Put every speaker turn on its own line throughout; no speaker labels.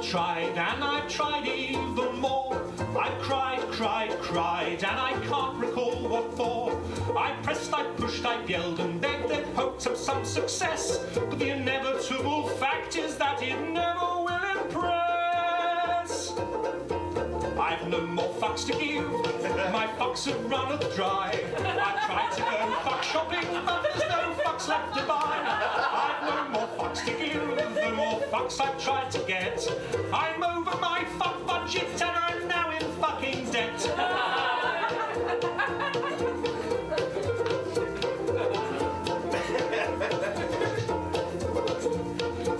tried, and I tried even more. I cried, and I can't recall what for. I pressed, I pushed, I yelled and begged in hopes of some success. But the inevitable fact is that it never will impress. I've no more fucks to give, my fucks have runneth dry. I tried to go fuck shopping, but there's no fucks left to buy. I've no more fucks to give, the more fucks I've tried to get. I'm over my fuck budget and I'm now in fucking debt.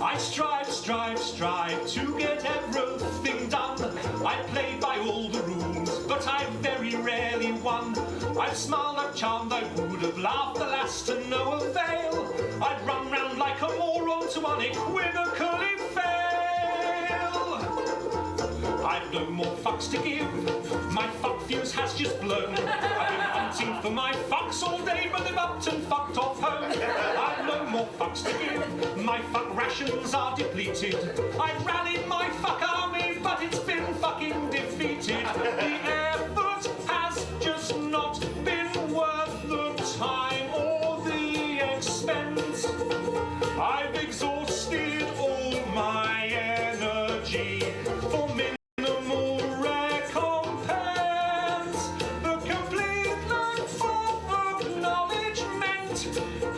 I strive to get everything done. I played by all the rules, but I very rarely won. I've smiled, I've charmed, I would have laughed, alas, to no avail. I'd run round like a moron to unequivocally fail. I've no more fucks to give, my fuck fuse has just blown. I've been hunting for my fucks all day, but they've upped and fucked off home. I've no more fucks to give, my fuck rations are depleted. I've rallied my fuck army, but it's been fucking defeated. The effort has just not been worth the time or the expense. I've exhausted all my energy for minimal recompense. The complete lack of acknowledgement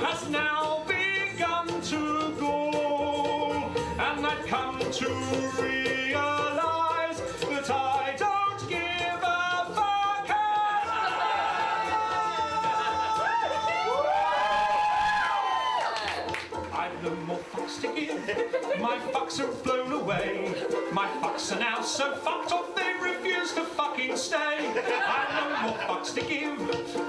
has now begun to go, and I've come to realize that I don't give a fuck. I've no more fucks to give, my fucks have flown away. My fucks are now so fucked off they refuse to fucking stay. I've no more fucks to give,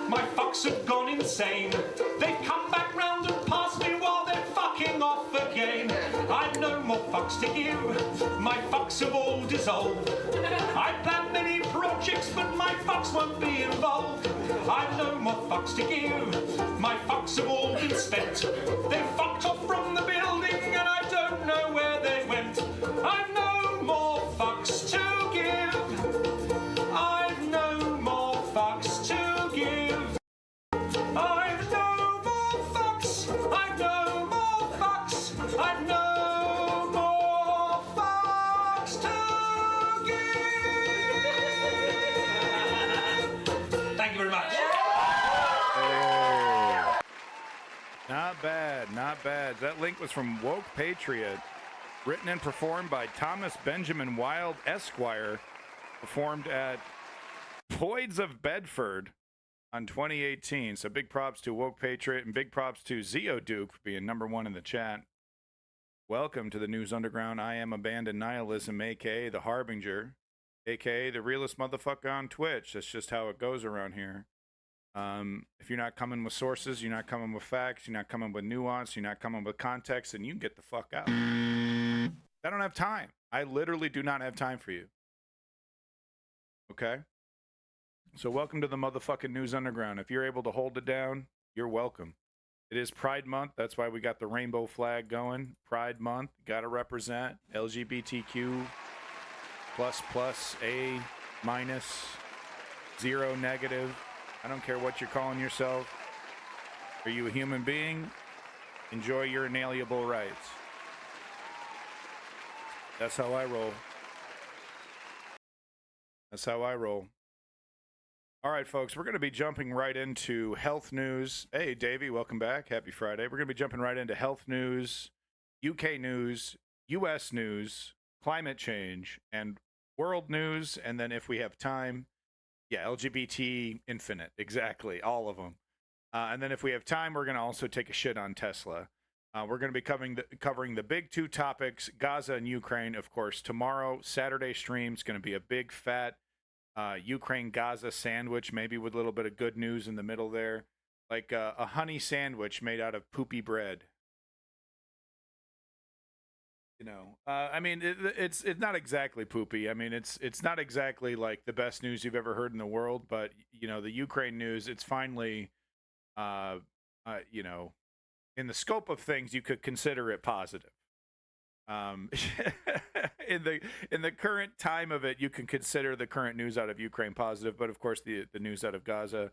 my fucks have gone insane. They've come back round and passed me while they're fucking off again. I've no more fucks to give, my fucks have all dissolved. I planned many projects, but my fucks won't be involved. I've no more fucks to give, my fucks have all been spent. They fucked off from the building and I don't know where they went. I've no more fucks to give, I've no more fucks to give. I've no more fucks, I've no more fucks, I've no more fucks to give. Thank you very much.
Not bad, not bad. That link was from Woke Patriot, written and performed by Thomas Benjamin Wild Esquire, performed at Boyd's of Bedford on 2018. So big props to Woke Patriot and big props to Zeo Duke for being #1 in the chat. Welcome to the News Underground. I am Abandoned Nihilism, aka The Harbinger, aka the realest motherfucker on Twitch. That's just how it goes around here. If you're not coming with sources, you're not coming with facts, you're not coming with nuance, you're not coming with context, then you can get the fuck out. I don't have time. I literally do not have time for you. Okay? So welcome to the motherfucking News Underground. If you're able to hold it down, you're welcome. It is Pride Month. That's why we got the rainbow flag going. Pride Month. Got to represent LGBTQ plus A minus 0 negative. I don't care what you're calling yourself. Are you a human being? Enjoy your inalienable rights. That's how I roll. That's how I roll. All right, folks, we're going to be jumping right into health news. Hey, Davey, welcome back. Happy Friday. We're going to be jumping right into health news, UK news, US news, climate change, and world news. And then if we have time, yeah, LGBT infinite. Exactly. All of them. And then if we have time, we're going to also take a shit on Tesla. We're going to be covering the big two topics, Gaza and Ukraine. Of course, tomorrow, Saturday stream is going to be a big fat Ukraine-Gaza sandwich, maybe with a little bit of good news in the middle there. Like a honey sandwich made out of poopy bread. You know, I mean, it's not exactly poopy. I mean, it's not exactly like the best news you've ever heard in the world. But you know, the Ukraine news, it's finally, you know, in the scope of things, you could consider it positive. in the current time of it, you can consider the current news out of Ukraine positive, but of course the news out of Gaza,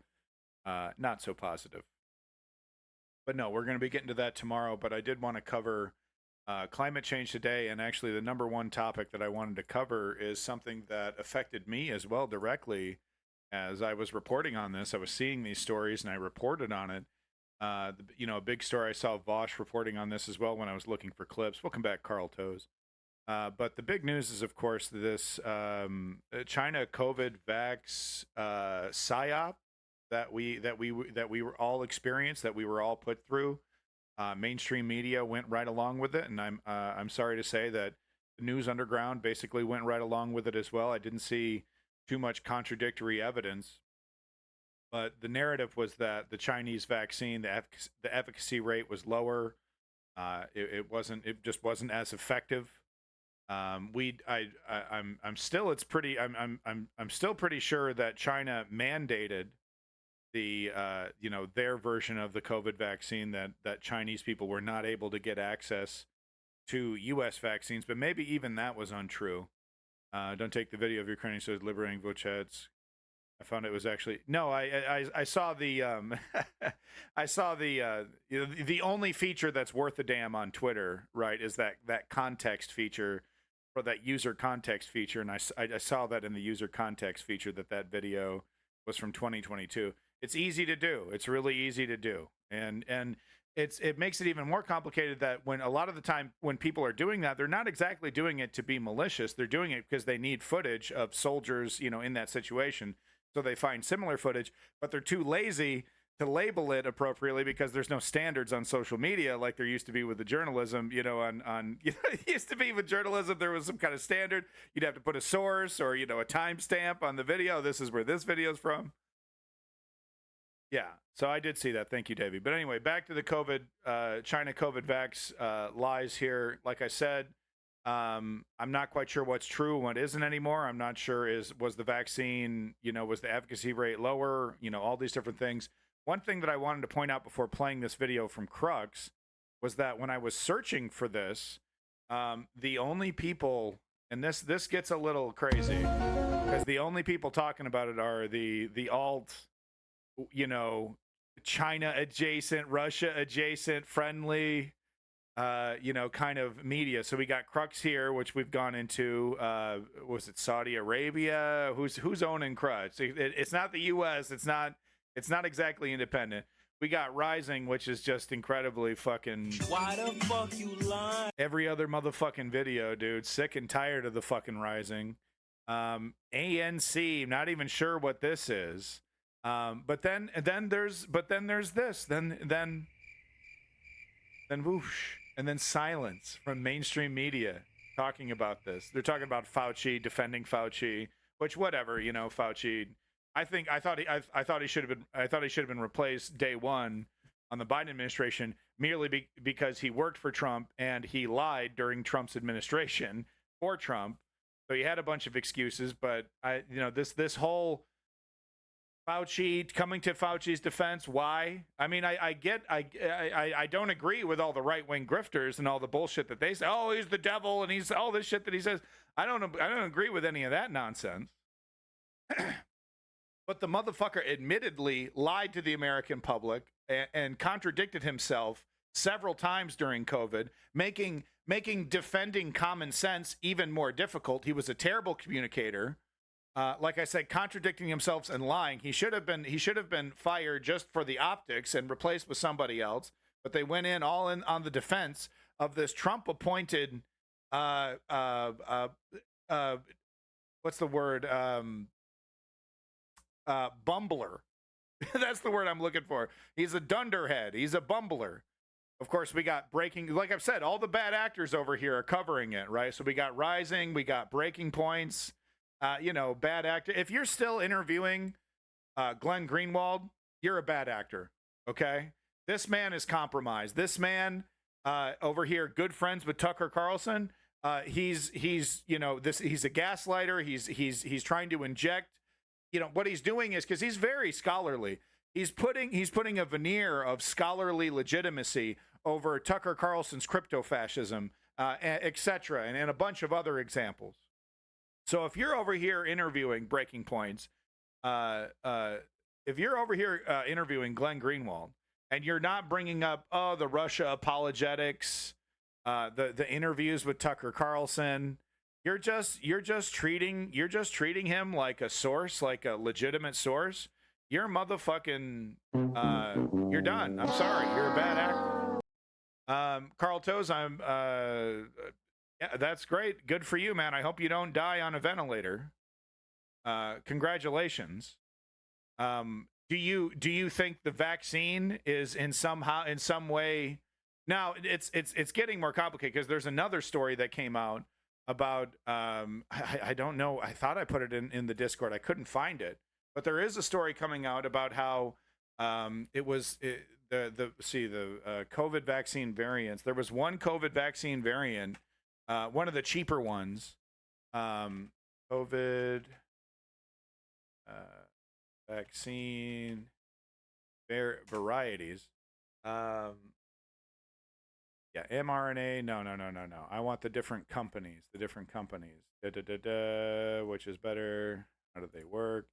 not so positive. But no, we're going to be getting to that tomorrow. But I did want to cover climate change today, and actually the number one topic that I wanted to cover is something that affected me as well directly. As I was reporting on this, I was seeing these stories and I reported on it. A big story. I saw Vosh reporting on this as well when I was looking for clips. Welcome back, Carl Toes. But the big news is, of course, this China COVID vax psyop that we were all experienced, that we were all put through. Mainstream media went right along with it, and I'm sorry to say that the News Underground basically went right along with it as well. I didn't see too much contradictory evidence, but the narrative was that the Chinese vaccine, the efficacy rate was lower. It just wasn't as effective. I'm still pretty sure that China mandated the their version of the COVID vaccine, that Chinese people were not able to get access to U.S. vaccines, but maybe even that was untrue. Don't take the video of Ukrainians says liberating Vucets. I found it was actually no. I saw the I saw the the only feature that's worth a damn on Twitter, right, is that context feature, or that user context feature, and I saw that in the user context feature that video was from 2022. It's easy to do. It's really easy to do, and it makes it even more complicated that when a lot of the time when people are doing that, they're not exactly doing it to be malicious. They're doing it because they need footage of soldiers, in that situation. So they find similar footage, but they're too lazy to label it appropriately because there's no standards on social media like there used to be with the journalism. It used to be with journalism, there was some kind of standard. You'd have to put a source or, a timestamp on the video. This is where this video's from. Yeah, so I did see that. Thank you, Davey. But anyway, back to the China COVID vax lies here. Like I said, I'm not quite sure what's true and what isn't anymore. I'm not sure was the vaccine, was the efficacy rate lower, all these different things. One thing that I wanted to point out before playing this video from Crux was that when I was searching for this, the only people, and this gets a little crazy, because the only people talking about it are the alt, China adjacent, Russia adjacent, friendly, kind of media. So we got Crux here, which we've gone into. Was it Saudi Arabia? Who's owning Crux? It's not the U.S. It's not exactly independent. We got Rising, which is just incredibly fucking. Why the fuck you lying? Every other motherfucking video, dude. Sick and tired of the fucking Rising. ANC. Not even sure what this is. But then there's this. Then whoosh. And then silence from mainstream media talking about this. They're talking about Fauci, defending Fauci, which whatever, Fauci. I thought he should have been replaced day one on the Biden administration merely because he worked for Trump and he lied during Trump's administration for Trump. So he had a bunch of excuses, but this whole Fauci coming to Fauci's defense. Why? I mean, I don't agree with all the right-wing grifters and all the bullshit that they say. Oh, he's the devil, and he's all this shit that he says. I don't agree with any of that nonsense. But the motherfucker admittedly lied to the American public and contradicted himself several times during COVID, making defending common sense even more difficult. He was a terrible communicator. Like I said, contradicting himself and lying. He should have been fired just for the optics and replaced with somebody else. But they went in on the defense of this Trump-appointed, what's the word? Bumbler. That's the word I'm looking for. He's a dunderhead. He's a bumbler. Of course, we got Breaking. Like I've said, all the bad actors over here are covering it, right? So we got Rising, we got Breaking Points. Bad actor. If you're still interviewing Glenn Greenwald, you're a bad actor. Okay, this man is compromised. This man over here, good friends with Tucker Carlson. He's a gaslighter. He's trying to inject. What he's doing is, because he's very scholarly. He's putting a veneer of scholarly legitimacy over Tucker Carlson's crypto fascism etc., and a bunch of other examples. So if you're over here interviewing Breaking Points, if you're over here interviewing Glenn Greenwald, and you're not bringing up the Russia apologetics, the interviews with Tucker Carlson, you're just treating him like a source, like a legitimate source. You're motherfucking you're done. I'm sorry, you're a bad actor. Carl Toes, yeah, that's great. Good for you, man. I hope you don't die on a ventilator. Congratulations. Do you think the vaccine is in some way? Now it's getting more complicated because there's another story that came out about I don't know. I thought I put it in the Discord. I couldn't find it, but there is a story coming out about how the COVID vaccine variants. There was one COVID vaccine variant, one of the cheaper ones, COVID vaccine varieties. Yeah, mRNA. No. I want the different companies. Which is better? How do they work?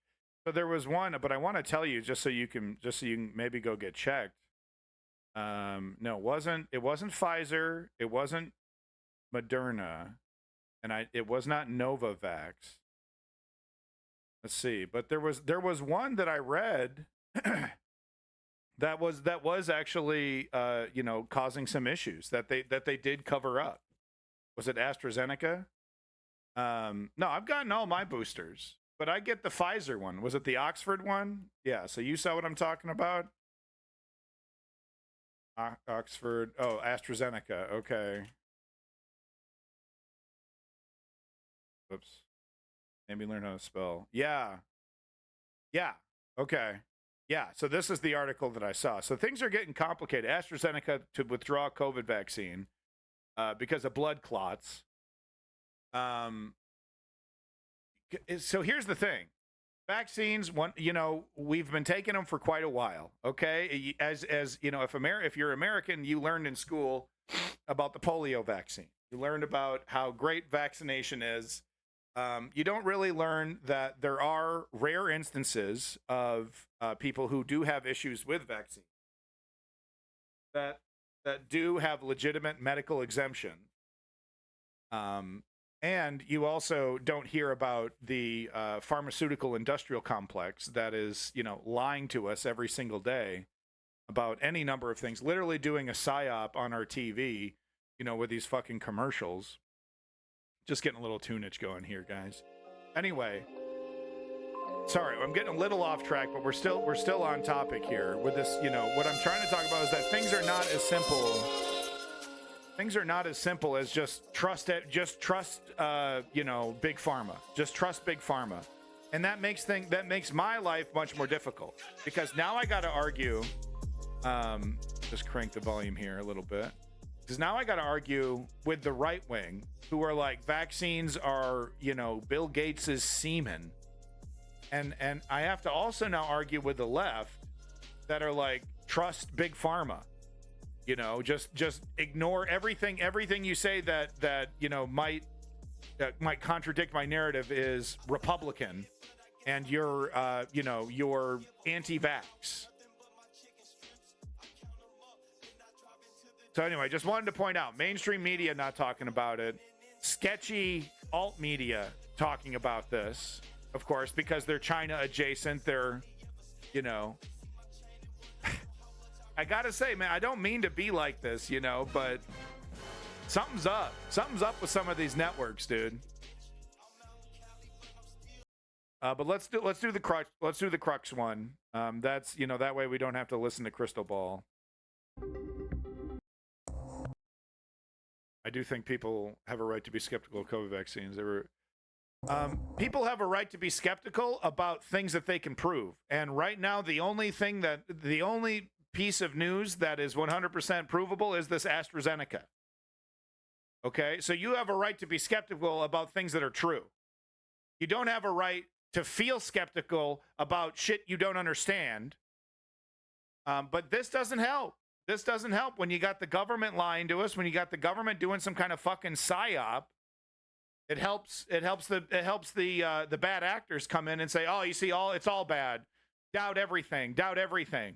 So there was one, but I want to tell you just so you can maybe go get checked. No, it wasn't Pfizer. It wasn't Moderna, and it was not Novavax. Let's see, but there was one that I read that was actually causing some issues that they did cover up. Was it AstraZeneca? No, I've gotten all my boosters, but I get the Pfizer one. Was it the Oxford one? Yeah, so you saw what I'm talking about? Oxford. Oh, AstraZeneca. Okay. Oops. Maybe learn how to spell. Yeah. Okay. Yeah. So this is the article that I saw. So things are getting complicated. AstraZeneca to withdraw COVID vaccine because of blood clots. So here's the thing. Vaccines, we've been taking them for quite a while. Okay. As if you're American, you learned in school about the polio vaccine. You learned about how great vaccination is. You don't really learn that there are rare instances of people who do have issues with vaccine that do have legitimate medical exemption. And you also don't hear about the pharmaceutical industrial complex that is, lying to us every single day about any number of things, literally doing a psyop on our TV, with these fucking commercials. Just getting a little tunage going here, guys. Anyway, sorry, I'm getting a little off track, but we're still on topic here with this. What I'm trying to talk about is that things are not as simple. Things are not as simple as just trust Big Pharma. Just trust Big Pharma, and that makes my life much more difficult because now I got to argue. Just crank the volume here a little bit. Because now I got to argue with the right wing who are like, vaccines are, Bill Gates's semen. And I have to also now argue with the left that are like, trust Big Pharma. Just ignore everything you say that might contradict my narrative is Republican and you're anti-vax. So anyway, just wanted to point out, mainstream media not talking about it. Sketchy alt media talking about this, of course, because they're China adjacent. They're, I gotta say, man, I don't mean to be like this, but something's up. Something's up with some of these networks, dude. But let's do the crux. Let's do the crux one. That's that way we don't have to listen to Crystal Ball. I do think people have a right to be skeptical of COVID vaccines. People have a right to be skeptical about things that they can prove. And right now, the only piece of news that is 100% provable is this AstraZeneca. Okay, so you have a right to be skeptical about things that are true. You don't have a right to feel skeptical about shit you don't understand. But this doesn't help. This doesn't help when you got the government lying to us, when you got the government doing some kind of fucking psyop. It helps the bad actors come in and say, "Oh, you see, it's all bad. Doubt everything. Doubt everything."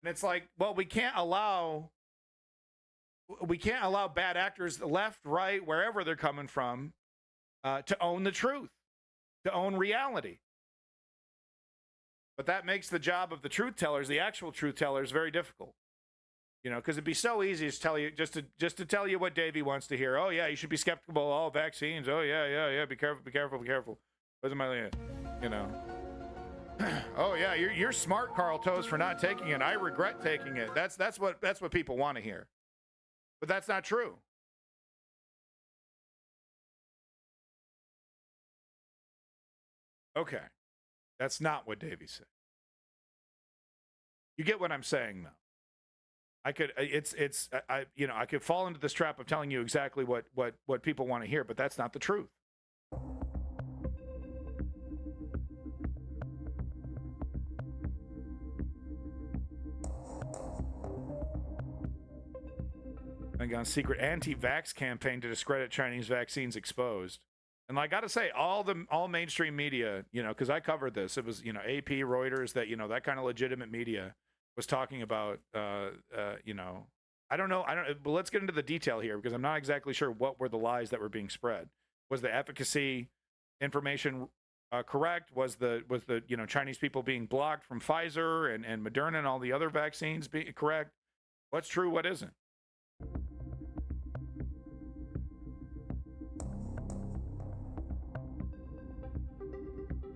And it's like, well, we can't allow bad actors, left, right, wherever they're coming from, to own the truth, to own reality. But that makes the job of the truth tellers, the actual truth tellers, very difficult. You know, because it'd be so easy to tell you, just to tell you what Davey wants to hear. Oh yeah, you should be skeptical of all vaccines. Oh yeah. Be careful. What's my, you know? Oh yeah, you're smart, Carl Toes, for not taking it. I regret taking it. That's what people want to hear. But that's not true. Okay, that's not what Davey said. You get what I'm saying, though. I could I could fall into this trap of telling you exactly what people want to hear, but that's not the truth. Pentagon's secret anti-vax campaign to discredit Chinese vaccines exposed. And I got to say, all mainstream media, you know, because I covered this. It was, you know, AP, Reuters, that, you know, that kind of legitimate media was talking about, you know, but let's get into the detail here, because I'm not exactly sure what were the lies that were being spread. Was the efficacy information correct? Was the you know, Chinese people being blocked from Pfizer and Moderna and all the other vaccines being correct? What's true? What isn't?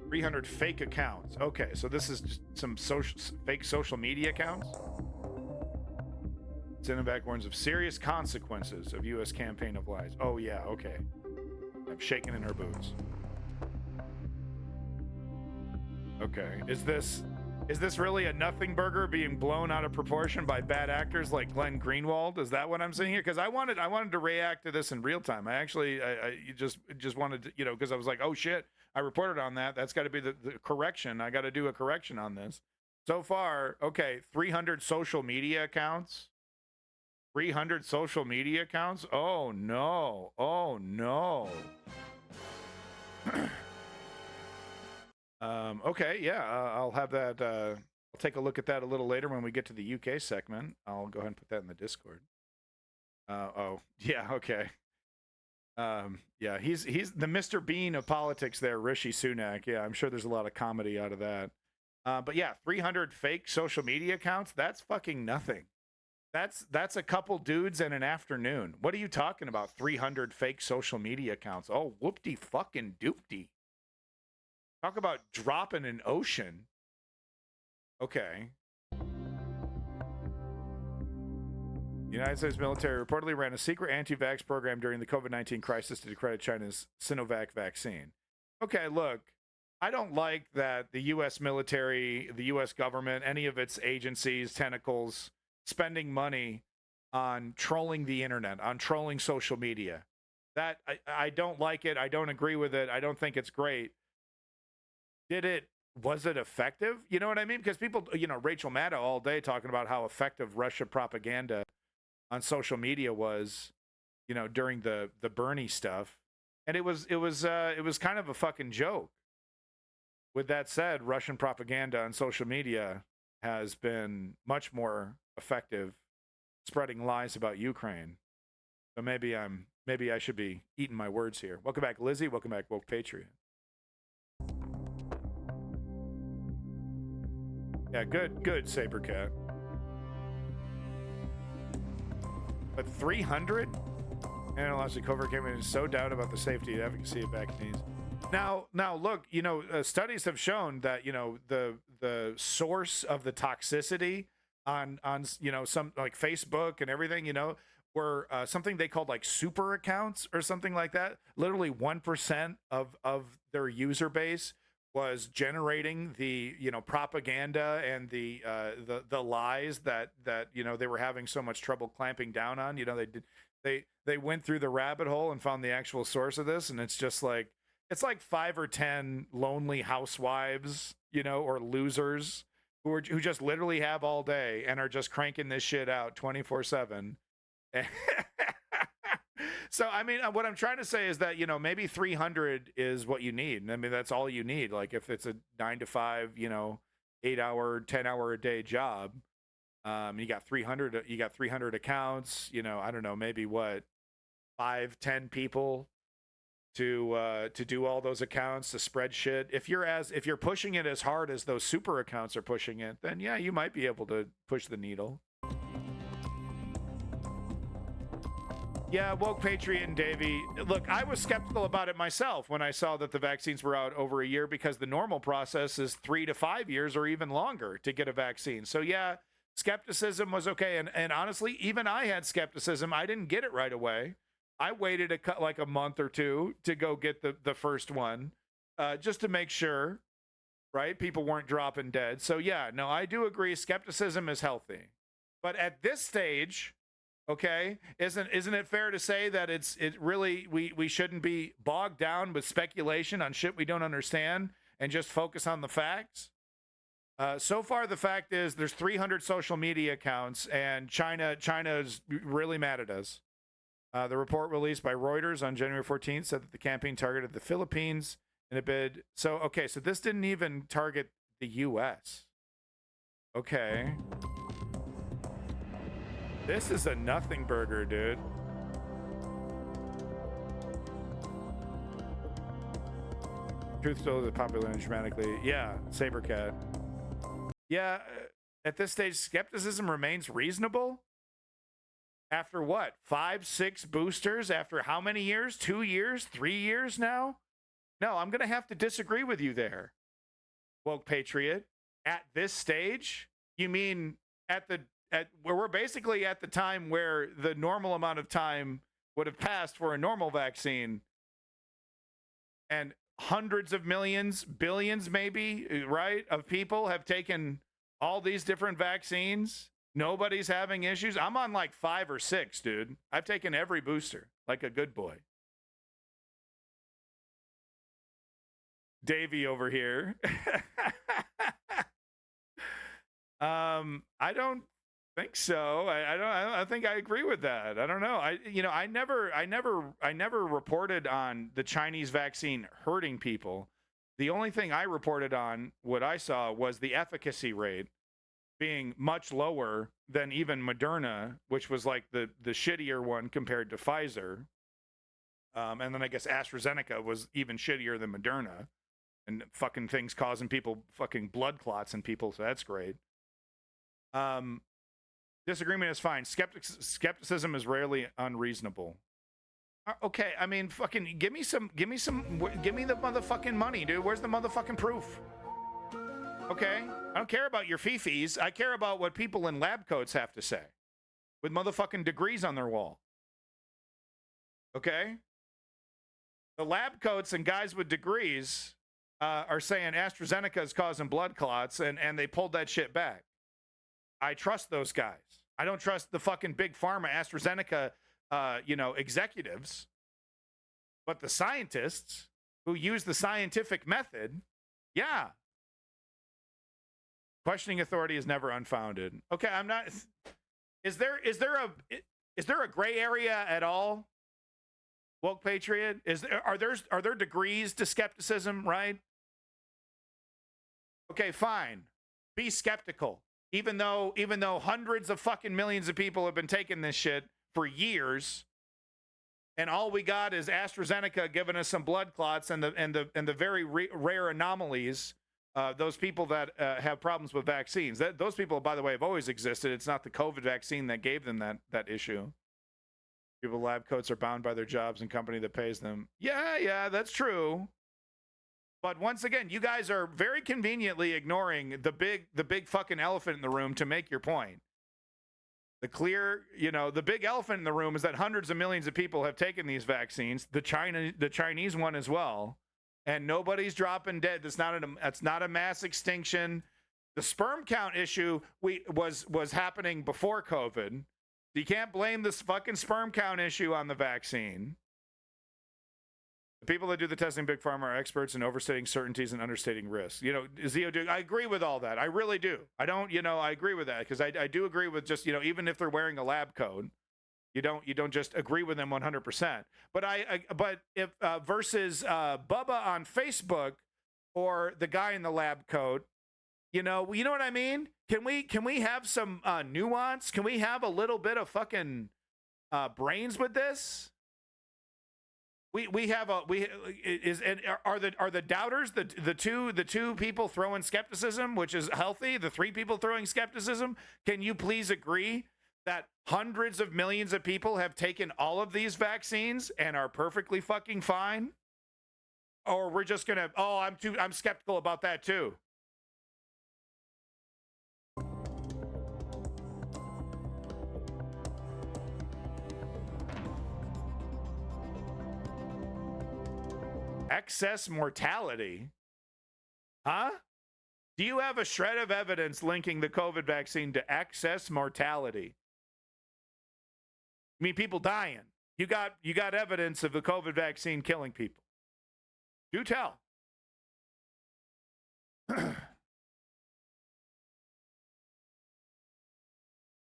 $300 fake accounts. Okay, so this is just some fake social media accounts. Sinovac warns of serious consequences of U.S. campaign of lies. Oh yeah, okay. I'm shaking in her boots. Okay, is this really a nothing burger being blown out of proportion by bad actors like Glenn Greenwald? Is that what I'm seeing here? Because I wanted to react to this in real time. I just wanted to, you know, because I was like, oh shit, I reported on that. That's got to be the correction. I got to do a correction on this. So far, okay, 300 social media accounts. 300 social media accounts? Oh no. Oh no. Okay, yeah, I'll have that. I'll take a look at that a little later when we get to the UK segment. I'll go ahead and put that in the Discord. Oh, yeah, okay. Yeah, he's the Mr. Bean of politics there, Rishi Sunak. Yeah, I'm sure there's a lot of comedy out of that. But yeah, 300 fake social media accounts, that's fucking nothing. That's a couple dudes in an afternoon. What are you talking about? 300 fake social media accounts. Oh, whoopty fucking doopty. Talk about dropping an ocean. Okay. The United States military reportedly ran a secret anti-vax program during the COVID-19 crisis to discredit China's Sinovac vaccine. Okay, look, I don't like that the U.S. military, the U.S. government, any of its agencies, tentacles, spending money on trolling the internet, on trolling social media. That I don't like it. I don't agree with it. I don't think it's great. Was it effective? You know what I mean? Because people, you know, Rachel Maddow all day talking about how effective Russia propaganda on social media was, you know, during the Bernie stuff. And it was kind of a fucking joke. With that said, Russian propaganda on social media has been much more effective spreading lies about Ukraine. So maybe I should be eating my words here. Welcome back, Lizzie. Welcome back, Woke Patriot. Yeah, good, Sabercat. But 300? Analyzing covert campaign is so doubt about the safety and efficacy of vaccines. Now, look, you know, studies have shown that, you know, the source of the toxicity on you know, some like Facebook and everything, you know, were something they called like super accounts or something like that. Literally 1% of their user base was generating the, you know, propaganda and the lies that you know, they were having so much trouble clamping down on. You know, they went through the rabbit hole and found the actual source of this, and it's just like, it's like 5 or 10 lonely housewives, you know, or losers who just literally have all day and are just cranking this shit out 24/7. So I mean, what I'm trying to say is that, you know, maybe 300 is what you need. I mean, that's all you need. Like if it's a 9 to 5, you know, 8-hour, 10-hour a day job, you got 300 accounts, you know, I don't know, maybe what, 5-10 people to do all those accounts, to spread shit. If you're pushing it as hard as those super accounts are pushing it, then yeah, you might be able to push the needle. Yeah, Woke Patriot and Davey. Look, I was skeptical about it myself when I saw that the vaccines were out over a year, because the normal process is 3 to 5 years or even longer to get a vaccine. So yeah, skepticism was okay. And honestly, even I had skepticism. I didn't get it right away. I waited like a month or two to go get the first one, just to make sure, right? People weren't dropping dead. So yeah, no, I do agree. Skepticism is healthy. But at this stage, okay, isn't it fair to say that we shouldn't be bogged down with speculation on shit we don't understand and just focus on the facts? So far, the fact is there's 300 social media accounts, and China's really mad at us. The report released by Reuters on January 14th said that the campaign targeted the Philippines in a bid. So this didn't even target the U.S. Okay. This is a nothing burger, dude. Truth told, the popularity dramatically. Yeah, Sabercat. Yeah, at this stage, skepticism remains reasonable. After what? 5-6 boosters? After how many years? 2 years? 3 years now? No, I'm going to have to disagree with you there, Woke Patriot. At this stage? You mean we're basically at the time where the normal amount of time would have passed for a normal vaccine, and hundreds of millions, billions maybe, right, of people have taken all these different vaccines. Nobody's having issues. I'm on like 5 or 6, dude. I've taken every booster like a good boy. Davey over here. I don't think so. I think I agree with that. I don't know. I never reported on the Chinese vaccine hurting people. The only thing I reported on, what I saw, was the efficacy rate being much lower than even Moderna, which was like the shittier one compared to Pfizer. And then I guess AstraZeneca was even shittier than Moderna, and fucking things causing people fucking blood clots in people. So that's great. Disagreement is fine. Skepticism is rarely unreasonable. Okay, I mean, fucking give me the motherfucking money, dude. Where's the motherfucking proof? Okay, I don't care about your fifis. I care about what people in lab coats have to say, with motherfucking degrees on their wall. Okay, the lab coats and guys with degrees are saying AstraZeneca is causing blood clots, and they pulled that shit back. I trust those guys. I don't trust the fucking big pharma AstraZeneca, executives. But the scientists who use the scientific method, yeah. Questioning authority is never unfounded. Okay, I'm not. Is there a gray area at all? Woke Patriot, are there degrees to skepticism, right? Okay, fine. Be skeptical. Even though hundreds of fucking millions of people have been taking this shit for years, and all we got is AstraZeneca giving us some blood clots and the very rare anomalies, those people that have problems with vaccines. Those people, by the way, have always existed. It's not the COVID vaccine that gave them that issue. People with lab coats are bound by their jobs and company that pays them. Yeah, that's true. But once again, you guys are very conveniently ignoring the big fucking elephant in the room to make your point. The big elephant in the room is that hundreds of millions of people have taken these vaccines, the Chinese one as well, and nobody's dropping dead. That's not a mass extinction. The sperm count issue was happening before COVID. You can't blame this fucking sperm count issue on the vaccine. People that do the testing big pharma are experts in overstating certainties and understating risks. You know, Zio, I agree with all that. I really do. I don't, I agree with that because I do agree with just, even if they're wearing a lab coat, you don't just agree with them 100%. But but if versus Bubba on Facebook or the guy in the lab coat, you know what I mean? Can we have some nuance? Can we have a little bit of fucking brains with this? Are the doubters the two people throwing skepticism, which is healthy, the three people throwing skepticism? Can you please agree that hundreds of millions of people have taken all of these vaccines and are perfectly fucking fine? Or we're just gonna, I'm skeptical about that too. Excess mortality? Huh? Do you have a shred of evidence linking the COVID vaccine to excess mortality? I mean, people dying. You got evidence of the COVID vaccine killing people. Do tell.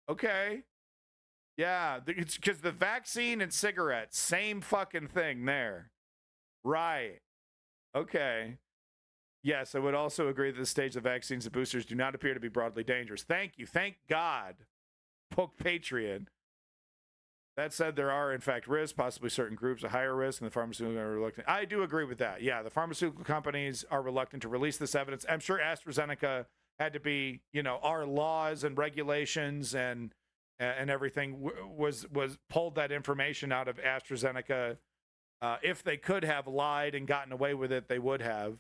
Okay. Yeah, it's because the vaccine and cigarettes, same fucking thing there. Right. Okay. Yes, I would also agree that the stage of vaccines and boosters do not appear to be broadly dangerous. Thank you. Thank God. Poke Patriot. That said, there are, in fact, risks, possibly certain groups of higher risk, and the pharmaceutical are reluctant. I do agree with that. Yeah, the pharmaceutical companies are reluctant to release this evidence. I'm sure AstraZeneca had to be, our laws and regulations and everything was pulled that information out of AstraZeneca. If they could have lied and gotten away with it, they would have.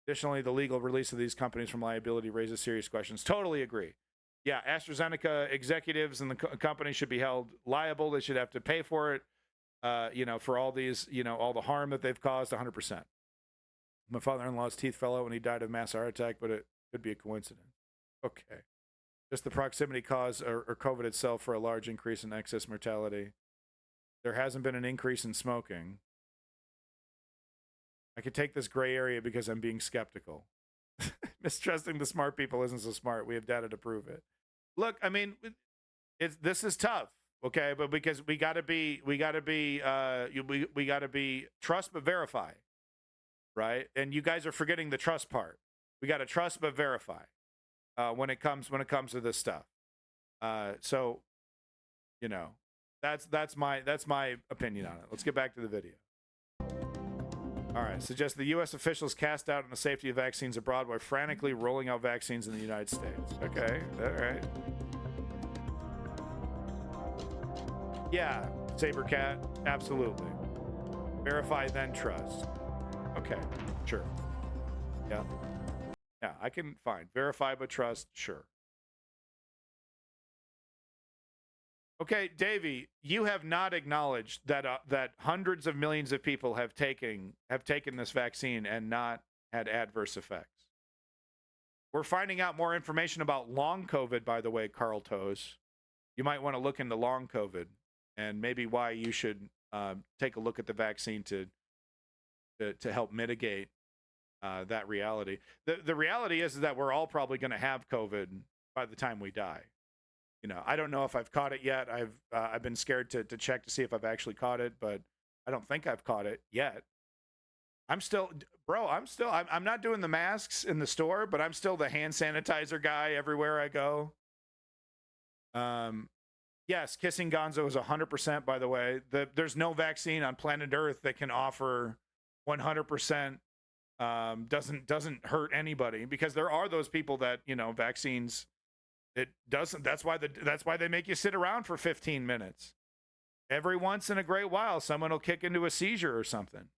Additionally, the legal release of these companies from liability raises serious questions. Totally agree. Yeah, AstraZeneca executives and the company should be held liable. They should have to pay for it, for all these, all the harm that they've caused, 100%. My father-in-law's teeth fell out when he died of mass heart attack, but it could be a coincidence. Okay. Just the proximity cause or COVID itself for a large increase in excess mortality. There hasn't been an increase in smoking. I could take this gray area because I'm being skeptical. Mistrusting the smart people isn't so smart. We have data to prove it. Look, I mean, this is tough, okay? But because we gotta be trust but verify, right? And you guys are forgetting the trust part. We gotta trust but verify when it comes to this stuff. So, that's my opinion on it. Let's get back to the video. All right, suggests the U.S. officials cast doubt on the safety of vaccines abroad while frantically rolling out vaccines in the United States. Okay, all right. Yeah, Sabercat, absolutely. Verify, then trust. Okay, sure. Yeah. Yeah, I can, fine. Verify but trust, sure. Okay, Davey, you have not acknowledged that that hundreds of millions of people have taken this vaccine and not had adverse effects. We're finding out more information about long COVID, by the way, Carl Toes. You might want to look into long COVID and maybe why you should take a look at the vaccine to help mitigate that reality. The reality is that we're all probably going to have COVID by the time we die. I don't know if I've caught it yet. I've been scared to check to see if I've actually caught it, but I don't think I've caught it yet. I'm not doing the masks in the store, but I'm still the hand sanitizer guy everywhere I go. Yes, kissing Gonzo is 100%, by the way. There's no vaccine on planet Earth that can offer 100%, doesn't hurt anybody, because there are those people that, vaccines, it doesn't. That's why they make you sit around for 15 minutes. Every once in a great while, someone will kick into a seizure or something.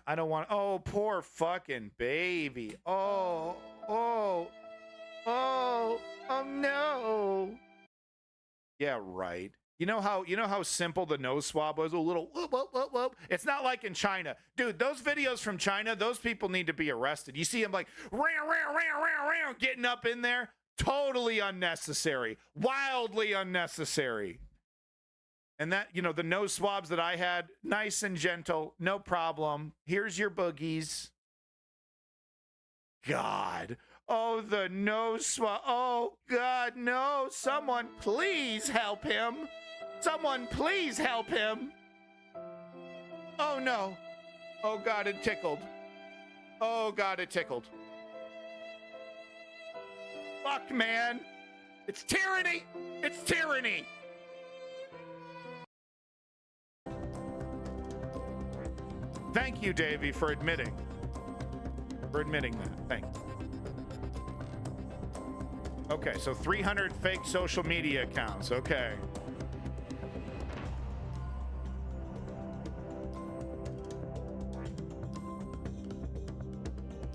I don't want. Oh, poor fucking baby. Oh no. Yeah, right. You know how simple the nose swab was? A little whoop, whoop, whoop, whoop. It's not like in China. Dude, those videos from China, those people need to be arrested. You see them like getting up in there. Totally unnecessary. Wildly unnecessary. And that, you know, the nose swabs that I had, nice and gentle, no problem. Here's your boogies. God. Oh, the nose swab. Oh, God, no. Someone please help him. Someone please help him. Oh, no. Oh, God, it tickled. Oh, God, it tickled. Fuck, man. It's tyranny. It's tyranny. Thank you, Davey, for admitting that. Thank you. Okay, so 300 fake social media accounts. Okay.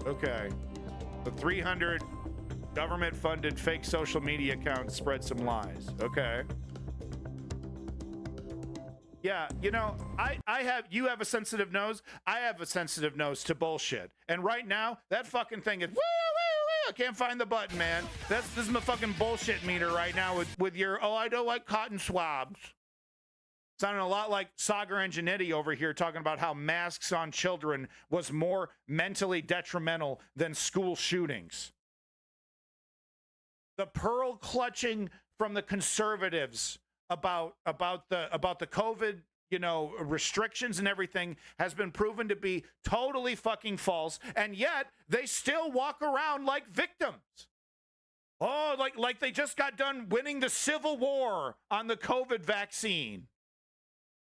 Okay. The 300 government-funded fake social media accounts spread some lies. Okay. Yeah, you know, you have a sensitive nose. I have a sensitive nose to bullshit. And right now, that fucking thing is, woo, woo, woo, I can't find the button, man. This is my fucking bullshit meter right now with your, oh, I don't like cotton swabs. Sounding a lot like Sagar Enginetti over here talking about how masks on children was more mentally detrimental than school shootings. The pearl clutching from the conservatives about the COVID, you know, restrictions and everything has been proven to be totally fucking false, and yet they still walk around like victims. Oh, like they just got done winning the Civil War on the COVID vaccine.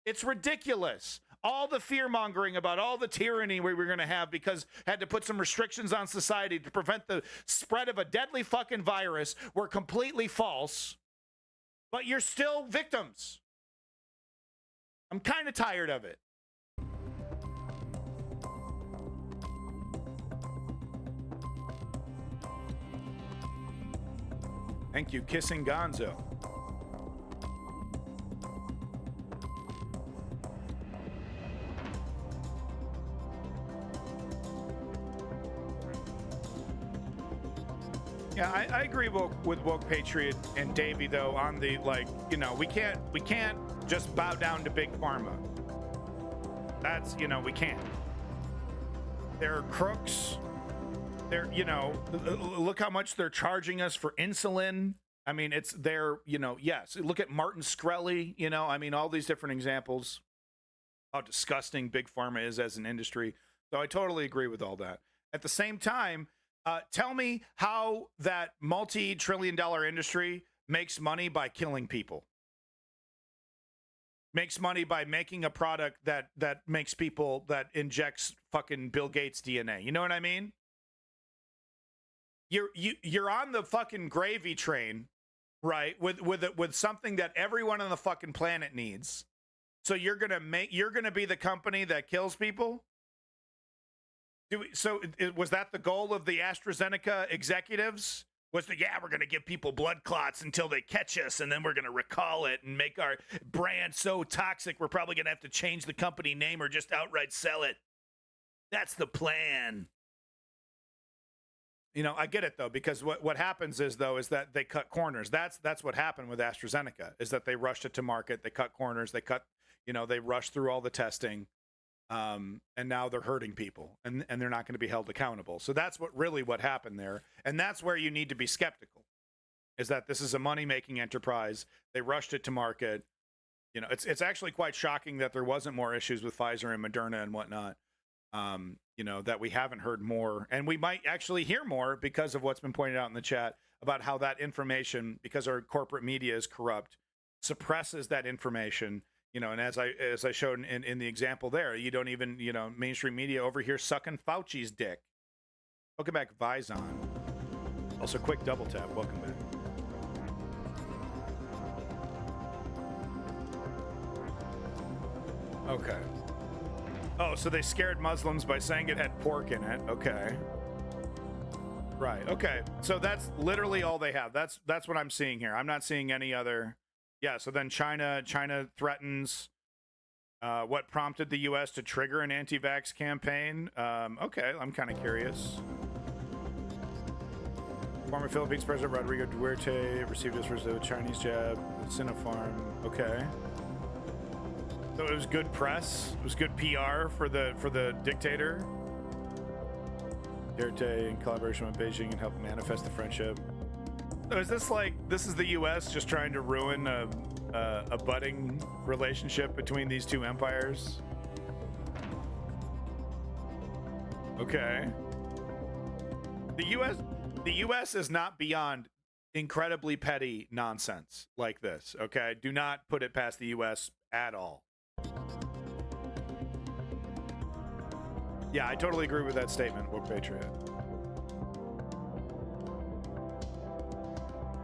It's ridiculous. All the fear-mongering about all the tyranny we were going to have because had to put some restrictions on society to prevent the spread of a deadly fucking virus were completely false. But you're still victims. I'm kind of tired of it. Thank you, Kissing Gonzo. Yeah, I agree with Woke Patriot and Davey though on the, like, you know, we can't just bow down to Big Pharma. That's, you know, we can't. They're crooks. They're, you know, look how much they're charging us for insulin. I mean, it's their, you know, yes. Look at Martin Shkreli, you know, I mean, all these different examples. How disgusting Big Pharma is as an industry. So I totally agree with all that. At the same time, tell me how that multi-trillion-dollar industry makes money by killing people. Makes money by making a product that makes people, that injects fucking Bill Gates DNA. You know what I mean? You're on the fucking gravy train, right? With something that everyone on the fucking planet needs. So you're gonna be the company that kills people? Was that the goal of the AstraZeneca executives? Was that, yeah, we're going to give people blood clots until they catch us, and then we're going to recall it and make our brand so toxic we're probably going to have to change the company name or just outright sell it. That's the plan. You know, I get it, though, because what happens is that they cut corners. That's what happened with AstraZeneca, is that they rushed it to market. They cut corners. They rushed through all the testing. And now they're hurting people, and they're not going to be held accountable. So that's what happened there. And that's where you need to be skeptical, is that this is a money-making enterprise. They rushed it to market. You know, it's actually quite shocking that there wasn't more issues with Pfizer and Moderna and whatnot. You know, that we haven't heard more, and we might actually hear more because of what's been pointed out in the chat about how that information, because our corporate media is corrupt, suppresses that information. You know, and as I showed in the example there, you don't even, you know, mainstream media over here sucking Fauci's dick. Welcome back, Vizon. Also, quick double tap. Welcome back. Okay. Oh, so they scared Muslims by saying it had pork in it. Okay. Right. Okay. So that's literally all they have. That's what I'm seeing here. I'm not seeing any other. Yeah, so then China threatens what prompted the U.S. to trigger an anti-vax campaign. Okay, I'm kind of curious. Former Philippines President Rodrigo Duterte received his first Chinese jab, Sinopharm. Okay. So it was good press. It was good PR for the dictator. Duterte in collaboration with Beijing and help manifest the friendship. So is this like this is the U.S. just trying to ruin a budding relationship between these two empires? Okay. The U.S. is not beyond incredibly petty nonsense like this. Okay, do not put it past the U.S. at all. Yeah, I totally agree with that statement, Woke Patriot.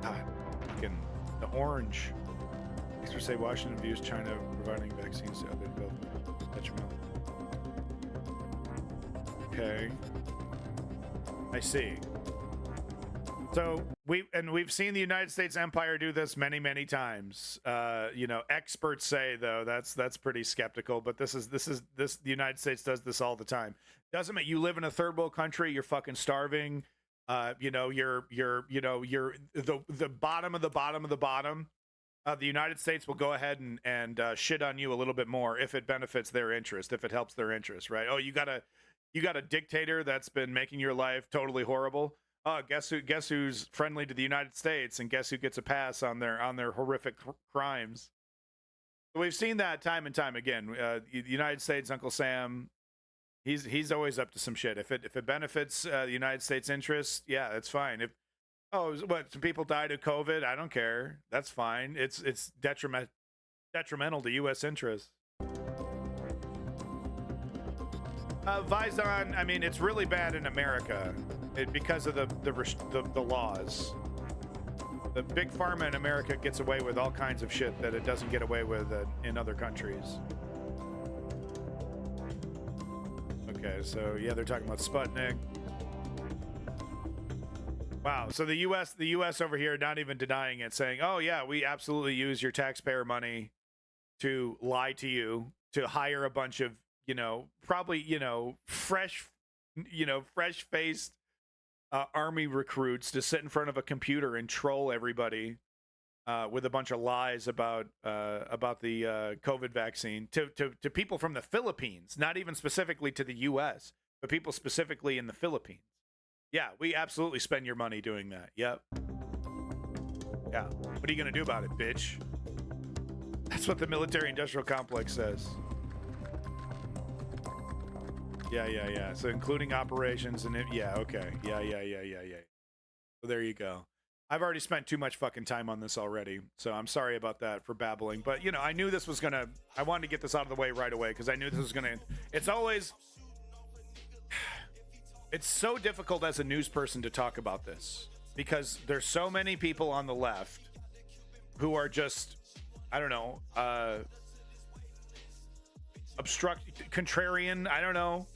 God, fucking the orange. Thanks for saying Washington views China providing vaccines to other developed detrimental. Okay, I see. So we've seen the United States empire do this many times. You know, experts say though that's pretty skeptical, but this the United States does this all the time. Doesn't mean you live in a third world country, you're fucking starving. You know, you're the bottom of the bottom of the bottom. The United States will go ahead and shit on you a little bit more if it benefits their interest, if it helps their interest, right? Oh, you got a dictator that's been making your life totally horrible. Guess who's friendly to the United States, and guess who gets a pass on their horrific crimes. We've seen that time and time again. The United States, Uncle Sam, he's always up to some shit. If it benefits the United States interests, yeah, that's fine. If some people died of COVID, I don't care. That's fine. It's detrimental to U.S. interests. Vizon, I mean, it's really bad in America because of the laws. The big pharma in America gets away with all kinds of shit that it doesn't get away with in other countries. Okay, so yeah, they're talking about Sputnik. Wow, so the U.S. over here not even denying it, saying, "Oh yeah, we absolutely use your taxpayer money to lie to you, to hire a bunch of, you know, probably, you know, fresh-faced army recruits to sit in front of a computer and troll everybody with a bunch of lies about the COVID vaccine to people from the Philippines, not even specifically to the U.S., but people specifically in the Philippines. Yeah, we absolutely spend your money doing that. Yep. Yeah. What are you gonna do about it, bitch? That's what the military-industrial complex says. Yeah. So including operations and yeah, okay. Yeah. So there you go. I've already spent too much fucking time on this already, so I'm sorry about that for babbling. But, you know, I knew this was gonna... I wanted to get this out of the way right away, because I knew this was gonna... It's always... It's so difficult as a news person to talk about this, because there's so many people on the left who are just... I don't know... contrarian, I don't know.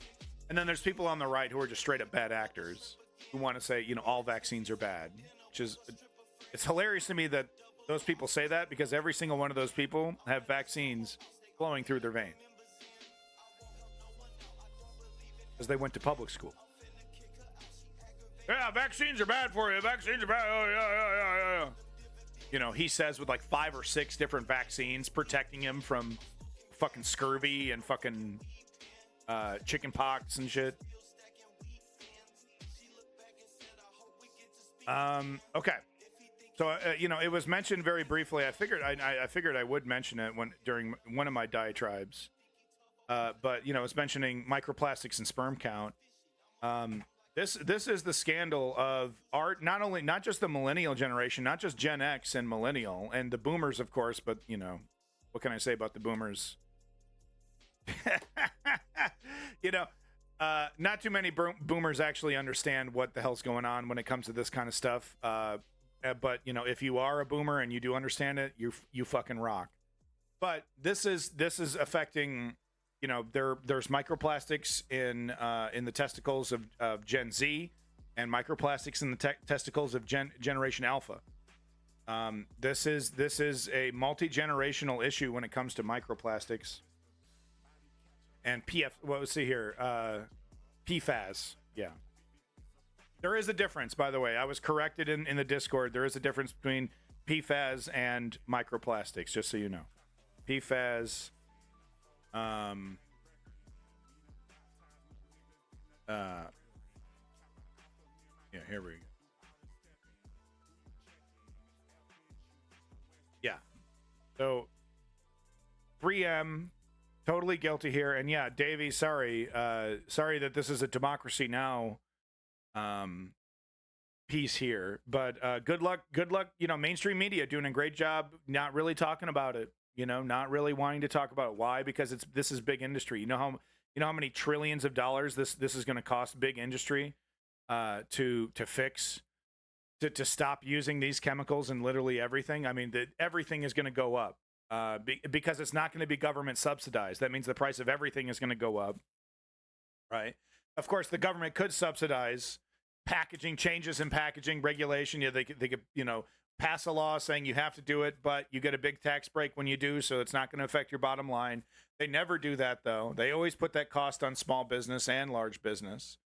And then there's people on the right who are just straight up bad actors who want to say, you know, all vaccines are bad, which is, it's hilarious to me that those people say that, because every single one of those people have vaccines flowing through their veins because they went to public school. Yeah, vaccines are bad for you. Vaccines are bad. Oh, yeah. You know, he says with like 5 or 6 different vaccines protecting him from fucking scurvy and fucking chicken pox and shit. Okay. So you know, it was mentioned very briefly. I figured I would mention it during one of my diatribes. But you know, it's mentioning microplastics and sperm count. This is the scandal of not just the millennial generation, not just Gen X and millennial and the boomers, of course, but you know, what can I say about the boomers? You know, not too many boomers actually understand what the hell's going on when it comes to this kind of stuff. But you know, if you are a boomer and you do understand it, you fucking rock. But this is affecting, you know, there's microplastics in the testicles of Gen Z, and microplastics in the testicles of Generation Alpha. This is a multi-generational issue when it comes to microplastics and let's see here, PFAS. Yeah, there is a difference, by the way. I was corrected in the Discord. There is a difference between PFAS and microplastics, just so you know. PFAS Um, yeah, here we go. Yeah. So 3M, totally guilty here. And yeah, Davey, sorry. Sorry that this is a Democracy Now! Piece here. But good luck. Good luck. You know, mainstream media doing a great job not really talking about it. You know, not really wanting to talk about it. Why? Because this is big industry. You know how many trillions of dollars this is going to cost big industry to fix, to stop using these chemicals in literally everything. I mean, everything is going to go up because it's not going to be government subsidized. That means the price of everything is going to go up, right? Of course, the government could subsidize packaging, changes in packaging regulation. Yeah, they could pass a law saying you have to do it, but you get a big tax break when you do, so it's not going to affect your bottom line. They never do that, though. They always put that cost on small business and large business,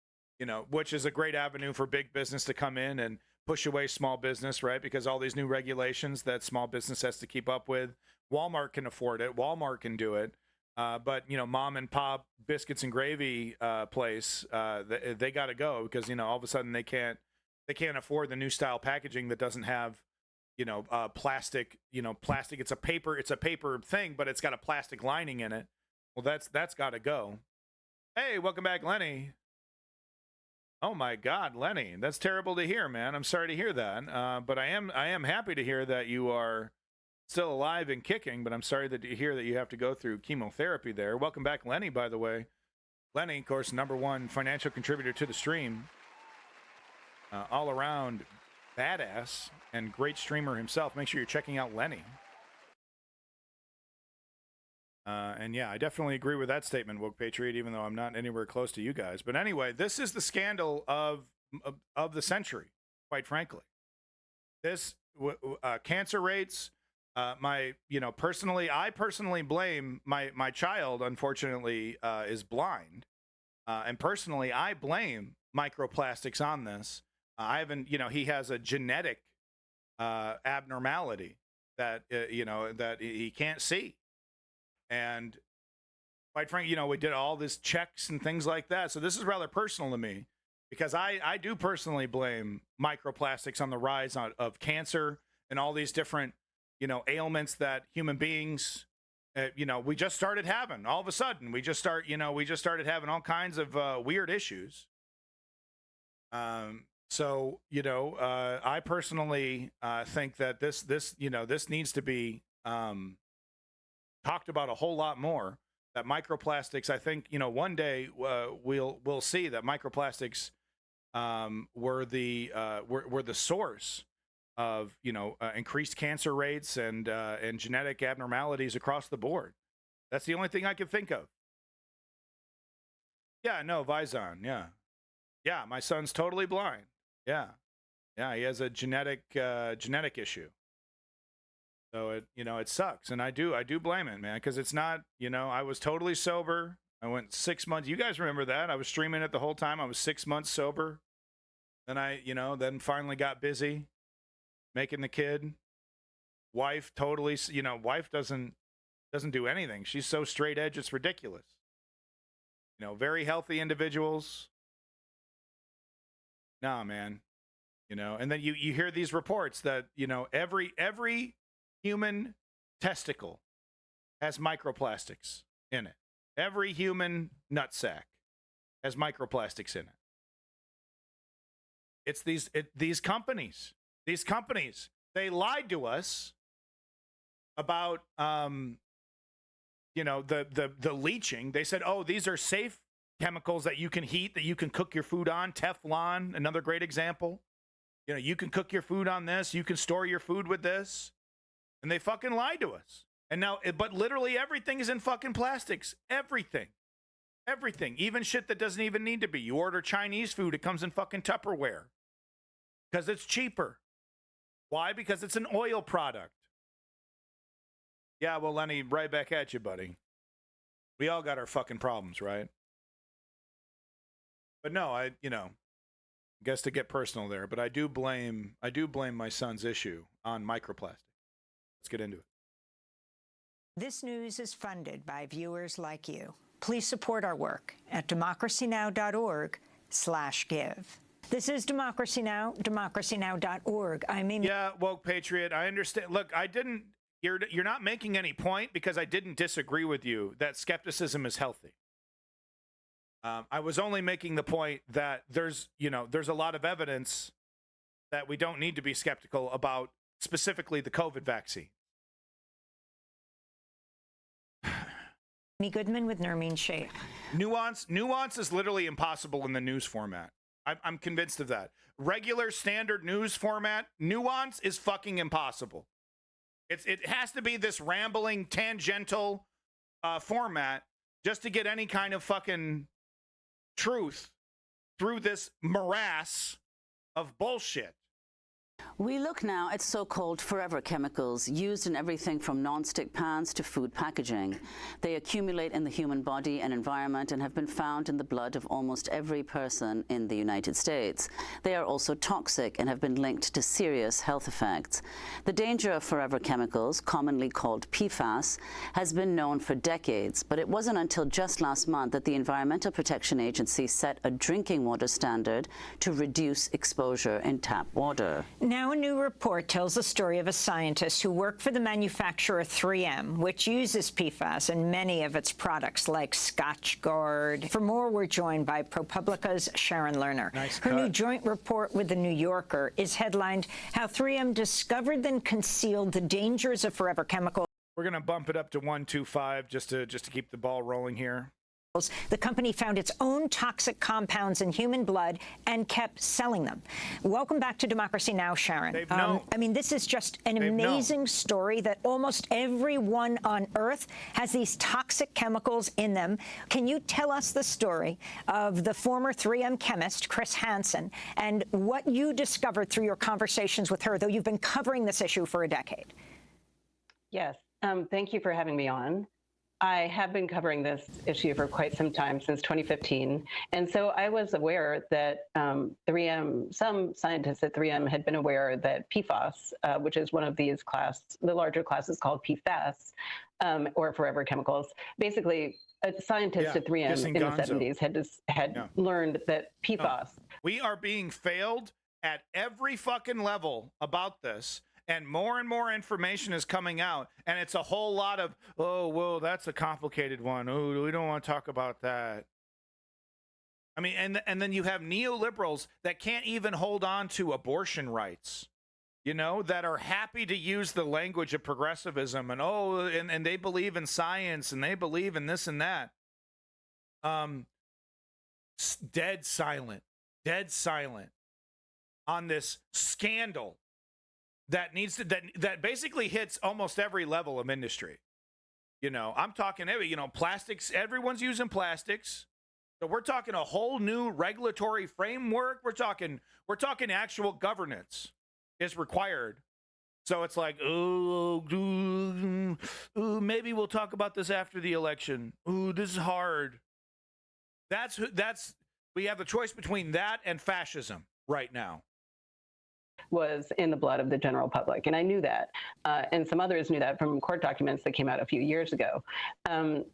which is a great avenue for big business to come in and push away small business, right? Because all these new regulations that small business has to keep up with. Walmart can afford it. Walmart can do it. But mom and pop biscuits and gravy place, they got to go because all of a sudden they can't afford the new style packaging that doesn't have plastic. Plastic. It's a paper thing, but it's got a plastic lining in it. Well, that's got to go. Hey, welcome back, Lenny. Oh my God, Lenny, that's terrible to hear, man. I'm sorry to hear that. But I am happy to hear that you are still alive and kicking, but I'm sorry to hear that you have to go through chemotherapy there. Welcome back, Lenny, by the way. Lenny, of course, #1 financial contributor to the stream. All around badass and great streamer himself. Make sure you're checking out Lenny. And yeah, I definitely agree with that statement, Woke Patriot, even though I'm not anywhere close to you guys. But anyway, this is the scandal of the century, quite frankly. This cancer rates. I personally blame my child. Unfortunately, is blind, and personally, I blame microplastics on this. He has a genetic abnormality that that he can't see, and quite frankly, we did all this checks and things like that. So this is rather personal to me because I do personally blame microplastics on the rise of cancer and all these different ailments that human beings, we just started having. All of a sudden, we just started having all kinds of weird issues. So I personally think that this needs to be talked about a whole lot more. That microplastics, I think, one day we'll see that microplastics were the source of increased cancer rates and genetic abnormalities across the board. That's the only thing I can think of. Yeah, no, Vizon. Yeah, my son's totally blind. Yeah, he has a genetic issue. So it sucks, and I do blame it, man, because it's not. I was totally sober. I went 6 months. You guys remember that? I was streaming it the whole time. I was 6 months sober. Then then finally got busy making the kid. Wife totally, wife doesn't do anything. She's so straight edge, it's ridiculous. Very healthy individuals. Nah, man. And then you hear these reports that, every human testicle has microplastics in it. Every human nutsack has microplastics in it. It's these companies. These companies, they lied to us about, the leaching. They said, oh, these are safe chemicals that you can heat, that you can cook your food on. Teflon, another great example. You can cook your food on this. You can store your food with this. And they fucking lied to us. And now, but literally everything is in fucking plastics. Everything. Everything. Even shit that doesn't even need to be. You order Chinese food, it comes in fucking Tupperware. Because it's cheaper. Why? Because it's an oil product. Yeah, well, Lenny, right back at you, buddy. We all got our fucking problems, right? But no, I guess to get personal there, but I do blame my son's issue on microplastics. Let's get into it.
This news is funded by viewers like you. Please support our work at democracynow.org/give. This is Democracy Now!, democracynow.org. I'm Amy.
Yeah, woke patriot. I understand. Look, you're not making any point because I didn't disagree with you that skepticism is healthy. I was only making the point that there's a lot of evidence that we don't need to be skeptical about specifically the COVID vaccine.
Amy Goodman with Nermeen Sheikh.
Nuance is literally impossible in the news format. I'm convinced of that. Regular standard news format, nuance is fucking impossible. It has to be this rambling, tangential format just to get any kind of fucking truth through this morass of bullshit.
We look now at so-called forever chemicals used in everything from non-stick pans to food packaging. They accumulate in the human body and environment and have been found in the blood of almost every person in the United States. They are also toxic and have been linked to serious health effects. The danger of forever chemicals, commonly called PFAS, has been known for decades, but it wasn't until just last month that the Environmental Protection Agency set a drinking water standard to reduce exposure in tap water.
Now a new report tells the story of a scientist who worked for the manufacturer 3M, which uses PFAS in many of its products, like Scotchgard. For more, we're joined by ProPublica's Sharon Lerner. Her new joint report with The New Yorker is headlined, How 3M Discovered and Concealed the Dangers of Forever Chemicals.
We're going to bump it up to 125 just to keep the ball rolling here.
The company found its own toxic compounds in human blood and kept selling them. Welcome back to Democracy Now!, Sharon. I mean, this is just an amazing story that almost everyone on Earth has these toxic chemicals in them. Can you tell us the story of the former 3M chemist, Chris Hansen, and what you discovered through your conversations with her, though you've been covering this issue for a decade?
Yes. Thank you for having me on. I have been covering this issue for quite some time, since 2015. And so I was aware that 3M, some scientists at 3M had been aware that PFAS, which is one of these the larger classes called PFAS, or forever chemicals, basically a scientist at 3M in the 70s had learned that PFAS.
We are being failed at every fucking level about this. And more information is coming out, and it's a whole lot of, oh, well, that's a complicated one. Oh, we don't want to talk about that. I mean, and then you have neoliberals that can't even hold on to abortion rights, that are happy to use the language of progressivism and they believe in science and they believe in this and that. Dead silent on this scandal that basically hits almost every level of industry. I'm talking plastics. Everyone's using plastics. So we're talking a whole new regulatory framework. We're talking actual governance is required. So it's like, maybe we'll talk about this after the election. Ooh, this is hard. We have the choice between that and fascism right now.
Was in the blood of the general public. And I knew that. And some others knew that from court documents that came out a few years ago. And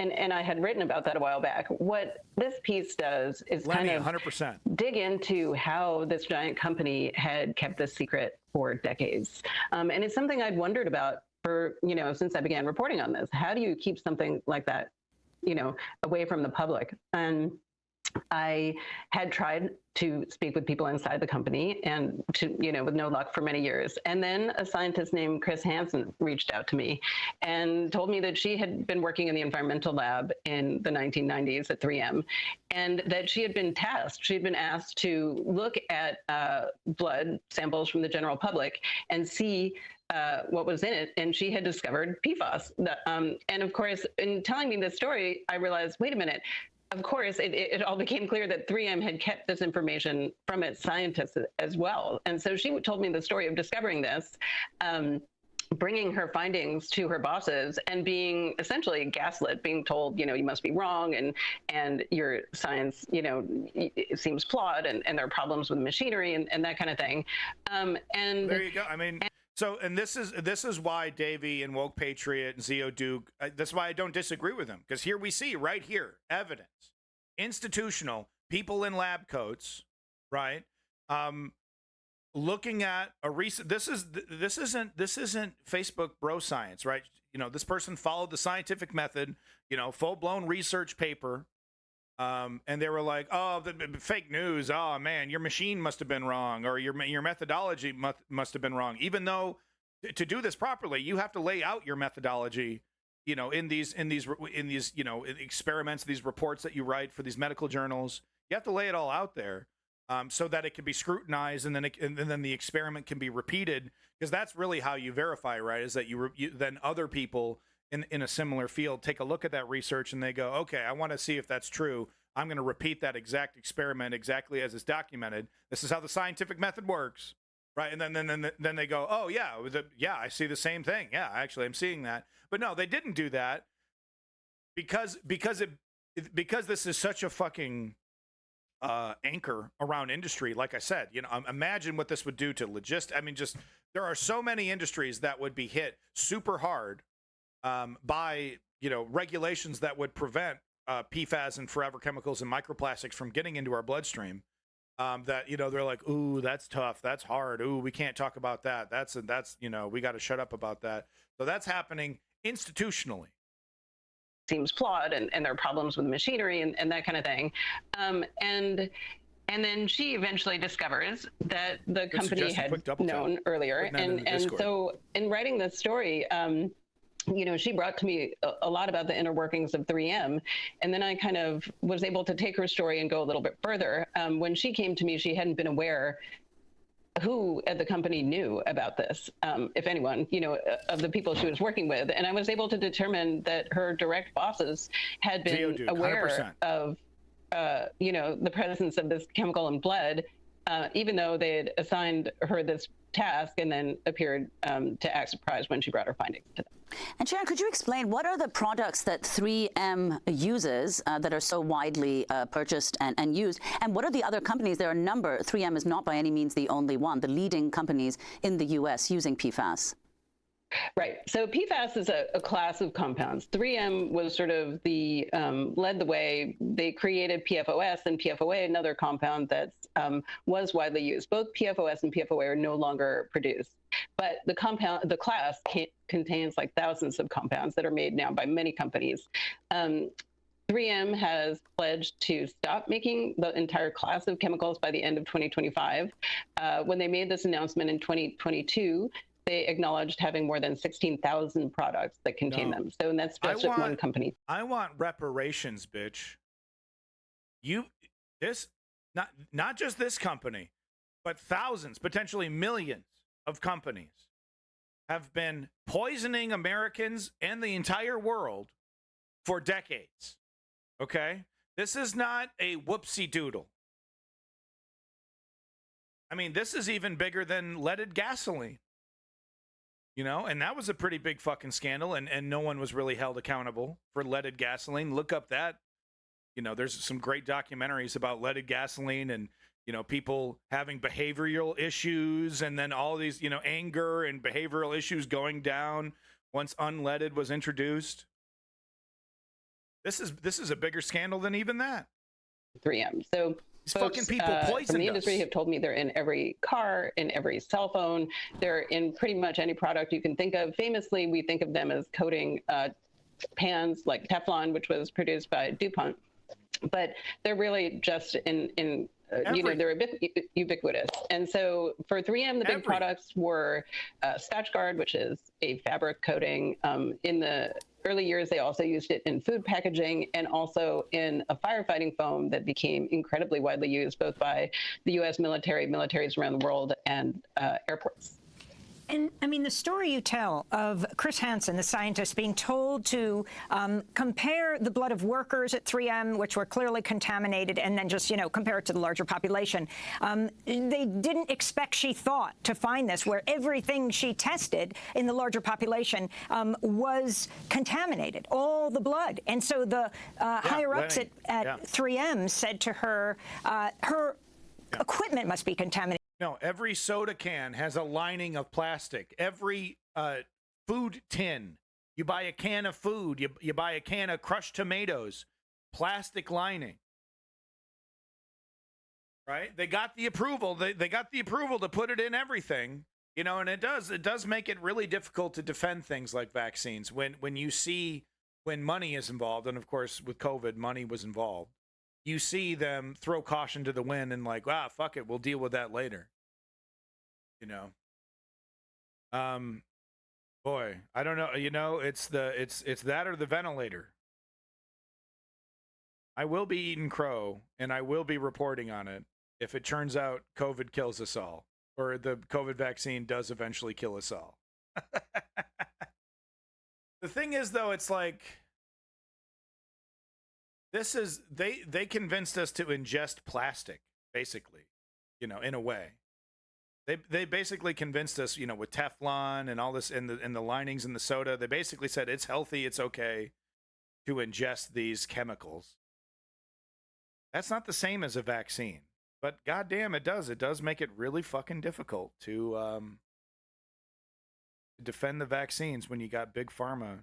I had written about that a while back. What this piece does is kind of
100%.
dig into how this giant company had kept this secret for decades. And it's something I'd wondered about for, since I began reporting on this. How do you keep something like that, away from the public? And I had tried to speak with people inside the company and with no luck for many years. And then a scientist named Chris Hansen reached out to me and told me that she had been working in the environmental lab in the 1990s at 3M, and that she had been tasked. She had been asked to look at blood samples from the general public and see what was in it, and she had discovered PFAS. And of course, in telling me this story, I realized, wait a minute, of course, it all became clear that 3M had kept this information from its scientists as well. And so she told me the story of discovering this, bringing her findings to her bosses and being essentially gaslit, being told, you must be wrong and your science, it seems flawed and there are problems with machinery and that kind of thing. And
there you go. I mean, So, and this is why Davey and Woke Patriot and Zio Duke, that's why I don't disagree with him, because here we see right here evidence, institutional people in lab coats, right? Looking at a recent, this isn't Facebook bro science, right? You know, this person followed the scientific method, you know, full blown research paper. And they were like, oh, the fake news. Oh man, your machine must have been wrong, or your methodology must have been wrong. Even though to do this properly, you have to lay out your methodology, you know, in these you know, experiments, these reports that you write for these medical journals. You have to lay it all out there, so that it can be scrutinized, and then the experiment can be repeated, because that's really how you verify, right? Is that you then other people in a similar field take a look at that research and they go, okay, I want to see if that's true. I'm going to repeat that exact experiment exactly as it's documented. This is how the scientific method works, right? And then they go, oh yeah, yeah, I see the same thing. Yeah, actually, I'm seeing that. But no, they didn't do that because this is such a fucking anchor around industry. Like I said, you know, imagine what this would do to logistics. I mean, just there are so many industries that would be hit super hard by, you know, regulations that would prevent PFAS and forever chemicals and microplastics from getting into our bloodstream. That, you know, they're like, ooh, that's tough, that's hard, ooh, we can't talk about that. That's you know, we got to shut up about that. So that's happening institutionally.
Seems flawed, and there are problems with machinery and that kind of thing. And then she eventually discovers that the company had known earlier. And so in writing this story, you know, she brought to me a lot about the inner workings of 3M. And then I kind of was able to take her story and go a little bit further. When she came to me, she hadn't been aware who at the company knew about this, if anyone, you know, of the people she was working with. And I was able to determine that her direct bosses had been aware 100%. Of, you know, the presence of this chemical in blood, even though they had assigned her this task and then appeared to act surprised when she brought her findings to them.
And Sharon, could you explain what are the products that 3M uses that are so widely purchased and used? And what are the other companies? There are a number. 3M is not by any means the only one, the leading companies in the U.S. using PFAS.
Right. So PFAS is a class of compounds. 3M was sort of the led the way. They created PFOS and PFOA, another compound that was widely used. Both PFOS and PFOA are no longer produced. But the class contains like thousands of compounds that are made now by many companies. 3M has pledged to stop making the entire class of chemicals by the end of 2025. When they made this announcement in 2022, they acknowledged having more than 16,000 products that contain them. So, and that's just one company.
I want reparations, bitch. Not just this company, but thousands, potentially millions of companies have been poisoning Americans and the entire world for decades. Okay? This is not a whoopsie doodle. I mean, this is even bigger than leaded gasoline. You know, and that was a pretty big fucking scandal, and no one was really held accountable for leaded gasoline. Look up that. You know, there's some great documentaries about leaded gasoline and, you know, people having behavioral issues, and then all these, you know, anger and behavioral issues going down once unleaded was introduced. This is a bigger scandal than even that.
3M. So
these fucking people poisoned
from the industry have told me they're in every car, in every cell phone. They're in pretty much any product you can think of. Famously, we think of them as coating pans like Teflon, which was produced by DuPont. But they're really just in you know, they're a bit ubiquitous. And so for 3M, the big products were Scotchgard, which is a fabric coating. In the early years, they also used it in food packaging and also in a firefighting foam that became incredibly widely used both by the U.S. military, militaries around the world, and airports.
And I mean, the story you tell of Chris Hansen, the scientist, being told to compare the blood of workers at 3M, which were clearly contaminated, and then just, you know, compare it to the larger population. They didn't expect, she thought, to find this, where everything she tested in the larger population was contaminated, all the blood. And so the higher-ups at 3M said to her, her equipment must be contaminated.
No, every soda can has a lining of plastic. Every food tin, you buy a can of food, you buy a can of crushed tomatoes, plastic lining. Right? They got the approval. They got the approval to put it in everything, you know, and it does make it really difficult to defend things like vaccines when you see when money is involved, and of course with COVID, money was involved. You see them throw caution to the wind and like, fuck it, we'll deal with that later. You know. Boy, I don't know. You know, it's that or the ventilator. I will be eating crow, and I will be reporting on it if it turns out COVID kills us all, or the COVID vaccine does eventually kill us all. The thing is, though, it's like this is they convinced us to ingest plastic, basically, you know, in a way. They basically convinced us, you know, with Teflon and all this and the linings in the soda. They basically said it's healthy, it's okay to ingest these chemicals. That's not the same as a vaccine, but goddamn, it does make it really fucking difficult to defend the vaccines when you got big pharma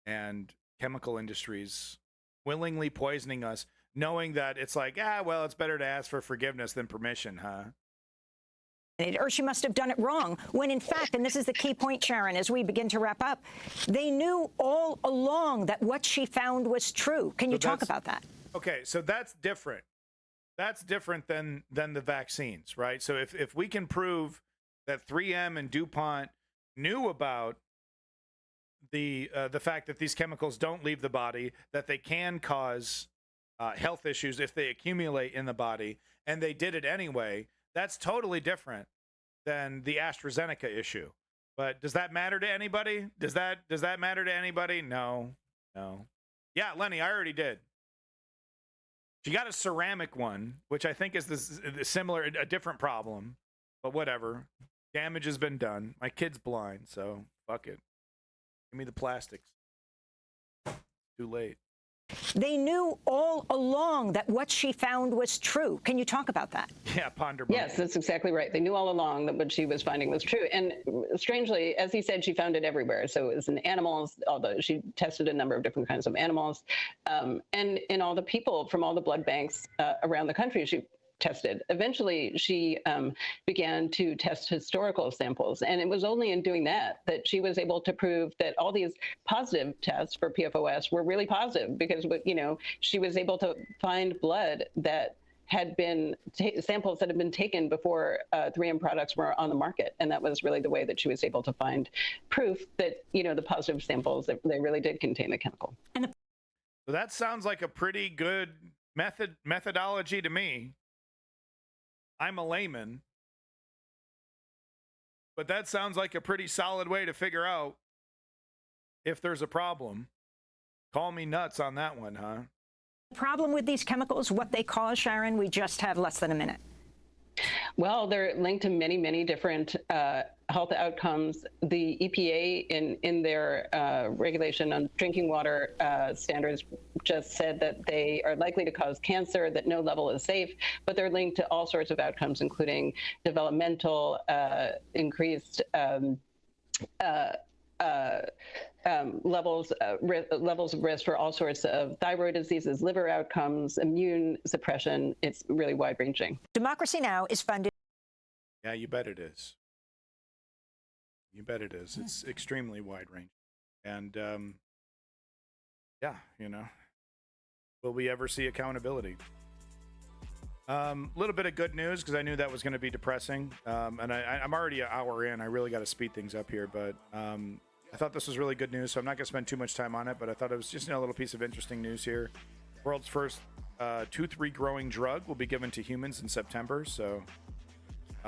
and chemical industries willingly poisoning us, knowing that it's like, well, it's better to ask for forgiveness than permission, huh?
Or she must have done it wrong, when in fact, and this is the key point, Sharon, as we begin to wrap up, they knew all along that what she found was true. Can you talk about that?
Okay, so that's different. That's different than the vaccines, right? So if we can prove that 3M and DuPont knew about the fact that these chemicals don't leave the body, that they can cause health issues if they accumulate in the body, and they did it anyway, that's totally different than the AstraZeneca issue. But does that matter to anybody? Does that matter to anybody? No. Yeah, Lenny, I already did. She got a ceramic one, which I think is a different problem, but whatever. Damage has been done. My kid's blind, so fuck it. Give me the plastics. Too late.
They knew all along that what she found was true. Can you talk about that?
Yeah, ponder.
Yes, that's exactly right. They knew all along that what she was finding was true. And strangely, as he said, she found it everywhere. So it was in animals, although she tested a number of different kinds of animals, and in all the people from all the blood banks around the country. She tested. Eventually, she began to test historical samples, and it was only in doing that that she was able to prove that all these positive tests for PFOS were really positive, because, you know, she was able to find blood that had been samples that had been taken before 3M products were on the market, and that was really the way that she was able to find proof that, you know, the positive samples, that they really did contain the chemical.
So that sounds like a pretty good methodology to me. I'm a layman, but that sounds like a pretty solid way to figure out if there's a problem. Call me nuts on that one, huh?
The problem with these chemicals, what they cause, Sharon, we just have less than a minute.
Well, they're linked to many, many different health outcomes. The EPA, in their regulation on drinking water standards, just said that they are likely to cause cancer, that no level is safe, but they're linked to all sorts of outcomes, including developmental, increased levels of risk for all sorts of thyroid diseases, liver outcomes, immune suppression. It's really wide-ranging.
Democracy Now! Is funded.
Yeah, you bet it is. You bet it is. It's extremely wide-ranging. And, yeah, you know, will we ever see accountability? Little bit of good news, because I knew that was going to be depressing. And I'm already an hour in. I really got to speed things up here, but I thought this was really good news, so I'm not going to spend too much time on it, but I thought it was just a little piece of interesting news here. World's first tooth regrowing drug will be given to humans in September. So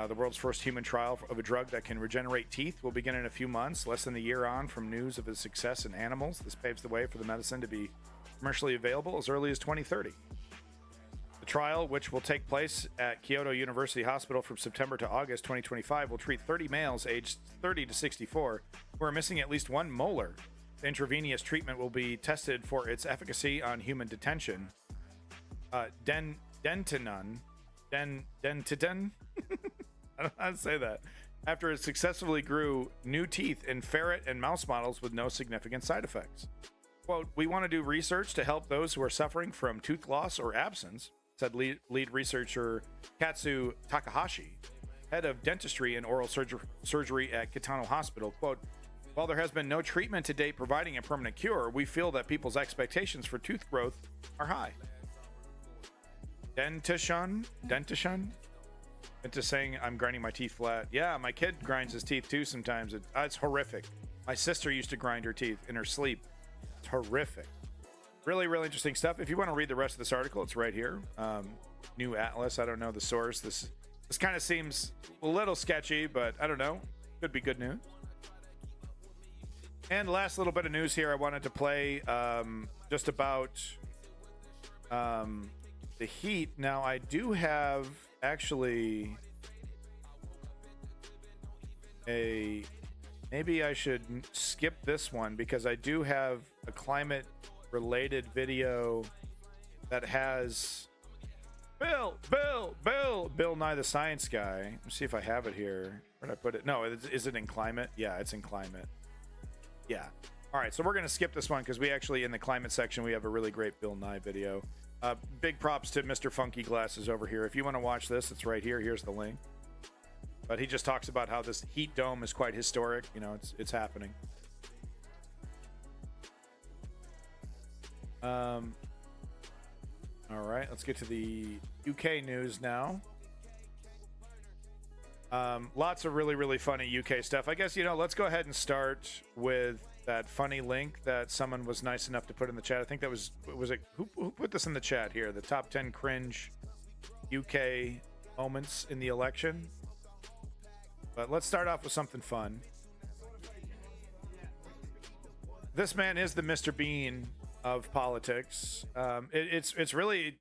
the world's first human trial of a drug that can regenerate teeth will begin in a few months, less than a year on from news of its success in animals. This paves the way for the medicine to be commercially available as early as 2030. The trial, which will take place at Kyoto University Hospital from September to August 2025, will treat 30 males aged 30 to 64 who are missing at least one molar. The intravenous treatment will be tested for its efficacy on human detention. Dentinon I don't know how to say that. After it successfully grew new teeth in ferret and mouse models with no significant side effects. Quote, we want to do research to help those who are suffering from tooth loss or absence, said lead researcher Katsu Takahashi, head of dentistry and oral surgery at Kitano Hospital. Quote, while there has been no treatment to date providing a permanent cure, we feel that people's expectations for tooth growth are high. Dentition? Into saying I'm grinding my teeth flat. Yeah, my kid grinds his teeth too sometimes. It's horrific. My sister used to grind her teeth in her sleep. It's horrific. Really, really interesting stuff. If you want to read the rest of this article, it's right here. New Atlas. I don't know the source. This kind of seems a little sketchy, but I don't know. Could be good news. And last little bit of news here I wanted to play just about the heat. Now, I do have actually maybe I should skip this one because I do have a climate related video that has Bill Nye the Science Guy. Let's see if I have it here. Where did I put it? No, is it in climate? Yeah, it's in climate. Yeah. All right, so we're going to skip this one because we actually, in the climate section, we have a really great Bill Nye video. Big props to Mr. Funky Glasses over here. If you want to watch this, it's right here. Here's the link. But he just talks about how this heat dome is quite historic. You know, it's happening. All right, let's get to the UK news now. Lots of really, really funny UK stuff. I guess, let's go ahead and start with that funny link that someone was nice enough to put in the chat. I think that was it? Who put this in the chat here? The top 10 cringe UK moments in the election. But let's start off with something fun. This man is the Mr. Bean of politics. It's really,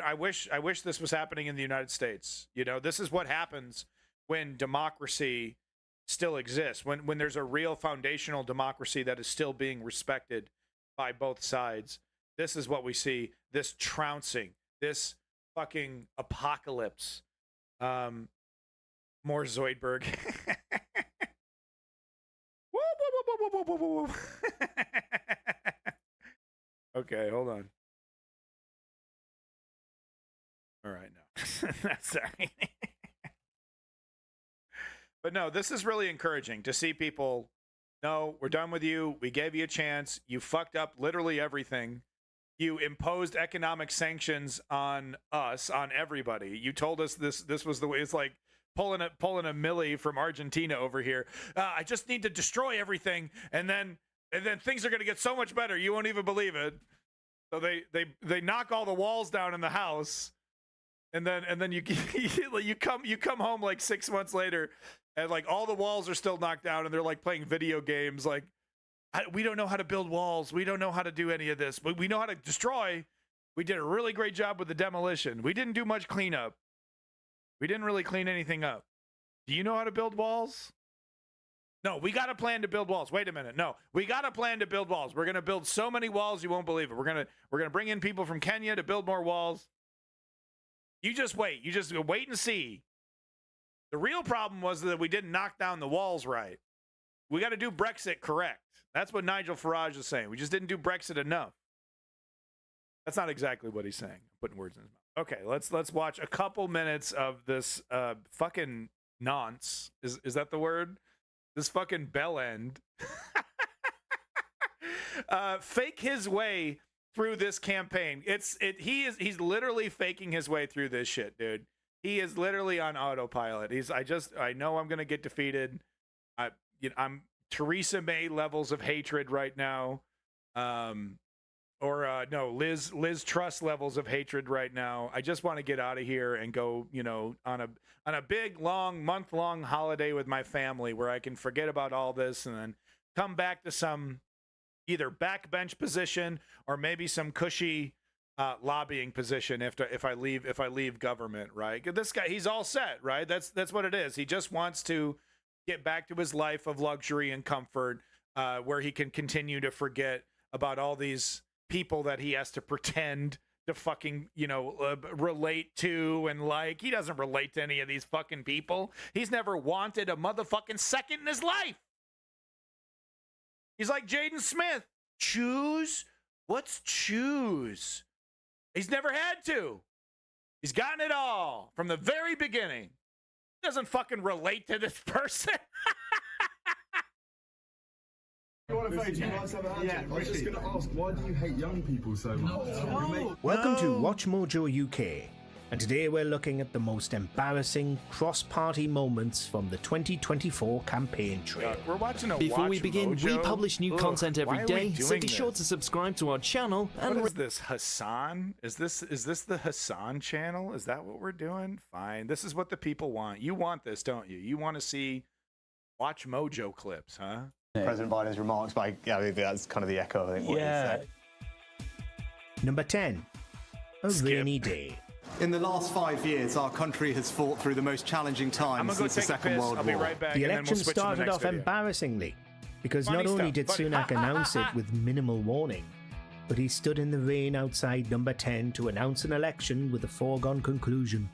I wish this was happening in the United States. This is what happens when democracy still exists, when there's a real foundational democracy that is still being respected by both sides. This is what we see, this trouncing, this fucking apocalypse. More Zoidberg. Okay, hold on. All right, no. Sorry. But no, this is really encouraging to see people, no, we're done with you. We gave you a chance. You fucked up literally everything. You imposed economic sanctions on us, on everybody. You told us this was the way. It's like pulling a Millie from Argentina over here. I just need to destroy everything, and then things are going to get so much better. You won't even believe it. So they knock all the walls down in the house, and then you come home like 6 months later. And like all the walls are still knocked down, and they're like playing video games. Like, we don't know how to build walls. We don't know how to do any of this. But we know how to destroy. We did a really great job with the demolition. We didn't do much cleanup. We didn't really clean anything up. Do you know how to build walls? No, we got a plan to build walls. Wait a minute. No, we got a plan to build walls. We're gonna build so many walls you won't believe it. We're gonna bring in people from Kenya to build more walls. You just wait. You just wait and see. The real problem was that we didn't knock down the walls right. We got to do Brexit correct. That's what Nigel Farage is saying. We just didn't do Brexit enough. That's not exactly what he's saying. I'm putting words in his mouth. Okay, let's watch a couple minutes of this fucking nonce. Is that the word? This fucking bell end. Fake his way through this campaign. He's literally faking his way through this shit, dude. He is literally on autopilot. I know I'm gonna get defeated. I'm Theresa May levels of hatred right now, Liz Truss levels of hatred right now. I just want to get out of here and go, on a big month-long holiday with my family where I can forget about all this and then come back to some either backbench position or maybe some cushy lobbying position if I leave government, right? This guy, he's all set, right? That's what it is. He just wants to get back to his life of luxury and comfort, where he can continue to forget about all these people that he has to pretend to fucking, relate to and like. He doesn't relate to any of these fucking people. He's never wanted a motherfucking second in his life. He's like Jaden Smith. Choose? What's choose? He's never had to. He's gotten it all from the very beginning. He doesn't fucking relate to this person.
You want to vote? Do you guys have a hand? I was just going to ask, why do you hate young people so much?
Welcome to Watch Mojo UK, and today we're looking at the most embarrassing cross-party moments from the 2024 campaign trail.
We're watching a
Before
Watch
we begin,
Mojo.
we publish new content
Why
every
are we
day, so
doing
be sure
this?
to subscribe to our channel. And
What is this, Hassan? Is this the Hassan channel? Is that what we're doing? Fine. This is what the people want. You want this, don't you? You want to see Watch Mojo clips, huh?
President Biden's remarks, but I think that's kind of the echo, I think, what he said.
Number 10, a rainy day.
In the last 5 years, our country has fought through the most challenging
I'm
times
gonna go
since the
take a
Second
piss.
World
I'll be
War.
right back.
The
and then
election
we'll switch to the
started
next
off
video.
embarrassingly, because
Funny
not only
stuff,
did
funny.
Sunak announce it with minimal warning, but he stood in the rain outside number 10 to announce an election with a foregone conclusion.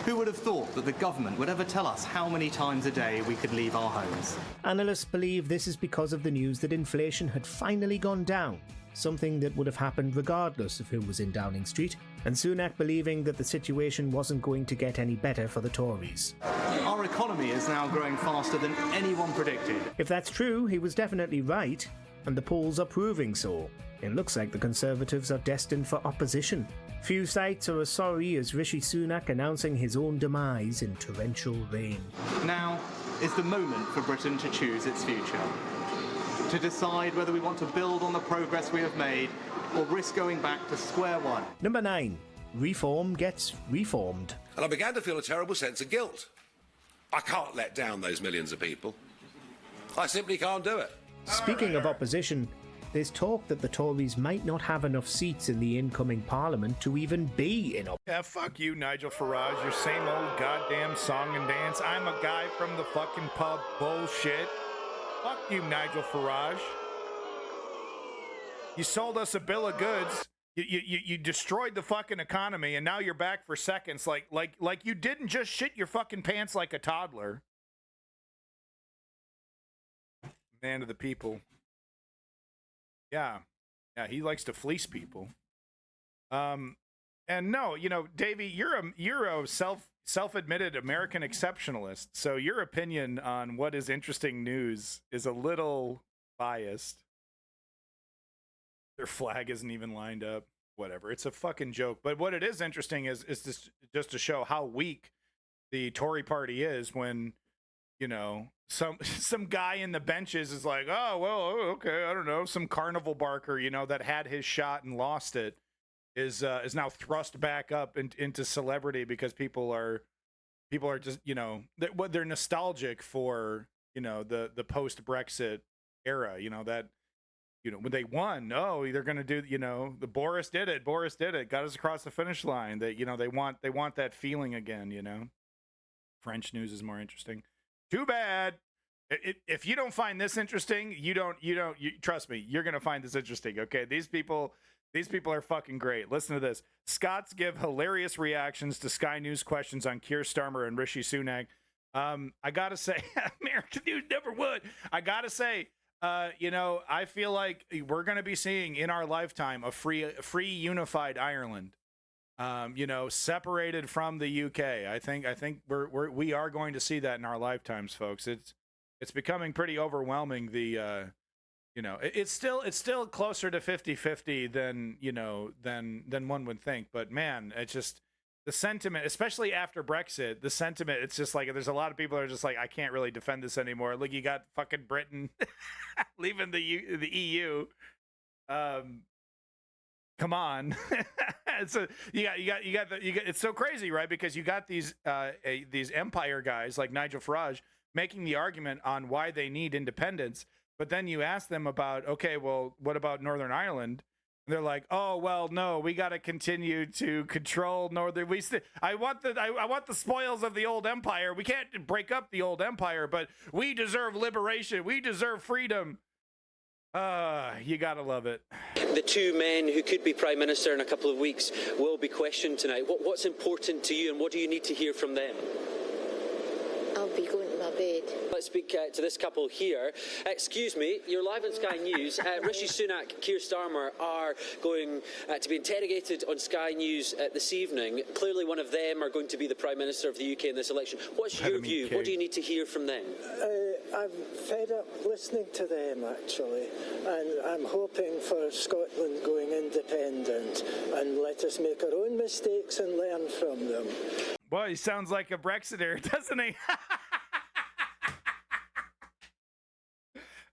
Who would have thought that the government would ever tell us how many times a day we could leave our homes?
Analysts believe this is because of the news that inflation had finally gone down, something that would have happened regardless of who was in Downing Street, and Sunak believing that the situation wasn't going to get any better for the Tories.
Our economy is now growing faster than anyone predicted.
If that's true, he was definitely right, and the polls are proving so. It looks like the Conservatives are destined for opposition. Few sights are as sorry as Rishi Sunak announcing his own demise in torrential rain.
Now is the moment for Britain to choose its future. To decide whether we want to build on the progress we have made or risk going back to square one.
Number 9. Reform gets reformed.
And I began to feel a terrible sense of guilt. I can't let down those millions of people. I simply can't do it.
Speaking of opposition, there's talk that the Tories might not have enough seats in the incoming parliament to even be in opposition.
Yeah, fuck you, Nigel Farage. Your same old goddamn song and dance. I'm a guy from the fucking pub bullshit. Fuck you, Nigel Farage. You sold us a bill of goods. You destroyed the fucking economy, and now you're back for seconds. Like you didn't just shit your fucking pants like a toddler. Man of the people. Yeah, he likes to fleece people. And no, Davey, you're a self-admitted American exceptionalist, so your opinion on what is interesting news is a little biased. Their flag isn't even lined up. Whatever, it's a fucking joke. But what it is interesting is this, just to show how weak the Tory party is when, some guy in the benches is like, oh, well, okay, I don't know, some carnival barker, that had his shot and lost it is now thrust back up into celebrity because people are just, they're nostalgic for, the post-Brexit era, that, when they won, they're going to do, the Boris did it, got us across the finish line. That, they want that feeling again, French news is more interesting. Too bad. If you don't find this interesting, you trust me, you're going to find this interesting. Okay. These people are fucking great. Listen to this. Scots give hilarious reactions to Sky News questions on Keir Starmer and Rishi Sunak. I got to say, American News never would. I got to say, I feel like we're going to be seeing in our lifetime a free unified Ireland. Separated from the UK. I think we are going to see that in our lifetimes, folks. It's becoming pretty overwhelming. It's still closer to 50-50 than one would think. But man, it's just the sentiment, especially after Brexit, it's just like there's a lot of people that are just like, I can't really defend this anymore. Look, you got fucking Britain leaving the EU. Come on. So you got it's so crazy, right? Because you got these empire guys like Nigel Farage making the argument on why they need independence, but then you ask them about, okay, well, what about Northern Ireland? And they're like, oh, well, no, we got to continue to control Northern. I want the spoils of the old empire. We can't break up the old empire, but we deserve liberation. We deserve freedom. You gotta love it.
the two men who could be Prime Minister in a couple of weeks will be questioned tonight. What's important to you and what do you need to hear from them?
I'll be going to my bed.
Let's speak to this couple here. Excuse me, you're live on Sky News. Rishi Sunak, Keir Starmer are going to be interrogated on Sky News this evening. Clearly one of them are going to be the Prime Minister of the UK in this election. What's your view? What do you need to hear from them?
I'm fed up listening to them, actually, and I'm hoping for Scotland going independent and let us make our own mistakes and learn from them.
Well, he sounds like a Brexiter, doesn't he?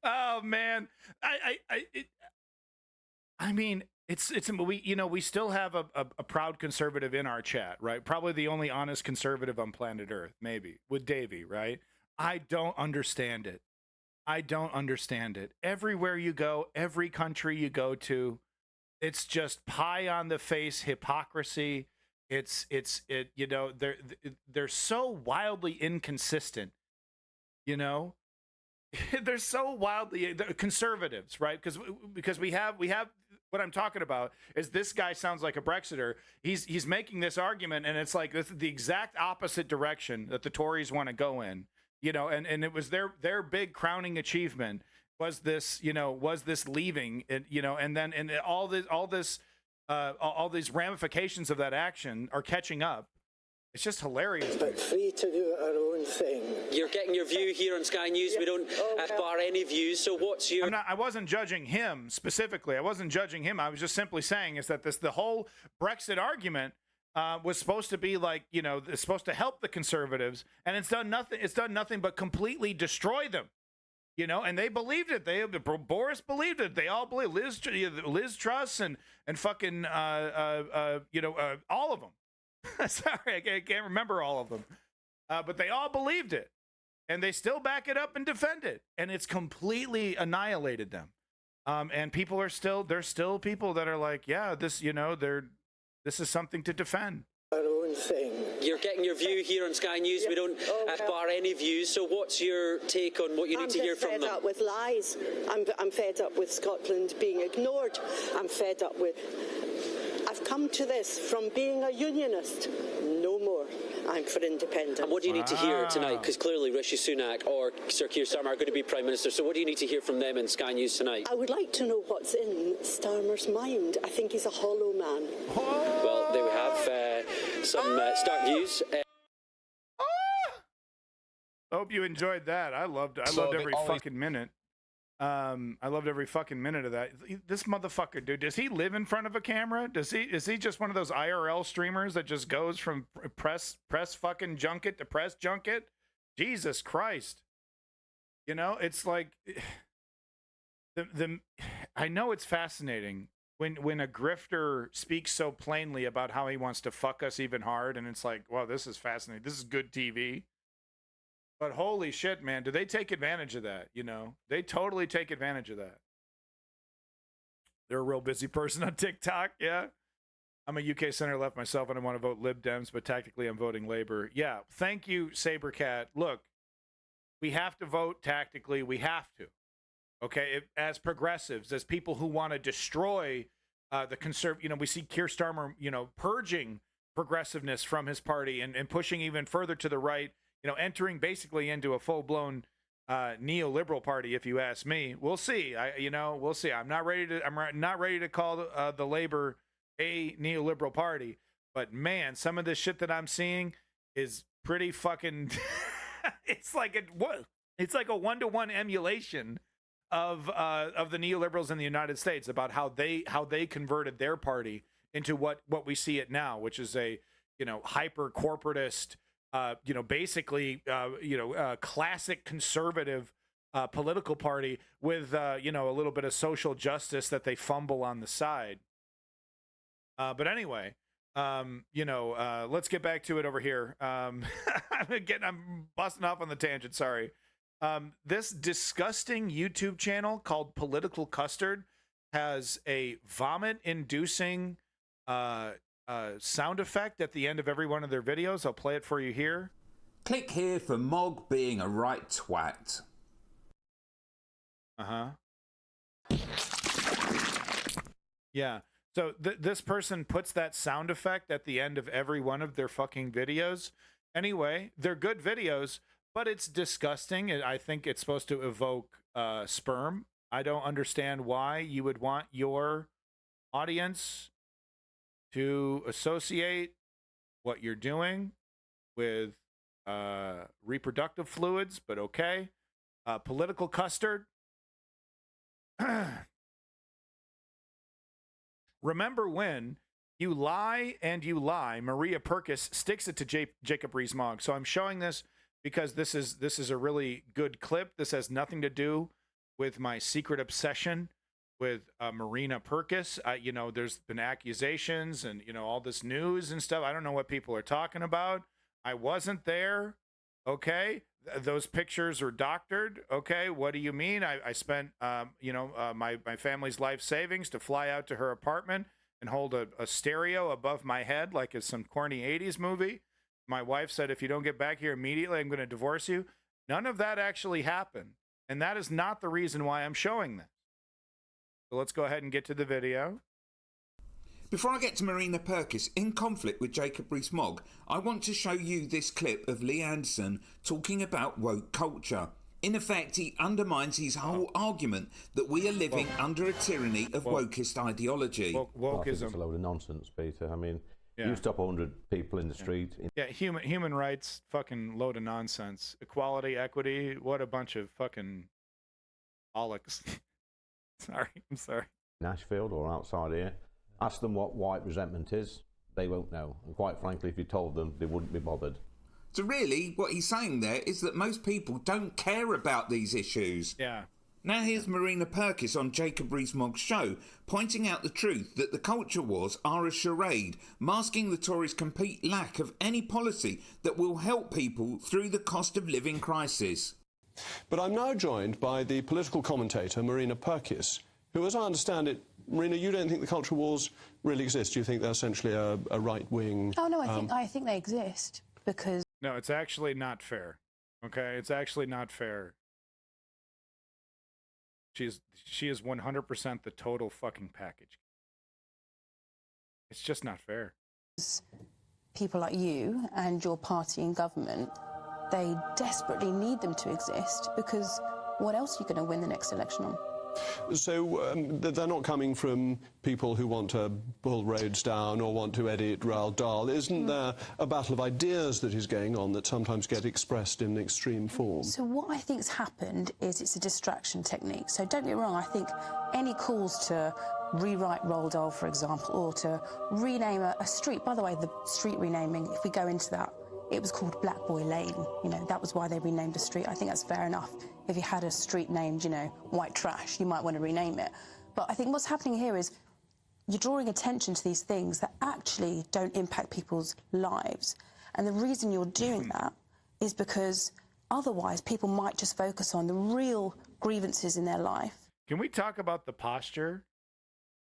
Oh man, I mean, we still have a proud conservative in our chat, right? Probably the only honest conservative on planet Earth, maybe with Davey, right? I don't understand it. I don't understand it. Everywhere you go, every country you go to, it's just pie on the face hypocrisy. You know, they're so wildly inconsistent, you know. They're so wildly conservatives, right? Because we have what I'm talking about is this guy sounds like a Brexiter. He's making this argument, and it's like this is the exact opposite direction that the Tories want to go in, you know. And it was their big crowning achievement was this leaving, you know, and then all these ramifications of that action are catching up. It's just hilarious.
But free to do our own thing.
You're getting your view here on Sky News. We don't bar any views. So what's your...
I wasn't judging him specifically. I wasn't judging him. I was just simply saying is that the whole Brexit argument was supposed to be like, you know, it's supposed to help the conservatives, and it's done nothing. It's done nothing but completely destroy them. You know, and they believed it. Boris believed it. They all believe Liz Truss and fucking all of them. Sorry, I can't remember all of them, but they all believed it, and they still back it up and defend it, and it's completely annihilated them. And people are still people that are like, yeah, this, you know, this is something to defend.
Our own thing.
You're getting your view here on Sky News. We don't bar any views. So what's your take on what you need to hear from them?
I'm fed up with lies. I'm fed up with Scotland being ignored. I'm fed up with... I've come to this from being a unionist. No more. I'm for independence.
And what do you need to hear tonight? Because clearly Rishi Sunak or Sir Keir Starmer are going to be Prime Minister. So what do you need to hear from them in Sky News tonight?
I would like to know what's in Starmer's mind. I think he's a hollow man.
Well, there we have some start views.
Hope you enjoyed that. I loved every fucking minute. I loved every fucking minute of that. This motherfucker, dude, does he live in front of a camera? Is he just one of those IRL streamers that just goes from press fucking junket to press junket? Jesus Christ. You know, it's like I know it's fascinating when a grifter speaks so plainly about how he wants to fuck us even hard, and it's like, wow, this is fascinating. This is good TV. But holy shit, man, do they take advantage of that? You know, they totally take advantage of that. They're a real busy person on TikTok, yeah. I'm a UK center left myself, and I want to vote Lib Dems, but tactically I'm voting Labour. Yeah, thank you, Sabercat. Look, we have to vote tactically. We have to. Okay, as progressives, as people who want to destroy the conservative, you know, we see Keir Starmer, you know, purging progressiveness from his party and pushing even further to the right. You know, entering basically into a full-blown neoliberal party, if you ask me. We'll see. We'll see. I'm not ready to call the Labour a neoliberal party, but man, some of this shit that I'm seeing is pretty fucking. It's like a 1-to-1 emulation of the neoliberals in the United States about how they converted their party into what we see it now, which is a hyper corporatist. Basically, classic conservative political party with, a little bit of social justice that they fumble on the side. But anyway, let's get back to it over here. I'm busting off on the tangent. Sorry. This disgusting YouTube channel called Political Custard has a vomit-inducing sound effect at the end of every one of their videos. I'll play it for you here.
Click here for Mog being a right twat.
Yeah. So this person puts that sound effect at the end of every one of their fucking videos. Anyway, they're good videos, but it's disgusting. I think it's supposed to evoke sperm. I don't understand why you would want your audience to associate what you're doing with reproductive fluids, but okay. Political custard. Remember when you lie and you lie, Maria Purkis sticks it to Jacob Rees-Mogg. So I'm showing this because this is a really good clip. This has nothing to do with my secret obsession with Marina Purkis. You know, there's been accusations and, you know, all this news and stuff. I don't know what people are talking about. I wasn't there. Okay. Those pictures are doctored. Okay. What do you mean? I spent, you know, my family's life savings to fly out to her apartment and hold a stereo above my head like it's some corny 80s movie. My wife said, if you don't get back here immediately, I'm going to divorce you. None of that actually happened. And that is not the reason why I'm showing this. So let's go ahead and get to the video.
Before I get to Marina Purkis in conflict with Jacob Rees-Mogg, I want to show you this clip of Lee Anderson talking about woke culture. In effect, he undermines his whole argument that we are living under a tyranny of wokist ideology.
Well, I think it's a load of nonsense, Peter. I mean, you stop 100 people in the street.
Yeah, human rights, fucking load of nonsense. Equality, equity, what a bunch of fucking bollocks. I'm sorry.
Nashville or outside here. Ask them what white resentment is. They won't know. And quite frankly, if you told them, they wouldn't be bothered.
So really, what he's saying there is that most people don't care about these issues.
Yeah.
Now here's Marina Purkis on Jacob Rees-Mogg's show, pointing out the truth that the culture wars are a charade, masking the Tories' complete lack of any policy that will help people through the cost of living crisis.
But I'm now joined by the political commentator, Marina Purkis, who, as I understand it, Marina, you don't think the culture wars really exist? Do you think they're essentially a right-wing...
Oh, no, I think they exist because...
No, it's actually not fair. Okay? It's actually not fair. She is 100% the total fucking package. It's just not fair.
People like you and your party in government, they desperately need them to exist because what else are you going to win the next election on?
So they're not coming from people who want to pull roads down or want to edit Roald Dahl. Isn't there a battle of ideas that is going on that sometimes get expressed in extreme form?
So what I think's happened is it's a distraction technique. So don't get me wrong, I think any calls to rewrite Roald Dahl, for example, or to rename a street. By the way, the street renaming, if we go into that, it was called Black Boy Lane. You know, that was why they renamed the street. I think that's fair enough. If you had a street named, you know, White Trash, you might want to rename it. But I think what's happening here is you're drawing attention to these things that actually don't impact people's lives. And the reason you're doing that is because otherwise people might just focus on the real grievances in their life.
Can we talk about the posture?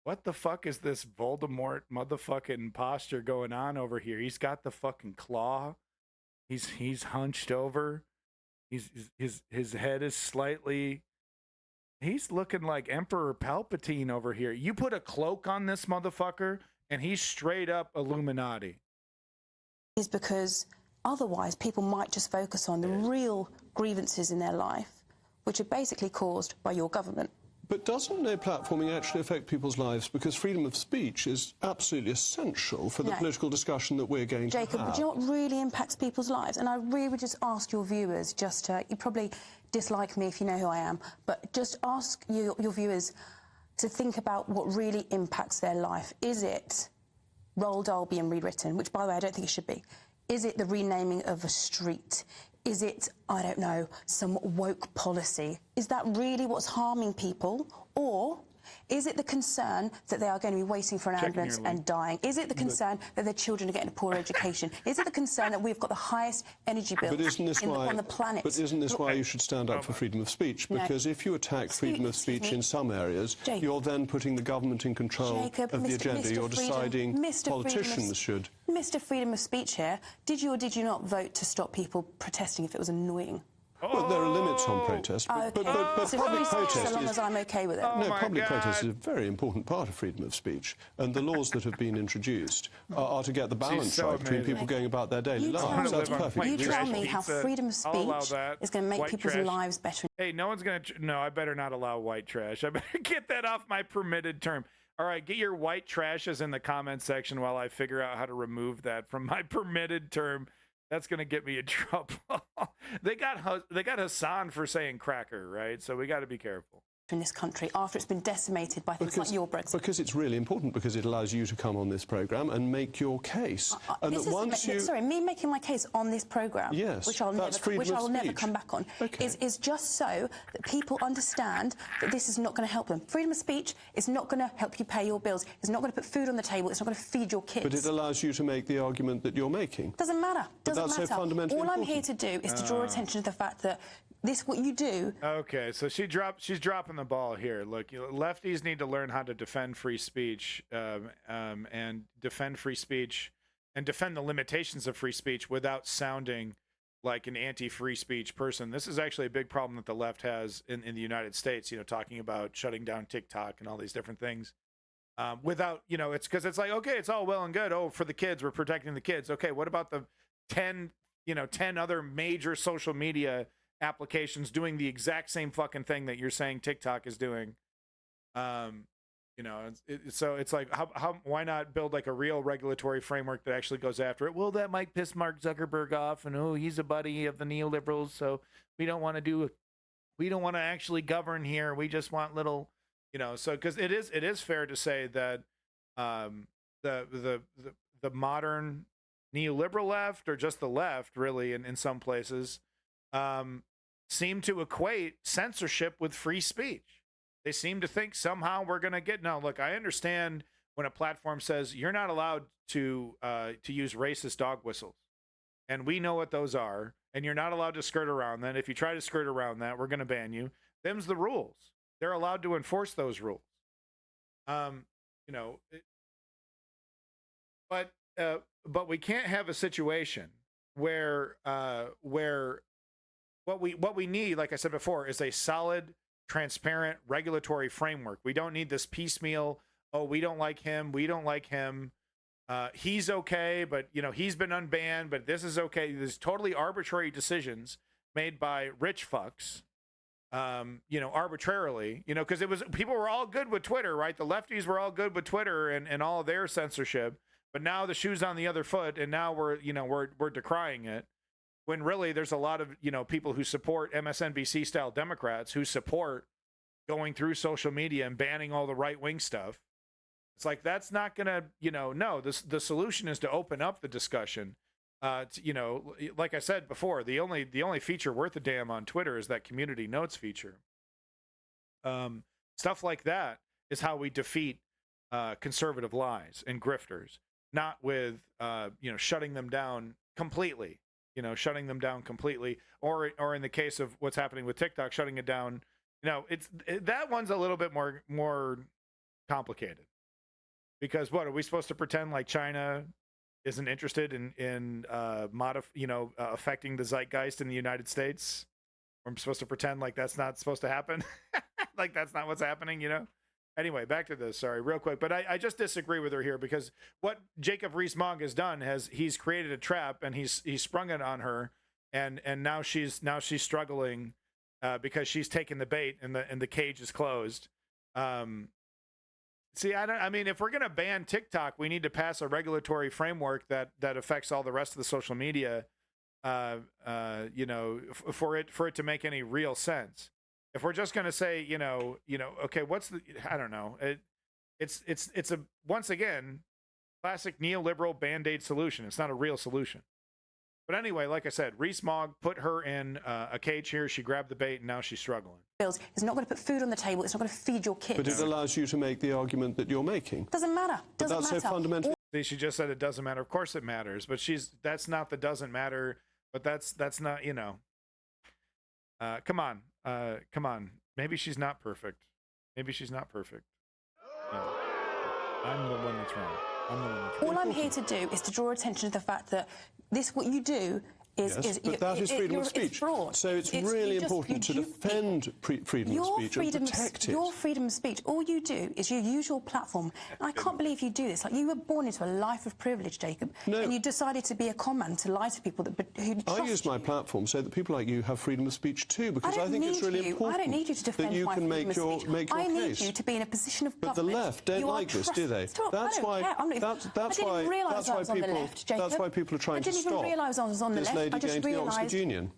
What the fuck is this Voldemort motherfucking posture going on over here? He's got the fucking claw. He's hunched over. His head is slightly... He's looking like Emperor Palpatine over here. You put a cloak on this motherfucker, and he's straight up Illuminati.
Is because otherwise people might just focus on the real grievances in their life, which are basically caused by your government.
But doesn't no platforming actually affect people's lives? Because freedom of speech is absolutely essential for the political discussion that we're going to have.
Jacob, do you know what really impacts people's lives? And I really would just ask your viewers, just you probably dislike me if you know who I am, but just ask your viewers to think about what really impacts their life. Is it Roald Dahl being rewritten, which, by the way, I don't think it should be? Is it the renaming of a street? Is it, I don't know, some woke policy? Is that really what's harming people? Or is it the concern that they are going to be waiting for an ambulance and dying? Is it the concern that their children are getting a poor education? Is it the concern that we've got the highest energy bills on the planet?
But isn't this why you should stand up for freedom of speech? Because if you attack freedom of speech in some areas, you're then putting the government in control of the agenda. You're deciding politicians should...
Mr. Freedom of Speech here, did you or did you not vote to stop people protesting if it was annoying?
Well, there are limits on protest, but
so
public
free speech,
protest
so long as I'm okay with it.
no, public protest is a very important part of freedom of speech, and the laws that have been introduced are to get the balance right between people going about their daily lives. That's perfect.
You tell me how freedom of speech is going to make people's lives better.
Hey, no one's going to... No, I better not allow white trash. I better get that off my permitted term. All right, get your white trashes in the comment section while I figure out how to remove that from my permitted term. That's going to get me in trouble. They got Hassan for saying cracker, right? So we got to be careful.
In this country after it's been decimated by things like your Brexit.
Because it's really important, because it allows you to come on this programme and make your case. And that once you...
Sorry, me making my case on this programme,
yes,
which I'll never come back on, is just so that people understand that this is not going to help them. Freedom of speech is not going to help you pay your bills. It's not going to put food on the table. It's not going to feed your kids.
But it allows you to make the argument that you're making.
Doesn't matter. Doesn't matter.
So fundamentally
All I'm here to do is to draw attention to the fact that what you do.
Okay, so she's dropping the ball here. Look, lefties need to learn how to defend free speech and defend free speech and defend the limitations of free speech without sounding like an anti-free speech person. This is actually a big problem that the left has in the United States, talking about shutting down TikTok and all these different things. Without, it's because it's like, okay, it's all well and good. Oh, for the kids, we're protecting the kids. Okay, what about the 10 other major social media applications doing the exact same fucking thing that you're saying TikTok is doing? So it's like, why not build like a real regulatory framework that actually goes after it? Well, that might piss Mark Zuckerberg off, and he's a buddy of the neoliberals, so we don't want to actually govern here. We just want little, so because it is fair to say that the modern neoliberal left, or just the left really in some places, seem to equate censorship with free speech. They seem to think somehow we're going to get... Now, look, I understand when a platform says you're not allowed to use racist dog whistles, and we know what those are, and you're not allowed to skirt around that. If you try to skirt around that, we're going to ban you. Them's the rules. They're allowed to enforce those rules. But we can't have a situation where what we need, like I said before, is a solid, transparent regulatory framework. We don't need this piecemeal, we don't like him, he's okay, but he's been unbanned, but this is okay. There's totally arbitrary decisions made by rich fucks, arbitrarily, because people were all good with Twitter, right? The lefties were all good with Twitter and all of their censorship, but now the shoe's on the other foot, and now we're decrying it. When really there's a lot of, people who support MSNBC style Democrats who support going through social media and banning all the right wing stuff. It's like, that's not going to, no, the solution is to open up the discussion. Like I said before, the only feature worth a damn on Twitter is that community notes feature. Stuff like that is how we defeat conservative lies and grifters, not with, shutting them down completely. Shutting them down completely, or in the case of what's happening with TikTok, shutting it down. That one's a little bit more complicated, because what are we supposed to pretend like China isn't interested in affecting the zeitgeist in the United States? I'm supposed to pretend like that's not supposed to happen, like that's not what's happening, Anyway, back to this, sorry, real quick. But I just disagree with her here, because what Jacob Rees-Mogg has done he's created a trap, and he's sprung it on her, and now she's struggling because she's taken the bait and the cage is closed. See, I mean, if we're gonna ban TikTok, we need to pass a regulatory framework that affects all the rest of the social media, for it to make any real sense. If we're just going to say, okay, I don't know. It's a, once again, classic neoliberal Band-Aid solution. It's not a real solution. But anyway, like I said, Rees-Mogg put her in a cage here. She grabbed the bait, and now she's struggling.
It's not going to put food on the table. It's not going to feed your kids.
But it allows you to make the argument that you're making.
Doesn't matter. Doesn't matter.
So fundamentally.
See, she just said it doesn't matter. Of course it matters. But that's not the doesn't matter. But that's not, come on. Come on. Maybe she's not perfect. I'm the one that's wrong.
All I'm here to do is to draw attention to the fact that what you do
but that is freedom of speech. So it's really important to defend freedom of speech and protect it.
Your freedom of speech, all you do is you use your platform. I can't believe you do this. Like, you were born into a life of privilege, Jacob, and you decided to be a con man, to lie to people who trust
I use my platform so that people like you have freedom of speech too, because I think it's really important
I don't need you to defend
that you
my
can
freedom
make
of
your
speech.
case.
I need you to be in a position of
But the
government.
left don't like this, do they? That's why people are trying to stop this lady going to the Oxford Union.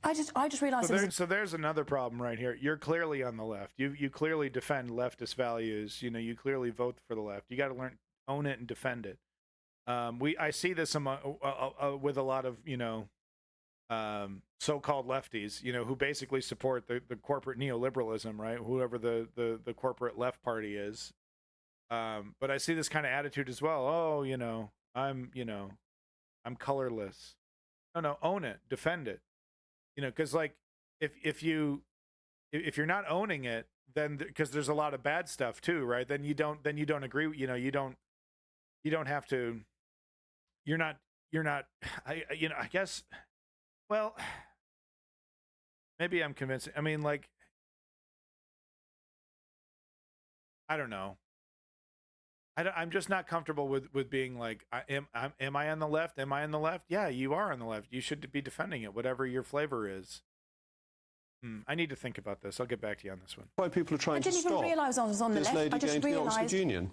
I just realised.
So there's another problem right here. You're clearly on the left. You clearly defend leftist values. You know, you clearly vote for the left. You got to learn, own it, and defend it. I see this with a lot of so-called lefties, who basically support the corporate neoliberalism, right? Whoever the corporate left party is. But I see this kind of attitude as well. Oh, I'm colorless. No, own it, defend it. Because like if you're not owning it, then because there's a lot of bad stuff too, right? Then you don't agree. You don't have to. You're not. I guess. Well, maybe I'm convincing. I mean, like, I don't know. I'm just not comfortable with being like, am I on the left? Am I on the left? Yeah, you are on the left. You should be defending it, whatever your flavor is. I need to think about this. I'll get back to you on this one.
Why people are trying to stop
I didn't even realise I was on the
this
left.
lady going to the Oxford Union.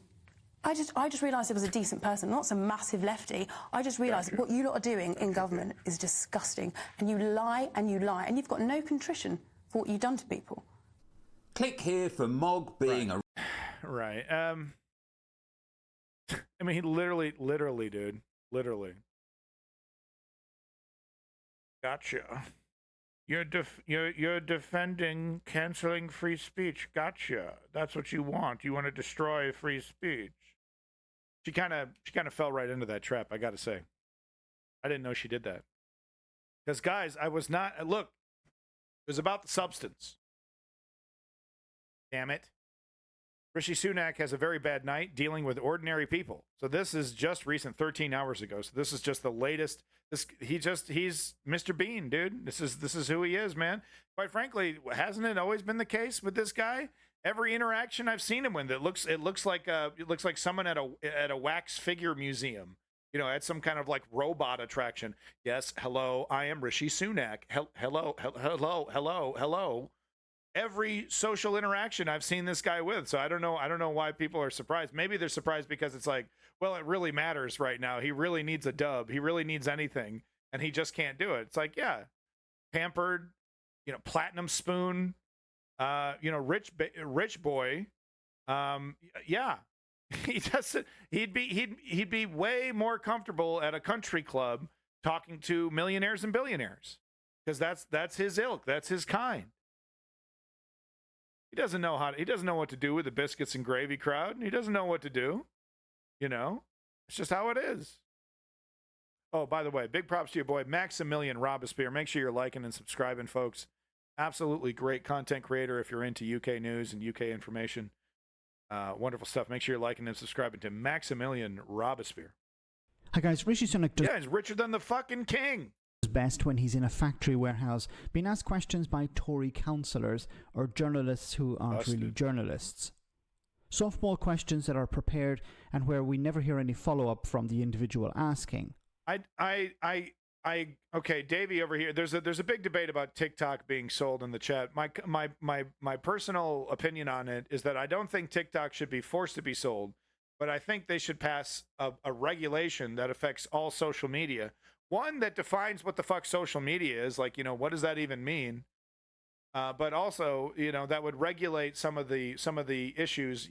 I just realised it was a decent person, not some massive lefty. I just realised what you lot are doing in government is disgusting. And you lie and you lie, and you've got no contrition for what you've done to people.
Click here for Mog being a...
Right. I mean, literally, dude. Literally. Gotcha. You're defending canceling free speech. Gotcha. That's what you want. You want to destroy free speech. She kind of fell right into that trap, I got to say. I didn't know she did that. Because, guys, I was not... Look, it was about the substance. Damn it. Rishi Sunak has a very bad night dealing with ordinary people. So this is just recent, 13 hours ago. So this is just the latest. He's Mr. Bean, dude. This is who he is, man. Quite frankly, hasn't it always been the case with this guy? Every interaction I've seen him with, it looks like someone at a wax figure museum. At some kind of like robot attraction. Yes, hello, I am Rishi Sunak. Hello. Every social interaction I've seen this guy with. So I don't know why people are surprised. Maybe they're surprised because it's like, well, it really matters right now. He really needs a dub. He really needs anything, and he just can't do it. It's like, yeah, pampered, platinum spoon, rich boy. Yeah, he doesn't. He'd be way more comfortable at a country club talking to millionaires and billionaires, because that's his ilk. That's his kind. He doesn't know what to do with the biscuits and gravy crowd. He doesn't know what to do. It's just how it is. Oh, by the way, big props to your boy, Maximilian Robespierre. Make sure you're liking and subscribing, folks. Absolutely great content creator if you're into UK news and UK information. Wonderful stuff. Make sure you're liking and subscribing to Maximilian Robespierre.
Hi, guys. Rishi Sunak does...
Yeah, he's richer than the fucking king.
Best when he's in a factory warehouse being asked questions by Tory councillors or journalists who aren't really journalists. Softball questions that are prepared and where we never hear any follow-up from the individual asking.
Okay, Davey over here. There's a big debate about TikTok being sold in the chat. My personal opinion on it is that I don't think TikTok should be forced to be sold, but I think they should pass a regulation that affects all social media. One that defines what the fuck social media is, like, what does that even mean? But also, that would regulate some of the issues,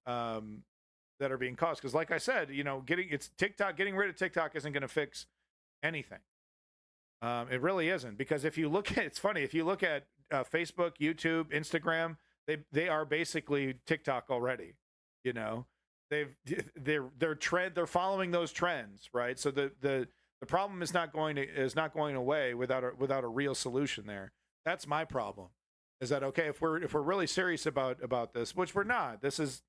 that are being caused. Because, like I said, getting rid of TikTok isn't going to fix anything. It really isn't, because if you look at, it's funny, if you look at Facebook, YouTube, Instagram, they are basically TikTok already. They're following those trends, right? So the problem is not going away without a real solution there. That's my problem. Is that okay? If we're really serious about this, which we're not. This is,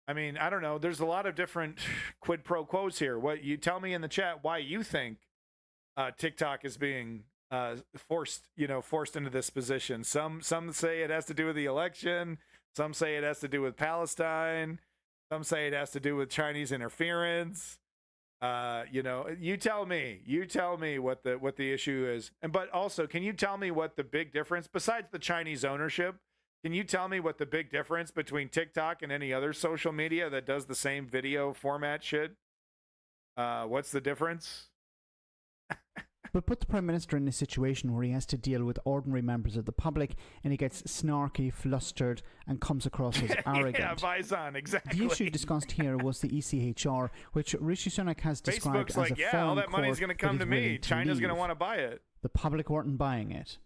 I mean, I don't know. There's a lot of different quid pro quos here. What you tell me in the chat why you think TikTok is being forced into this position. Some say it has to do with the election. Some say it has to do with Palestine. Some say it has to do with Chinese interference. You tell me what the issue is. But also, can you tell me what the big difference, besides the Chinese ownership, can you tell me what the big difference between TikTok and any other social media that does the same video format shit? What's the difference?
But put the Prime Minister in a situation where he has to deal with ordinary members of the public and he gets snarky, flustered, and comes across as arrogant.
Yeah, Faison, exactly.
The issue discussed here was the ECHR, which Rishi Sunak has described
Facebook's
as
like,
a foreign
all that money's
court
going to come
that
to
he's
me.
willing to
China's going to
leave.
want to buy it.
The public weren't buying it.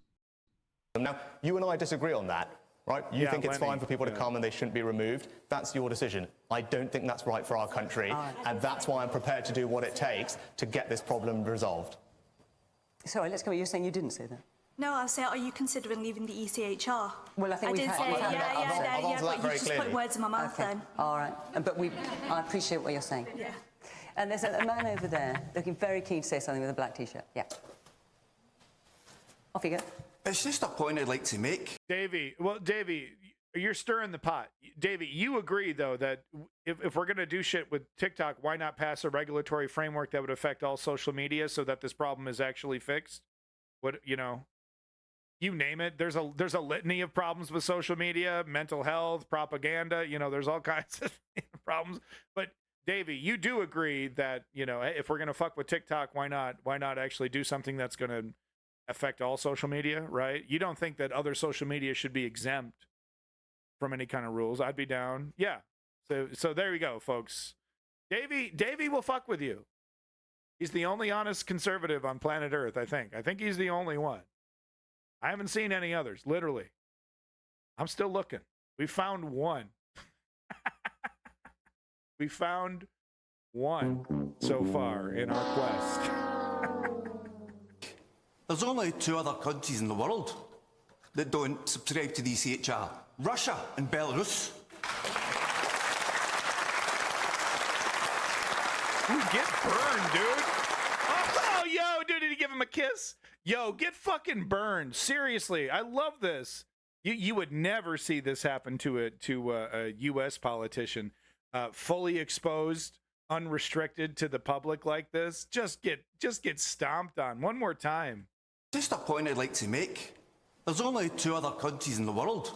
Now, you and I disagree on that, right? You think it's fine for people to come and they shouldn't be removed. That's your decision. I don't think that's right for our country, and that's why I'm prepared to do what it takes to get this problem resolved.
Sorry, let's go. You're saying you didn't say that?
No, I said, are you considering leaving the ECHR?
Well, I think
I
we've
did
had-
say,
we've had
yeah,
that.
but you just put words in my mouth then.
All right. But I appreciate what you're saying.
Yeah.
And there's a man over there looking very keen to say something with a black T-shirt. Yeah. Off you go.
It's just a point I'd like to make.
Davey, you're stirring the pot. Davey, you agree, though, that if we're going to do shit with TikTok, why not pass a regulatory framework that would affect all social media so that this problem is actually fixed? You name it. There's a litany of problems with social media, mental health, propaganda. There's all kinds of problems. But Davey, you do agree that if we're gonna fuck with TikTok, why not actually do something that's gonna affect all social media, right? You don't think that other social media should be exempt from any kind of rules? I'd be down. Yeah. So there you go, folks. Davey will fuck with you. He's the only honest conservative on planet Earth, I think. I think he's the only one. I haven't seen any others, literally. I'm still looking. We found one. We found one so far in our quest.
There's only 2 other countries in the world that don't subscribe to the ECHR. Russia and Belarus.
Get burned, dude. Oh, yo, dude, did he give him a kiss? Yo, get fucking burned. Seriously, I love this. You would never see this happen to a U.S. politician. Fully exposed, unrestricted to the public like this. Just get stomped on one more time.
Just a point I'd like to make. There's only 2 other countries in the world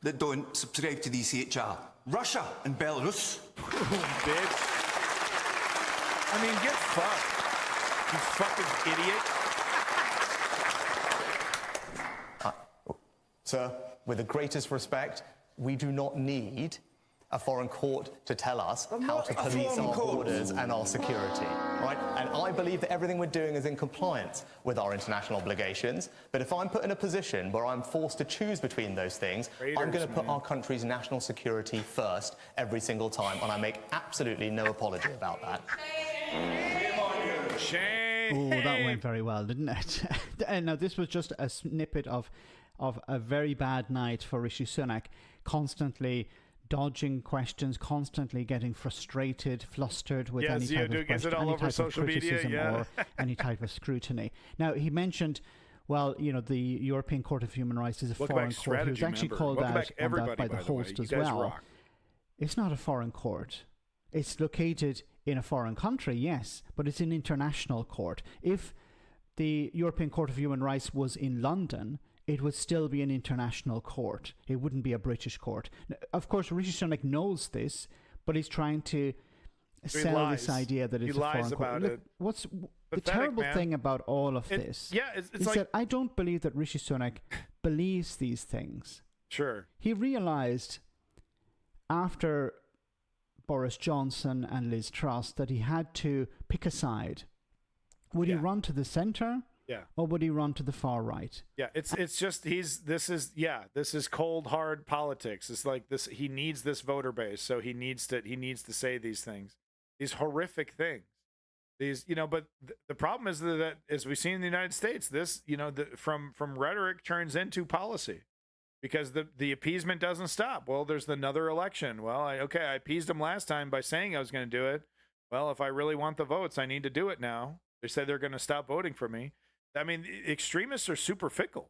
that don't subscribe to the ECHR. Russia and Belarus.
Bitch. I mean, get fucked. You fucking idiot.
Sir, with the greatest respect, we do not need a foreign court to tell us how to police our borders and our security, right? And I believe that everything we're doing is in compliance with our international obligations. But if I'm put in a position where I'm forced to choose between those things, I'm going to put our country's national security first every single time, and I make absolutely no apology about that.
Shame.
Oh, that went very well, didn't it? And now this was just a snippet of a very bad night for Rishi Sunak, constantly dodging questions, constantly getting frustrated, flustered with any type of question, any type of criticism or any type of scrutiny. Now, he mentioned, well, the European Court of Human Rights is a foreign court. He was actually called out on that by the host as well. It's not a foreign court. It's located in a foreign country, yes, but it's an international court. If the European Court of Human Rights was in London, it would still be an international court. It wouldn't be a British court. Now, of course, Rishi Sunak knows this, but he's trying to sell this idea that it's a foreign court. Look, what's the terrible thing about all of this is like, that I don't believe that Rishi Sunak believes these things.
Sure.
He realised after Boris Johnson and Liz Truss that he had to pick a side. Would he run to the centre?
Yeah.
Or would he run to the far right?
Yeah, it's just this is cold hard politics. It's like this. He needs this voter base, so he needs to say these things, these horrific things. These, but the problem is that, as we see in the United States, this, from rhetoric turns into policy, because the appeasement doesn't stop. Well, there's another election. Well, I appeased him last time by saying I was going to do it. Well, if I really want the votes, I need to do it now. They say they're going to stop voting for me. I mean, extremists are super fickle.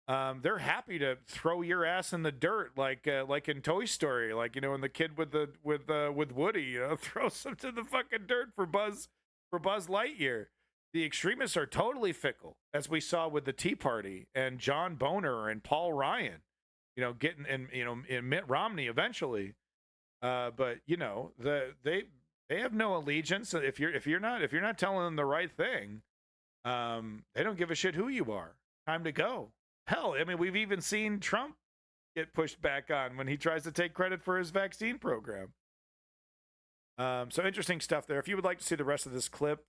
They're happy to throw your ass in the dirt, like in Toy Story, like, you know, when the kid with Woody, you know, throws him to the fucking dirt for Buzz Lightyear. The extremists are totally fickle, as we saw with the Tea Party and John Boehner and Paul Ryan, you know, getting in Mitt Romney eventually. But you know, they have no allegiance. If you're not telling them the right thing, they don't give a shit who you are. Time to go. Hell, I mean, we've even seen Trump get pushed back on when he tries to take credit for his vaccine program. So interesting stuff there. If you would like to see the rest of this clip,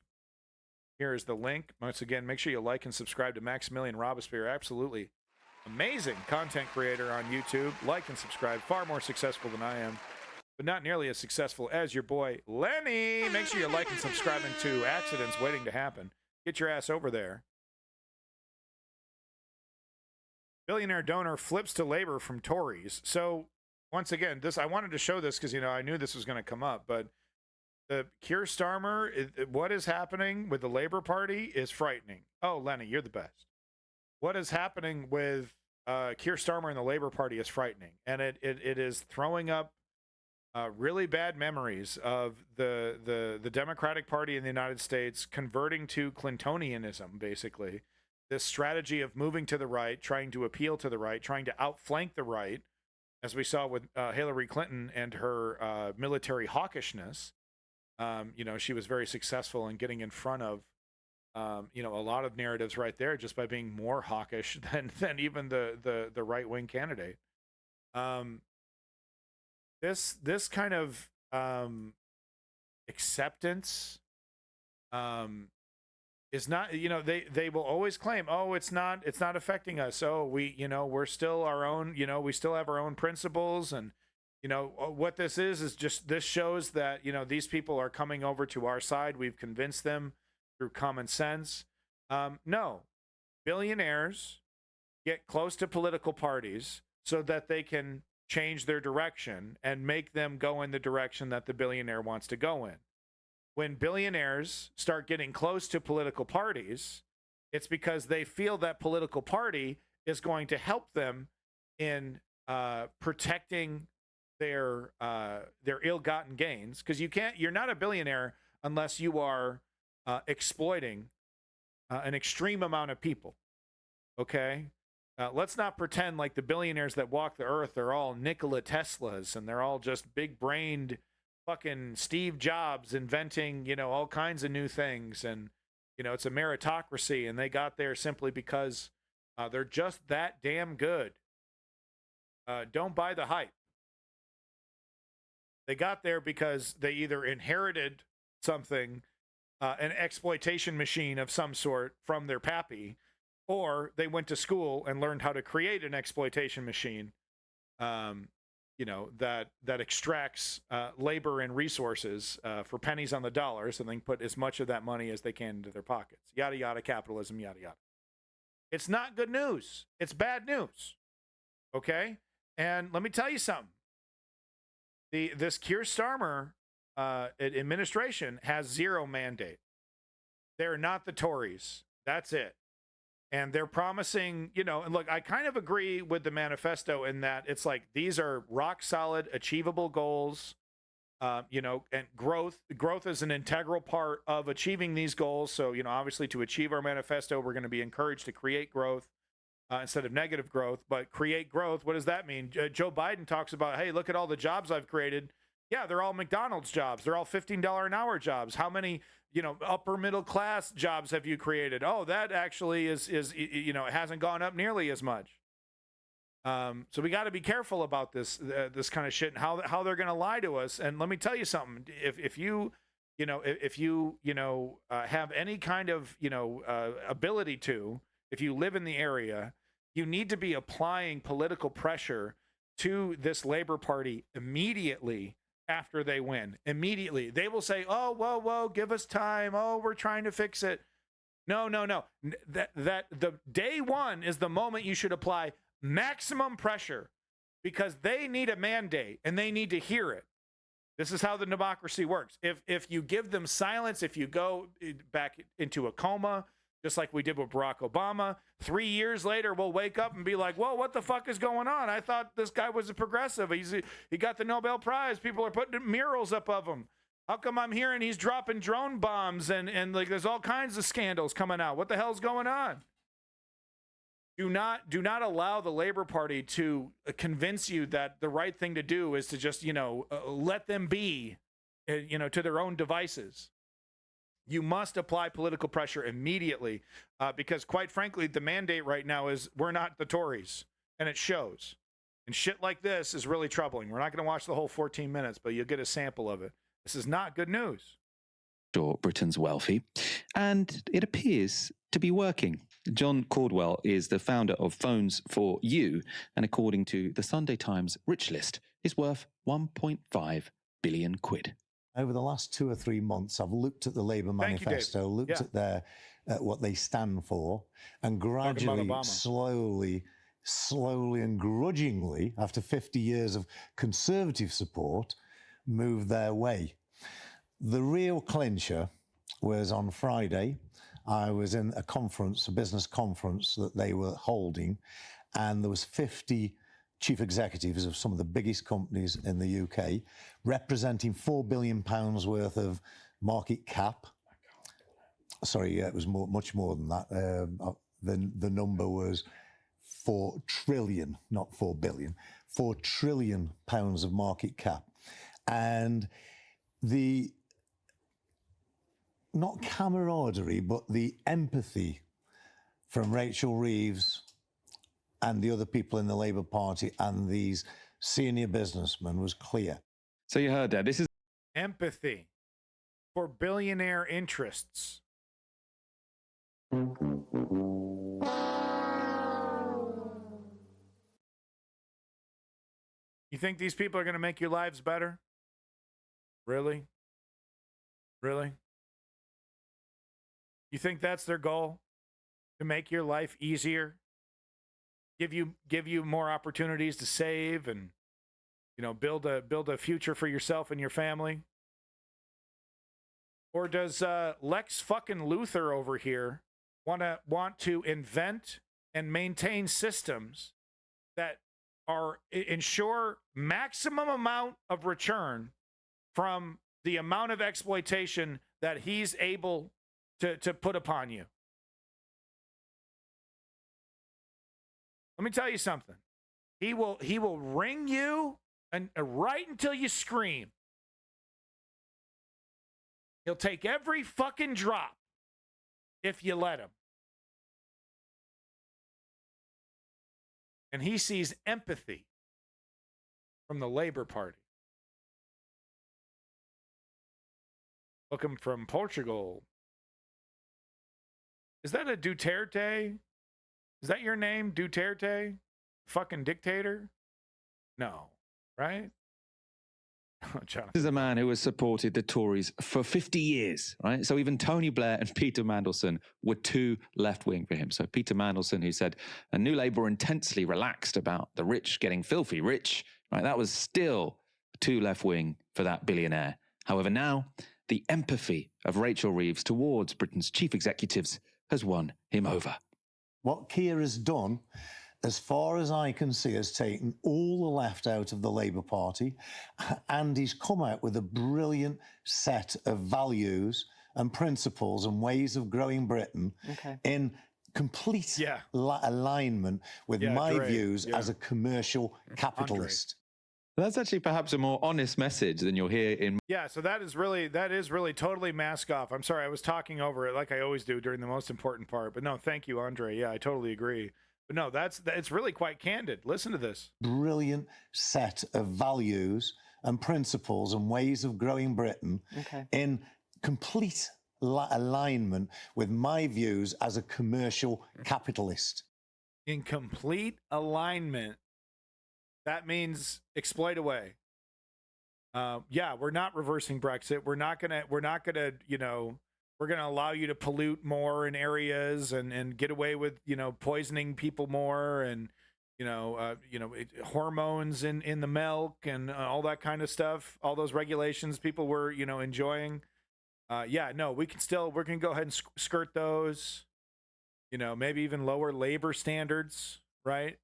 here is the link. Once again, make sure you like and subscribe to Maximilian Robespierre. Absolutely amazing content creator on YouTube. Like and subscribe. Far more successful than I am, but not nearly as successful as your boy Lenny. Make sure you like and subscribing to Accidents Waiting to Happen. Get your ass over there. Billionaire donor flips to Labor from Tories. So once again, I wanted to show this because, you know, I knew this was going to come up, but the Keir Starmer, what is happening with the Labor Party is frightening. Oh, Lenny, you're the best. What is happening with Keir Starmer and the Labor Party is frightening, and it is throwing up really bad memories of the Democratic Party in the United States converting to Clintonianism, basically. This strategy of moving to the right, trying to appeal to the right, trying to outflank the right, as we saw with Hillary Clinton and her military hawkishness. You know, she was very successful in getting in front of, you know, a lot of narratives right there just by being more hawkish than even the right-wing candidate. This kind of acceptance is not, you know, they will always claim, oh, it's not affecting us. Oh, we're still our own, you know, we still have our own principles. And, you know, what this is just, this shows that, you know, these people are coming over to our side. We've convinced them through common sense. No, billionaires get close to political parties so that they can change their direction and make them go in the direction that the billionaire wants to go in. When billionaires start getting close to political parties, it's because they feel that political party is going to help them in protecting their ill-gotten gains. Because you're not a billionaire unless you are exploiting an extreme amount of people. Okay, let's not pretend like the billionaires that walk the earth are all Nikola Teslas and they're all just big-brained fucking Steve Jobs inventing, you know, all kinds of new things. And, you know, it's a meritocracy and they got there simply because they're just that damn good. Don't buy the hype. They got there because they either inherited something, an exploitation machine of some sort from their pappy, or they went to school and learned how to create an exploitation machine, you know, that extracts labor and resources for pennies on the dollar so they can put as much of that money as they can into their pockets. Yada, yada, capitalism, yada, yada. It's not good news. It's bad news. Okay? And let me tell you something. This Keir Starmer administration has zero mandate. They're not the Tories. That's it. And they're promising, you know, and look, I kind of agree with the manifesto in that it's like these are rock solid, achievable goals, you know, and growth is an integral part of achieving these goals. So, you know, obviously to achieve our manifesto, we're going to be encouraged to create growth instead of negative growth. But create growth, what does that mean? Joe Biden talks about, hey, look at all the jobs I've created. Yeah, they're all McDonald's jobs. They're all $15 an hour jobs. How many, you know, upper middle class jobs have you created? Oh, that actually is you know, it hasn't gone up nearly as much. So we got to be careful about this kind of shit and how they're going to lie to us. And let me tell you something. If you have any kind of, you know, ability to, if you live in the area, you need to be applying political pressure to this Labor Party immediately after they win. Immediately. They will say, oh, whoa, give us time. Oh, we're trying to fix it. No. That the day one is the moment you should apply maximum pressure because they need a mandate and they need to hear it. This is how the democracy works. If you give them silence, if you go back into a coma, just like we did with Barack Obama, 3 years later, we'll wake up and be like, whoa, what the fuck is going on? I thought this guy was a progressive. He got the Nobel Prize. People are putting murals up of him. How come I'm hearing he's dropping drone bombs and like there's all kinds of scandals coming out? What the hell's going on? Do not allow the Labor Party to convince you that the right thing to do is to just, let them be, to their own devices. You must apply political pressure immediately because, quite frankly, the mandate right now is we're not the Tories, and it shows. And shit like this is really troubling. We're not going to watch the whole 14 minutes, but you'll get a sample of it. This is not good news.
Britain's wealthy, and it appears to be working. John Caldwell is the founder of Phones for You, and according to the Sunday Times Rich List, is worth 1.5 billion quid.
Over the last 2 or 3 months, I've looked at the Labour manifesto, looked at what they stand for, and gradually, slowly and grudgingly, after 50 years of Conservative support, moved their way. The real clincher was on Friday. I was in a conference, a business conference that they were holding, and there was 50 chief executives of some of the biggest companies in the UK, representing £4 billion worth of market cap. Sorry, it was much more than that. The number was 4 trillion, not 4 billion, 4 trillion pounds of market cap. And the, not camaraderie, but the empathy from Rachel Reeves and the other people in the Labour Party and these senior businessmen was clear.
So you heard that. This is
empathy for billionaire interests. You think these people are going to make your lives better? Really? Really? You think that's their goal? To make your life easier? Give you more opportunities to save and, build a future for yourself and your family? Or does Lex fucking Luthor over here want to invent and maintain systems that ensure maximum amount of return from the amount of exploitation that he's able to put upon you? Let me tell you something. He will ring you and right until you scream. He'll take every fucking drop if you let him. And he sees empathy from the Labour Party. Welcome from Portugal. Is that a Duterte? Is that your name, Duterte? Fucking dictator? No, right? Jonathan.
This is a man who has supported the Tories for 50 years, right? So even Tony Blair and Peter Mandelson were too left-wing for him. So Peter Mandelson, who said a New Labour were intensely relaxed about the rich getting filthy rich, right? That was still too left-wing for that billionaire. However, now the empathy of Rachel Reeves towards Britain's chief executives has won him over.
What Keir has done, as far as I can see, has taken all the left out of the Labour Party, and he's come out with a brilliant set of values and principles and ways of growing Britain in complete alignment with my views as a commercial capitalist.
That's actually perhaps a more honest message than you'll hear in...
Yeah, so that is really totally mask off. I'm sorry, I was talking over it like I always do during the most important part. But no, thank you, Andre. Yeah, I totally agree. But no, it's really quite candid. Listen to this.
Brilliant set of values and principles and ways of growing Britain in complete alignment with my views as a commercial capitalist.
In complete alignment. That means exploit away. We're not reversing Brexit. We're going to allow you to pollute more in areas and get away with, poisoning people more and hormones in the milk and all that kind of stuff. All those regulations people were, enjoying. We can go ahead and skirt those. Maybe even lower labor standards, right?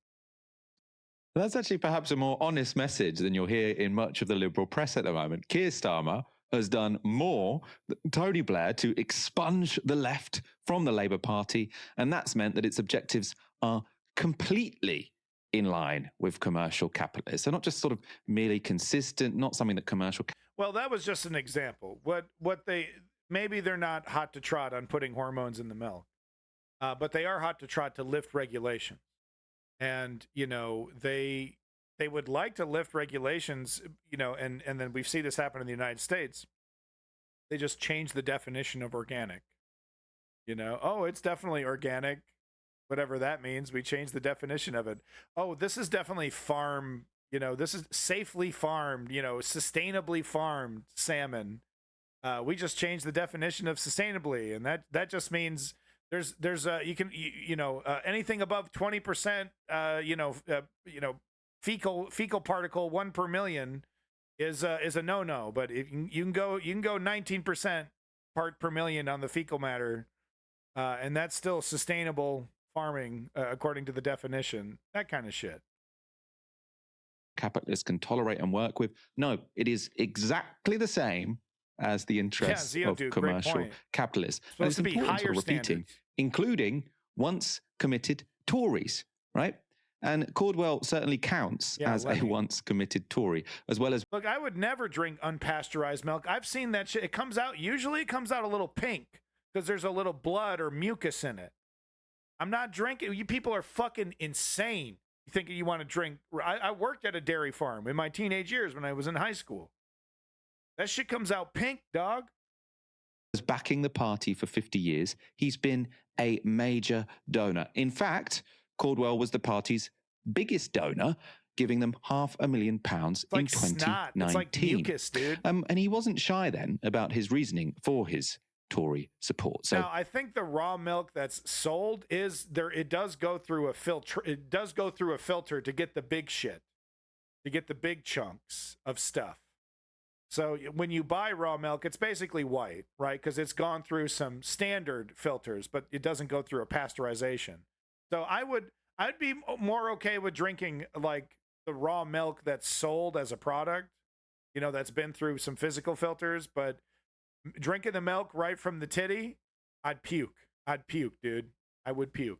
That's actually perhaps a more honest message than you'll hear in much of the Liberal press at the moment. Keir Starmer has done more than Tony Blair to expunge the left from the Labour Party, and that's meant that its objectives are completely in line with commercial capitalists. They're not just sort of merely consistent, not something that commercial...
Well, that was just an example. Maybe they're not hot to trot on putting hormones in the milk, but they are hot to trot to lift regulation. And, they would like to lift regulations, and then we see this happen in the United States. They just change the definition of organic. It's definitely organic, whatever that means. We change the definition of it. Oh, this is definitely farm, this is safely farmed, sustainably farmed salmon. We just changed the definition of sustainably, and that just means there's anything above 20%, fecal particle 1 per million is a no-no. But if you can go 19% part per million on the fecal matter, and that's still sustainable farming according to the definition. That kind of shit.
Capitalists can tolerate and work with. No, it is exactly the same as the interests of commercial capitalists. And it's important to repeating, including once committed Tories, right? And Cordwell certainly counts as a once committed Tory, as well as...
Look, I would never drink unpasteurized milk. I've seen that shit. Usually it comes out a little pink because there's a little blood or mucus in it. I'm not drinking. You people are fucking insane. You think you want to drink. I worked at a dairy farm in my teenage years when I was in high school. That shit comes out pink, dog.
Backing the party for 50 years, he's been a major donor. In fact, Cordwell was the party's biggest donor, giving them £500,000 in 2019.
Snot. It's like mucus, dude.
And he wasn't shy then about his reasoning for his Tory support. So
now, I think the raw milk that's sold it does go through a filter. It does go through a filter to get the big shit, to get the big chunks of stuff. So when you buy raw milk, it's basically white, right? Because it's gone through some standard filters, but it doesn't go through a pasteurization. So I'd be more okay with drinking like the raw milk that's sold as a product, that's been through some physical filters, but drinking the milk right from the titty, I'd puke. I'd puke, dude. I would puke.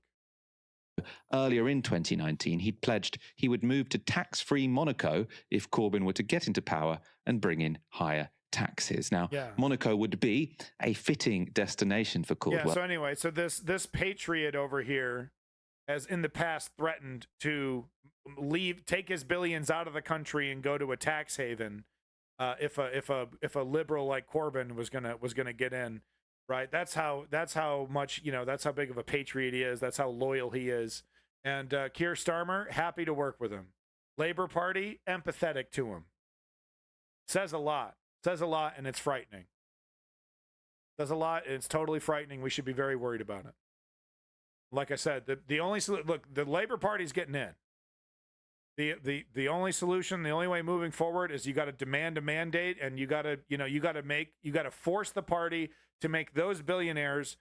Earlier in 2019, he'd pledged he would move to tax-free Monaco if Corbyn were to get into power and bring in higher taxes. Now, Monaco would be a fitting destination for Cordwell.
Yeah, so anyway, this patriot over here has in the past threatened to take his billions out of the country and go to a tax haven if a liberal like Corbyn was gonna get in. Right, that's how much that's how big of a patriot he is. That's how loyal he is. And Keir Starmer, happy to work with him. Labour Party, empathetic to him. Says a lot, and it's frightening. Says a lot, and it's totally frightening. We should be very worried about it. Like I said, the only the Labour Party's getting in. The only solution, the only way moving forward is you got to demand a mandate, and you got to force the party to make those billionaires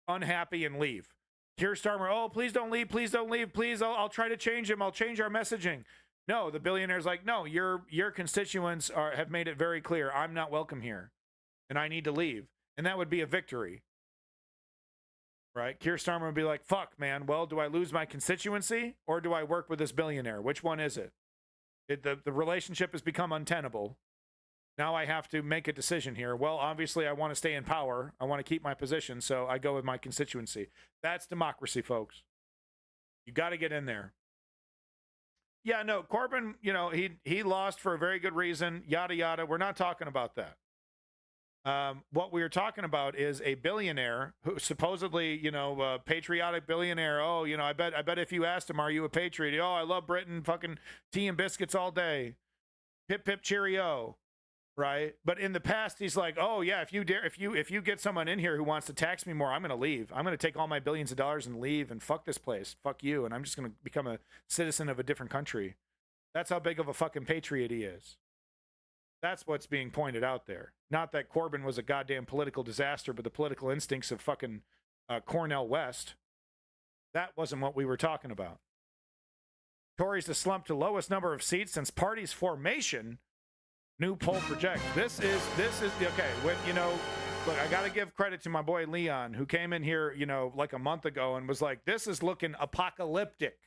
unhappy and leave. Keir Starmer, oh, please don't leave, please don't leave, please, I'll try to change him, I'll change our messaging. No, the billionaires like, no, your constituents have made it very clear, I'm not welcome here, and I need to leave, and that would be a victory. Right? Keir Starmer would be like, fuck, man, well, do I lose my constituency, or do I work with this billionaire? Which one is it? The relationship has become untenable. Now I have to make a decision here. Well, obviously, I want to stay in power. I want to keep my position, so I go with my constituency. That's democracy, folks. You got to get in there. Yeah, no, Corbyn, he lost for a very good reason, yada, yada. We're not talking about that. What we're talking about is a billionaire who supposedly, a patriotic billionaire. Oh, I bet if you asked him, are you a patriot? Oh, I love Britain, fucking tea and biscuits all day. Pip, pip, cheerio. right? But in the past, he's like, oh yeah, if you get someone in here who wants to tax me more, I'm going to leave. I'm going to take all my billions of dollars and leave and fuck this place, fuck you, and I'm just going to become a citizen of a different country. That's how big of a fucking patriot he is. That's what's being pointed out there. Not that Corbyn was a goddamn political disaster, but the political instincts of fucking Cornel West. That wasn't what we were talking about. Tories to slump to lowest number of seats since party's formation. New poll project. This is okay. When look, I got to give credit to my boy Leon, who came in here, like a month ago and was like, "This is looking apocalyptic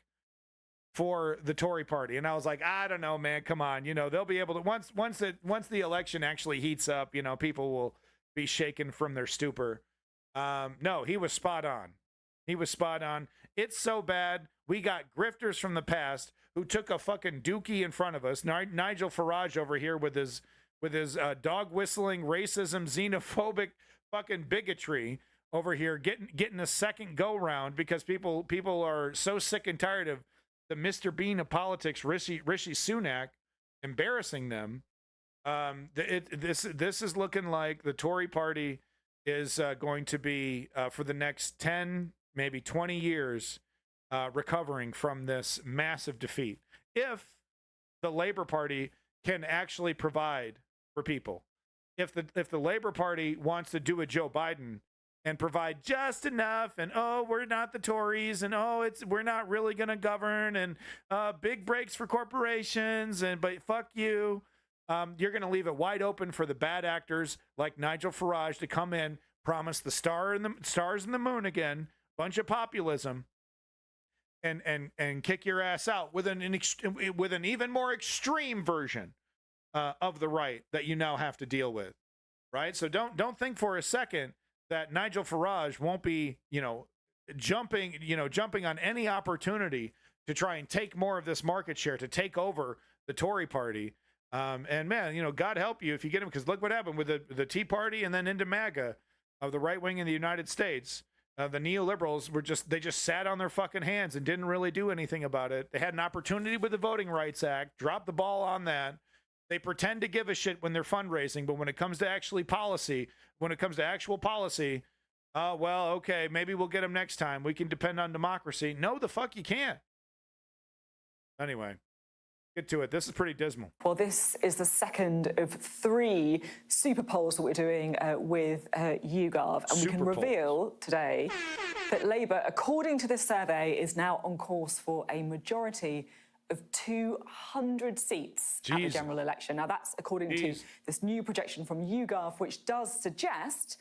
for the Tory party." And I was like, I don't know, man. Come on, they'll be able to once the election actually heats up, people will be shaken from their stupor. No, he was spot on. He was spot on. It's so bad. We got grifters from the past who took a fucking dookie in front of us. Nigel Farage over here with his dog whistling, racism, xenophobic fucking bigotry over here getting a second go round because people are so sick and tired of the Mr. Bean of politics, Rishi Sunak, embarrassing them. This is looking like the Tory party is going to be for the next 10, maybe 20 years recovering from this massive defeat. If the Labour Party can actually provide for people, if the Labour Party wants to do a Joe Biden and provide just enough, and we're not the Tories, and we're not really going to govern, and big breaks for corporations, but fuck you. You're going to leave it wide open for the bad actors like Nigel Farage to come in, promise the stars and the moon again, bunch of populism, and kick your ass out with an even more extreme version of the right that you now have to deal with, right? So don't think for a second that Nigel Farage won't be, jumping on any opportunity to try and take more of this market share, to take over the Tory party. And man, God help you if you get him, because look what happened with the Tea Party and then into MAGA of the right wing in the United States. The neoliberals they just sat on their fucking hands and didn't really do anything about it. They had an opportunity with the Voting Rights Act, dropped the ball on that. They pretend to give a shit when they're fundraising, but when it comes to actual policy, well, okay, maybe we'll get them next time. We can depend on democracy. No, the fuck you can't. Anyway, get to it. This is pretty dismal.
Well, this is the second of 3 super polls that we're doing with YouGov, and we can reveal today that Labour, according to this survey, is now on course for a majority of 200 seats at the general election. Now, that's according to this new projection from YouGov, which does suggest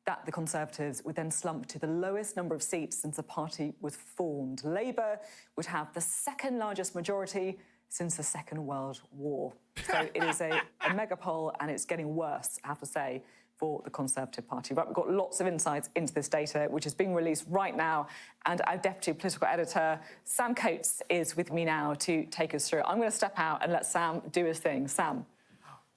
that the Conservatives would then slump to the lowest number of seats since the party was formed. Labour would have the second largest majority since the Second World War. So it is a mega poll, and it's getting worse, I have to say, for the Conservative Party. But we've got lots of insights into this data, which is being released right now. And our Deputy Political Editor, Sam Coates, is with me now to take us through. I'm going to step out and let Sam do his thing. Sam.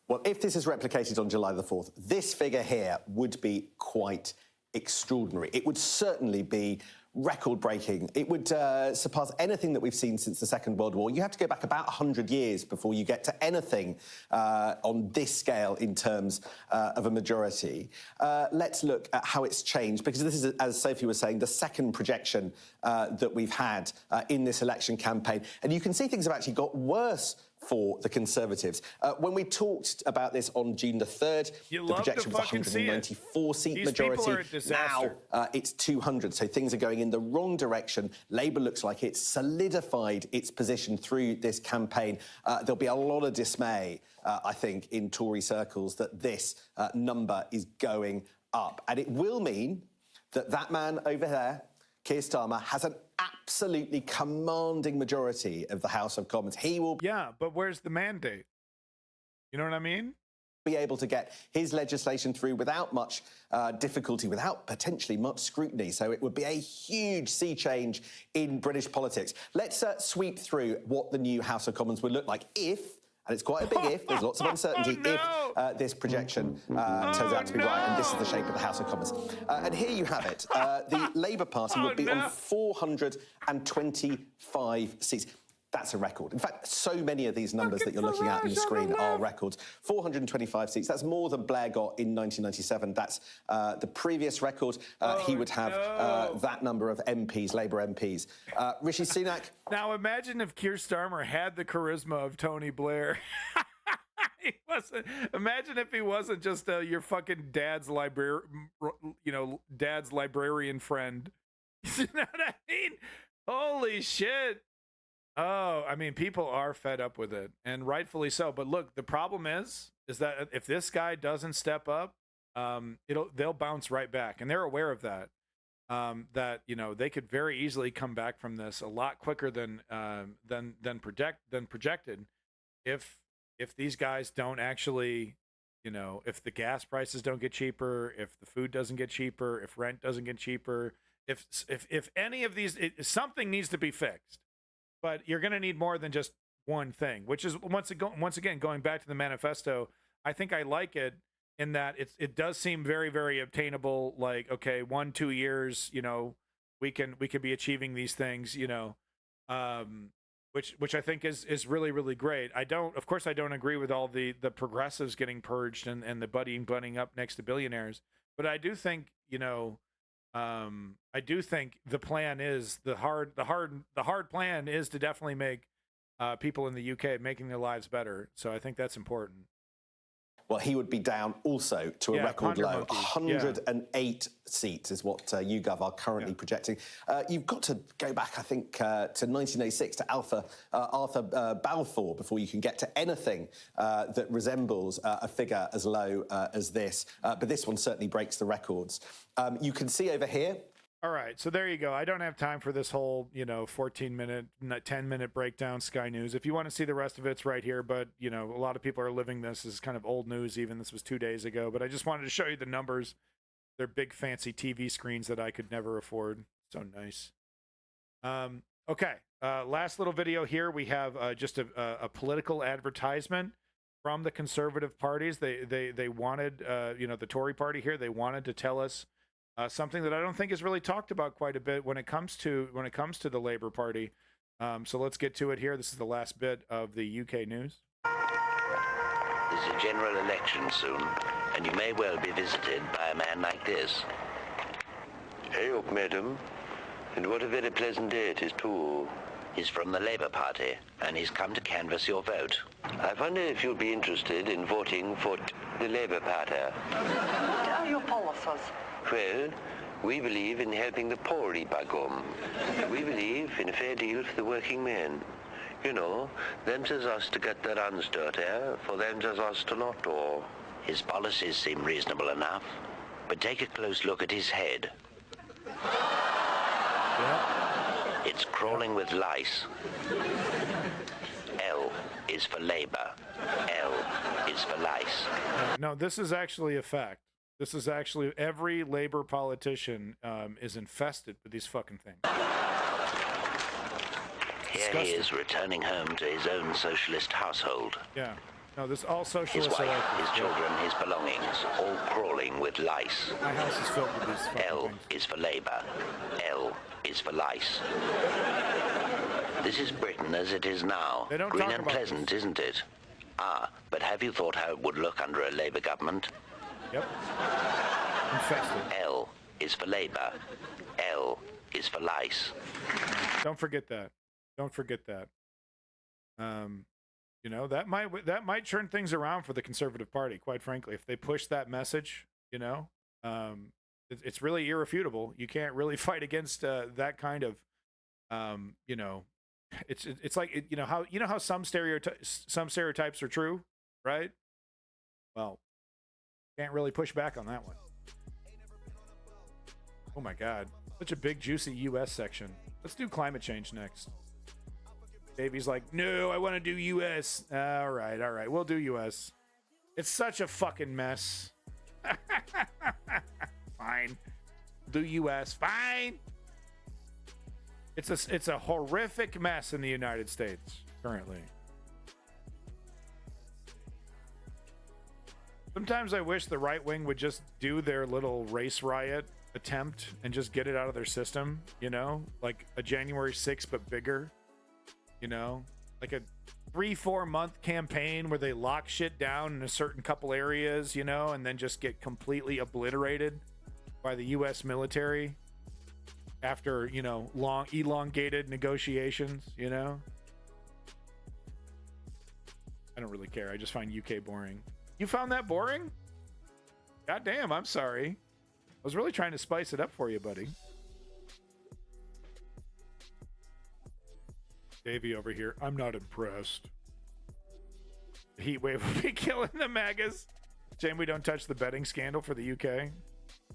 Well, if this is replicated on July the 4th, this figure here would be quite extraordinary. It would certainly be record-breaking. It would surpass anything that we've seen since the Second World War. You have to go back about 100 years before you get to anything on this scale in terms of a majority. Let's look at how it's changed, because this is, as Sophie was saying, the second projection that we've had in this election campaign. And you can see things have actually got worse for the Conservatives. When we talked about this on June the 3rd, the projection was 194-seat majority. Now it's 200, so things are going in the wrong direction. Labour looks like it's solidified its position through this campaign. There'll be a lot of dismay, I think, in Tory circles that this number is going up. And it will mean that that man over there, Keir Starmer, has an absolutely commanding majority of the House of Commons. He will...
Yeah, but where's the mandate? You know what I mean?
Be able to get his legislation through without much difficulty, without potentially much scrutiny. So it would be a huge sea change in British politics. Let's sweep through what the new House of Commons would look like if, and it's quite a big if, there's lots of uncertainty, if this projection turns out to be right, and this is the shape of the House of Commons. And here you have it. The Labour Party would be on 425 seats. That's a record. In fact, so many of these numbers that you're looking at on the screen are records. 425 seats. That's more than Blair got in 1997. That's the previous record. He would have that number of MPs, Labour MPs. Rishi Sunak.
Now imagine if Keir Starmer had the charisma of Tony Blair. He wasn't. Imagine if he wasn't just your fucking dad's dad's librarian friend. You know what I mean? Holy shit. Oh, I mean, people are fed up with it, and rightfully so. But look, the problem is that if this guy doesn't step up, they'll bounce right back, and they're aware of that. That they could very easily come back from this a lot quicker than projected, if these guys don't actually, if the gas prices don't get cheaper, if the food doesn't get cheaper, if rent doesn't get cheaper, if any of these, something needs to be fixed. But you're going to need more than just one thing, which is once again going back to the manifesto. I think I like it in that it does seem very, very obtainable. Like, okay, 1-2 years, we can be achieving these things, which I think is really, really great. Of course I don't agree with all the progressives getting purged and the bunning up next to billionaires, but I do think the plan is the hard plan is to definitely make people in the UK making their lives better. So I think that's important.
Well, he would be down also to a record low. 108 seats is what YouGov are currently projecting. You've got to go back, I think, to 1986 to Arthur Balfour before you can get to anything that resembles a figure as low as this. But this one certainly breaks the records. You can see over here.
All right, so there you go. I don't have time for this whole, 14-minute, 10-minute breakdown Sky News. If you want to see the rest of it, it's right here. But, a lot of people are living this as kind of old news, even. This was 2 days ago. But I just wanted to show you the numbers. They're big, fancy TV screens that I could never afford. So nice. Okay, last little video here. We have just a political advertisement from the Conservative parties. They wanted, the Tory party here, they wanted to tell us something that I don't think is really talked about quite a bit when it comes to the Labour Party. So let's get to it here. This is the last bit of the UK news.
There's a general election soon, and you may well be visited by a man like this. Hey up, madam. And what a very pleasant day it is too. He's from the Labour Party, and he's come to canvass your vote. I wonder if you'd be interested in voting for the Labour Party.
What are your policies?
Well, we believe in helping the poor, by gum. We believe in a fair deal for the working men. Them says us to get their hands dirty, for them says us to not do. His policies seem reasonable enough, but take a close look at his head. It's crawling with lice. L is for Labour. L is for lice.
No, this is actually a fact. This is actually every Labour politician is infested with these fucking things.
Here he is returning home to his own socialist household.
Yeah. No, this all
His
socialists
wife,
are like
his
this.
children, his belongings, all crawling with lice.
My house is filled with these fucking
L
things.
is for Labour. L is for lice. This is Britain as it is now.
They don't
Green
talk
and
about
pleasant, isn't it? Ah, but have you thought how it would look under a Labour government?
Yep. Infested.
L is for Labour. L is for lice.
Don't forget that. Don't forget that. That might turn things around for the Conservative Party, quite frankly. If they push that message, it's really irrefutable. You can't really fight against that kind of, it's like how some stereotypes are true, right? Well, can't really push back on that one. Oh my God, such a big juicy U.S. section. Let's do climate change next. Davey's like, no, I want to do U.S. All right, we'll do U.S. It's such a fucking mess. Fine, do U.S. Fine. It's a horrific mess in the United States currently. Sometimes I wish the right wing would just do their little race riot attempt and just get it out of their system, like a January 6th but bigger. You know, like a 3-4 month campaign where they lock shit down in a certain couple areas, you know, and then just get completely obliterated by the U.S. military after, you know, long elongated negotiations, you know. I don't really care. I just find UK boring. You found that boring? God damn, I'm sorry. I was really trying to spice it up for you, buddy. Davey over here. I'm not impressed. Heat wave will be killing the MAGAs. Shame we don't touch the betting scandal for the UK.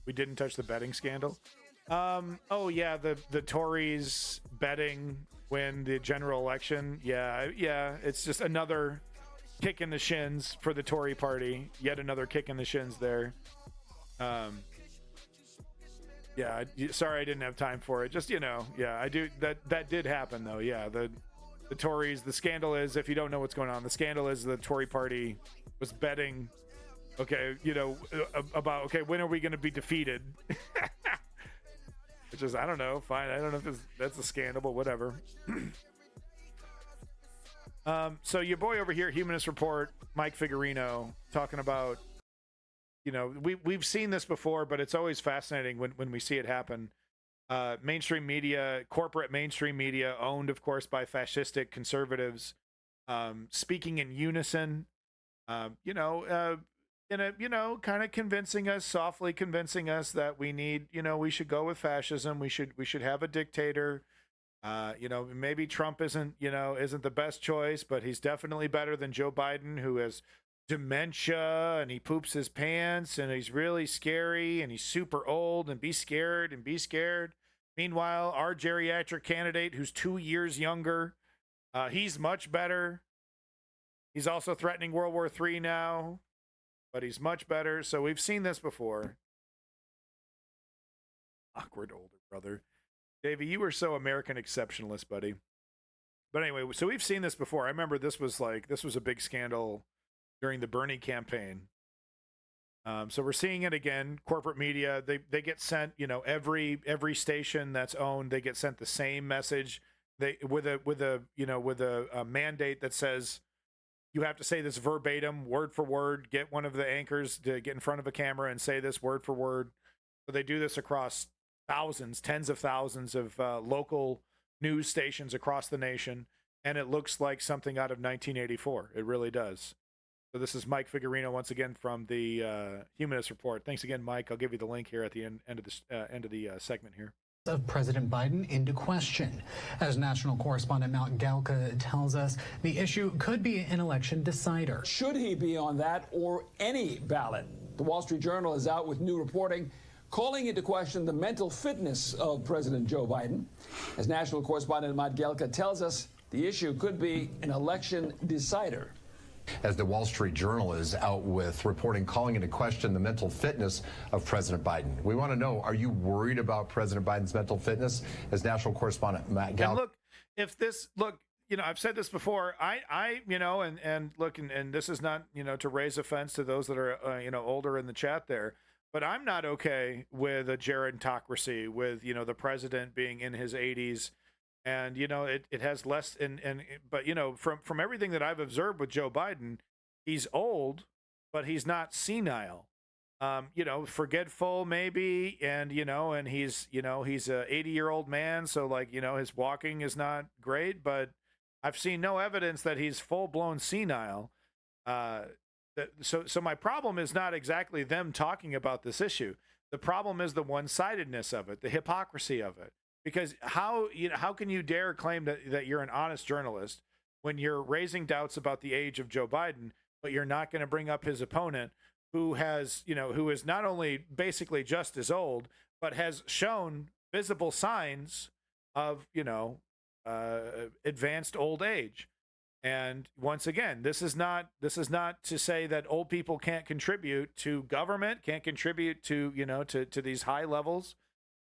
We didn't touch the betting scandal. Oh yeah, the Tories betting win the general election. Yeah, it's just another kick in the shins for the Tory party. Yet another kick in the shins there. Yeah, sorry I didn't have time for it. Just, you know, yeah, I do. That did happen, though. Yeah, the Tories, the scandal is, if you don't know what's going on, the scandal is the Tory party was betting, okay, you know, about, okay, when are we going to be defeated? Which is, I don't know, fine. I don't know if that's a scandal, but whatever. So your boy over here, Humanist Report, Mike Figurino, talking about, you know, we've seen this before, but it's always fascinating when we see it happen. Mainstream media, corporate mainstream media, owned, of course, by fascistic conservatives, speaking in unison, you know, kind of convincing us, softly convincing us that we need, you know, we should go with fascism. We should have a dictator. You know, maybe Trump isn't the best choice, but he's definitely better than Joe Biden, who has dementia and he poops his pants and he's really scary and he's super old, and be scared and be scared. Meanwhile, our geriatric candidate, who's 2 years younger, he's much better. He's also threatening World War III now, but he's much better. So we've seen this before. Awkward older brother. Davey, you were so American exceptionalist, buddy. But anyway, so we've seen this before. I remember this was a big scandal during the Bernie campaign. So we're seeing it again. Corporate media, they get sent, you know, every station that's owned, they get sent the same message. They with a mandate that says you have to say this verbatim, word for word. Get one of the anchors to get in front of a camera and say this word for word. So they do this across thousands, tens of thousands of local news stations across the nation, and it looks like something out of 1984. It really does. So this is Mike Figurino once again from the Humanist Report. Thanks again, Mike. I'll give you the link here at the end of the segment here.
Of President Biden into question. As national correspondent Matt Galka tells us, the issue could be an election decider.
Should he be on that or any ballot? The Wall Street Journal is out with new reporting calling into question the mental fitness of President Joe Biden. As national correspondent Matt Galka tells us, the issue could be an election decider.
As the Wall Street Journal is out with reporting calling into question the mental fitness of President Biden. We want to know, are you worried about President Biden's mental fitness? As national correspondent Matt Galka.
And you know, I've said this before. You know, and look, and this is not, you know, to raise offense to those that are, you know, older in the chat there, but I'm not okay with a gerontocracy, with, you know, the president being in his 80s. And, you know, it has less, but, you know, from everything that I've observed with Joe Biden, he's old, but he's not senile. You know, forgetful maybe, and, you know, and he's a 80-year-old man, so, like, you know, his walking is not great, but I've seen no evidence that he's full-blown senile. So my problem is not exactly them talking about this issue. The problem is the one-sidedness of it, the hypocrisy of it. Because how can you dare claim that you're an honest journalist when you're raising doubts about the age of Joe Biden, but you're not going to bring up his opponent who is not only basically just as old, but has shown visible signs of, you know, advanced old age. And once again, this is not to say that old people can't contribute to government, can't contribute to, you know, to these high levels.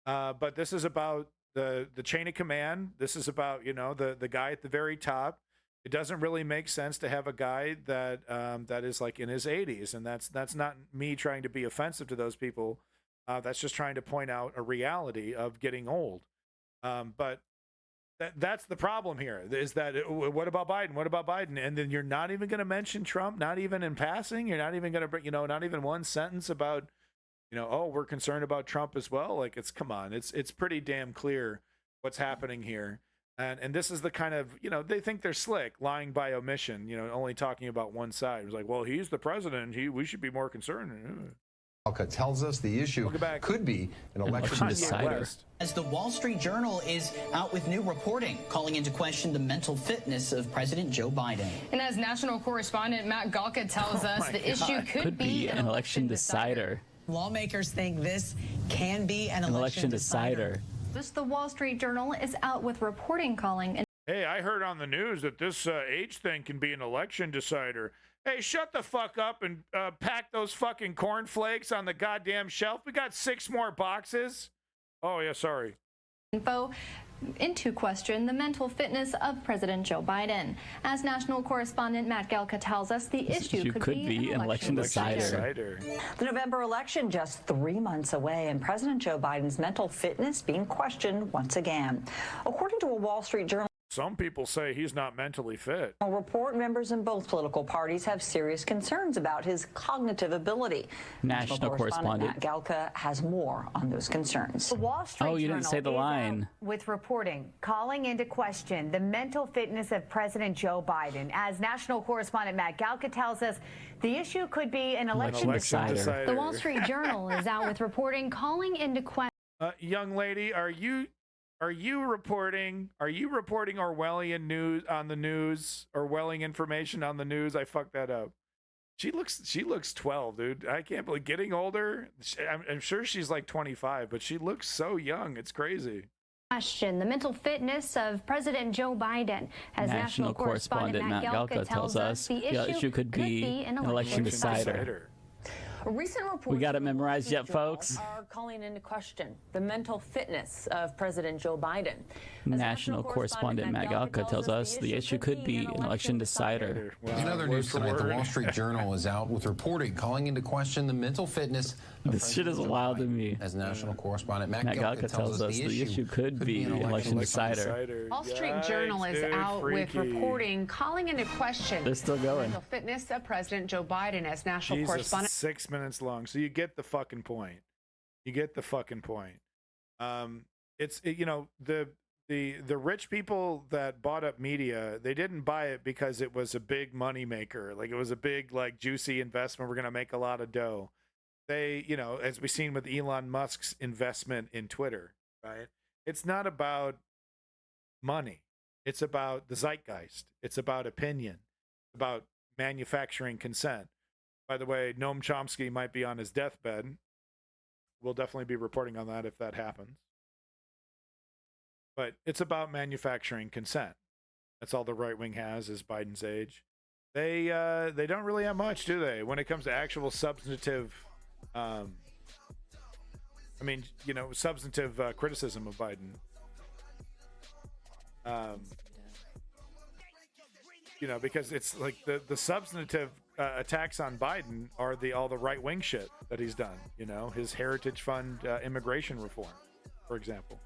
But this is about the chain of command. This is about, you know, the guy at the very top. It doesn't really make sense to have a guy that is like in his 80s, and that's not me trying to be offensive to those people. That's just trying to point out a reality of getting old. But That's the problem here. Is that what about Biden? What about Biden? And then you're not even going to mention Trump, not even in passing. You're not even going to bring, not even one sentence about, oh, we're concerned about Trump as well. Like come on, it's pretty damn clear what's happening here. And this is the kind of, they think they're slick, lying by omission, only talking about one side. It was like, well, he's the president. We should be more concerned.
Tells us the issue could be an election decider.
As the Wall Street Journal is out with new reporting, calling into question the mental fitness of President Joe Biden.
And as national correspondent Matt Galka tells us, the issue could be an election decider.
Lawmakers think this can be an election decider.
The Wall Street Journal is out with reporting calling.
Hey, I heard on the news that this age thing can be an election decider. Hey, shut the fuck up and pack those fucking cornflakes on the goddamn shelf. We got 6 more boxes. Oh, yeah, sorry.
Info into question the mental fitness of President Joe Biden. As national correspondent Matt Galka tells us, the issue could be an election decider.
The November election just 3 months away, and President Joe Biden's mental fitness being questioned once again. According to a Wall Street Journal,
some people say he's not mentally fit.
A report members in both political parties have serious concerns about his cognitive ability.
National correspondent
Matt Galka has more on those concerns.
The Wall Street
you didn't say the line.
With reporting calling into question the mental fitness of President Joe Biden. As national correspondent Matt Galka tells us, the issue could be an election decider.
The Wall Street Journal is out with reporting calling into question.
Young lady, Are you reporting Orwellian news on the news? Orwellian information on the news? I fucked that up. She looks 12, dude. I can't believe getting older. I'm sure she's like 25, but she looks so young. It's crazy.
Question the mental fitness of President Joe Biden. As national correspondent Matt Galka tells us, the issue could be an election decider.
A recent report.
We got it memorized yet, folks?
Are calling into question the mental fitness of President Joe Biden.
National correspondent Matt Galka tells us the issue could be an election decider.
In other news tonight, the Wall Street Journal is out with reporting calling into question the mental fitness of
this shit is wild to me.
As national correspondent Matt
Galka tells us the issue could be an election decider.
Wall Street Journal is out with reporting calling into question
they're still going.
the mental fitness of President Joe Biden. As national correspondent.
6 minutes long, so you get the fucking point. The rich people that bought up media, they didn't buy it because it was a big money maker. Like it was a big, juicy investment. We're going to make a lot of dough. They, as we've seen with Elon Musk's investment in Twitter, right? It's not about money. It's about the zeitgeist. It's about opinion, about manufacturing consent. By the way, Noam Chomsky might be on his deathbed. We'll definitely be reporting on that if that happens. But it's about manufacturing consent. That's all the right wing has is Biden's age. They don't really have much, do they? When it comes to actual substantive, substantive criticism of Biden. Because it's like the substantive attacks on Biden are all the right wing shit that he's done. His Heritage Fund immigration reform, for example.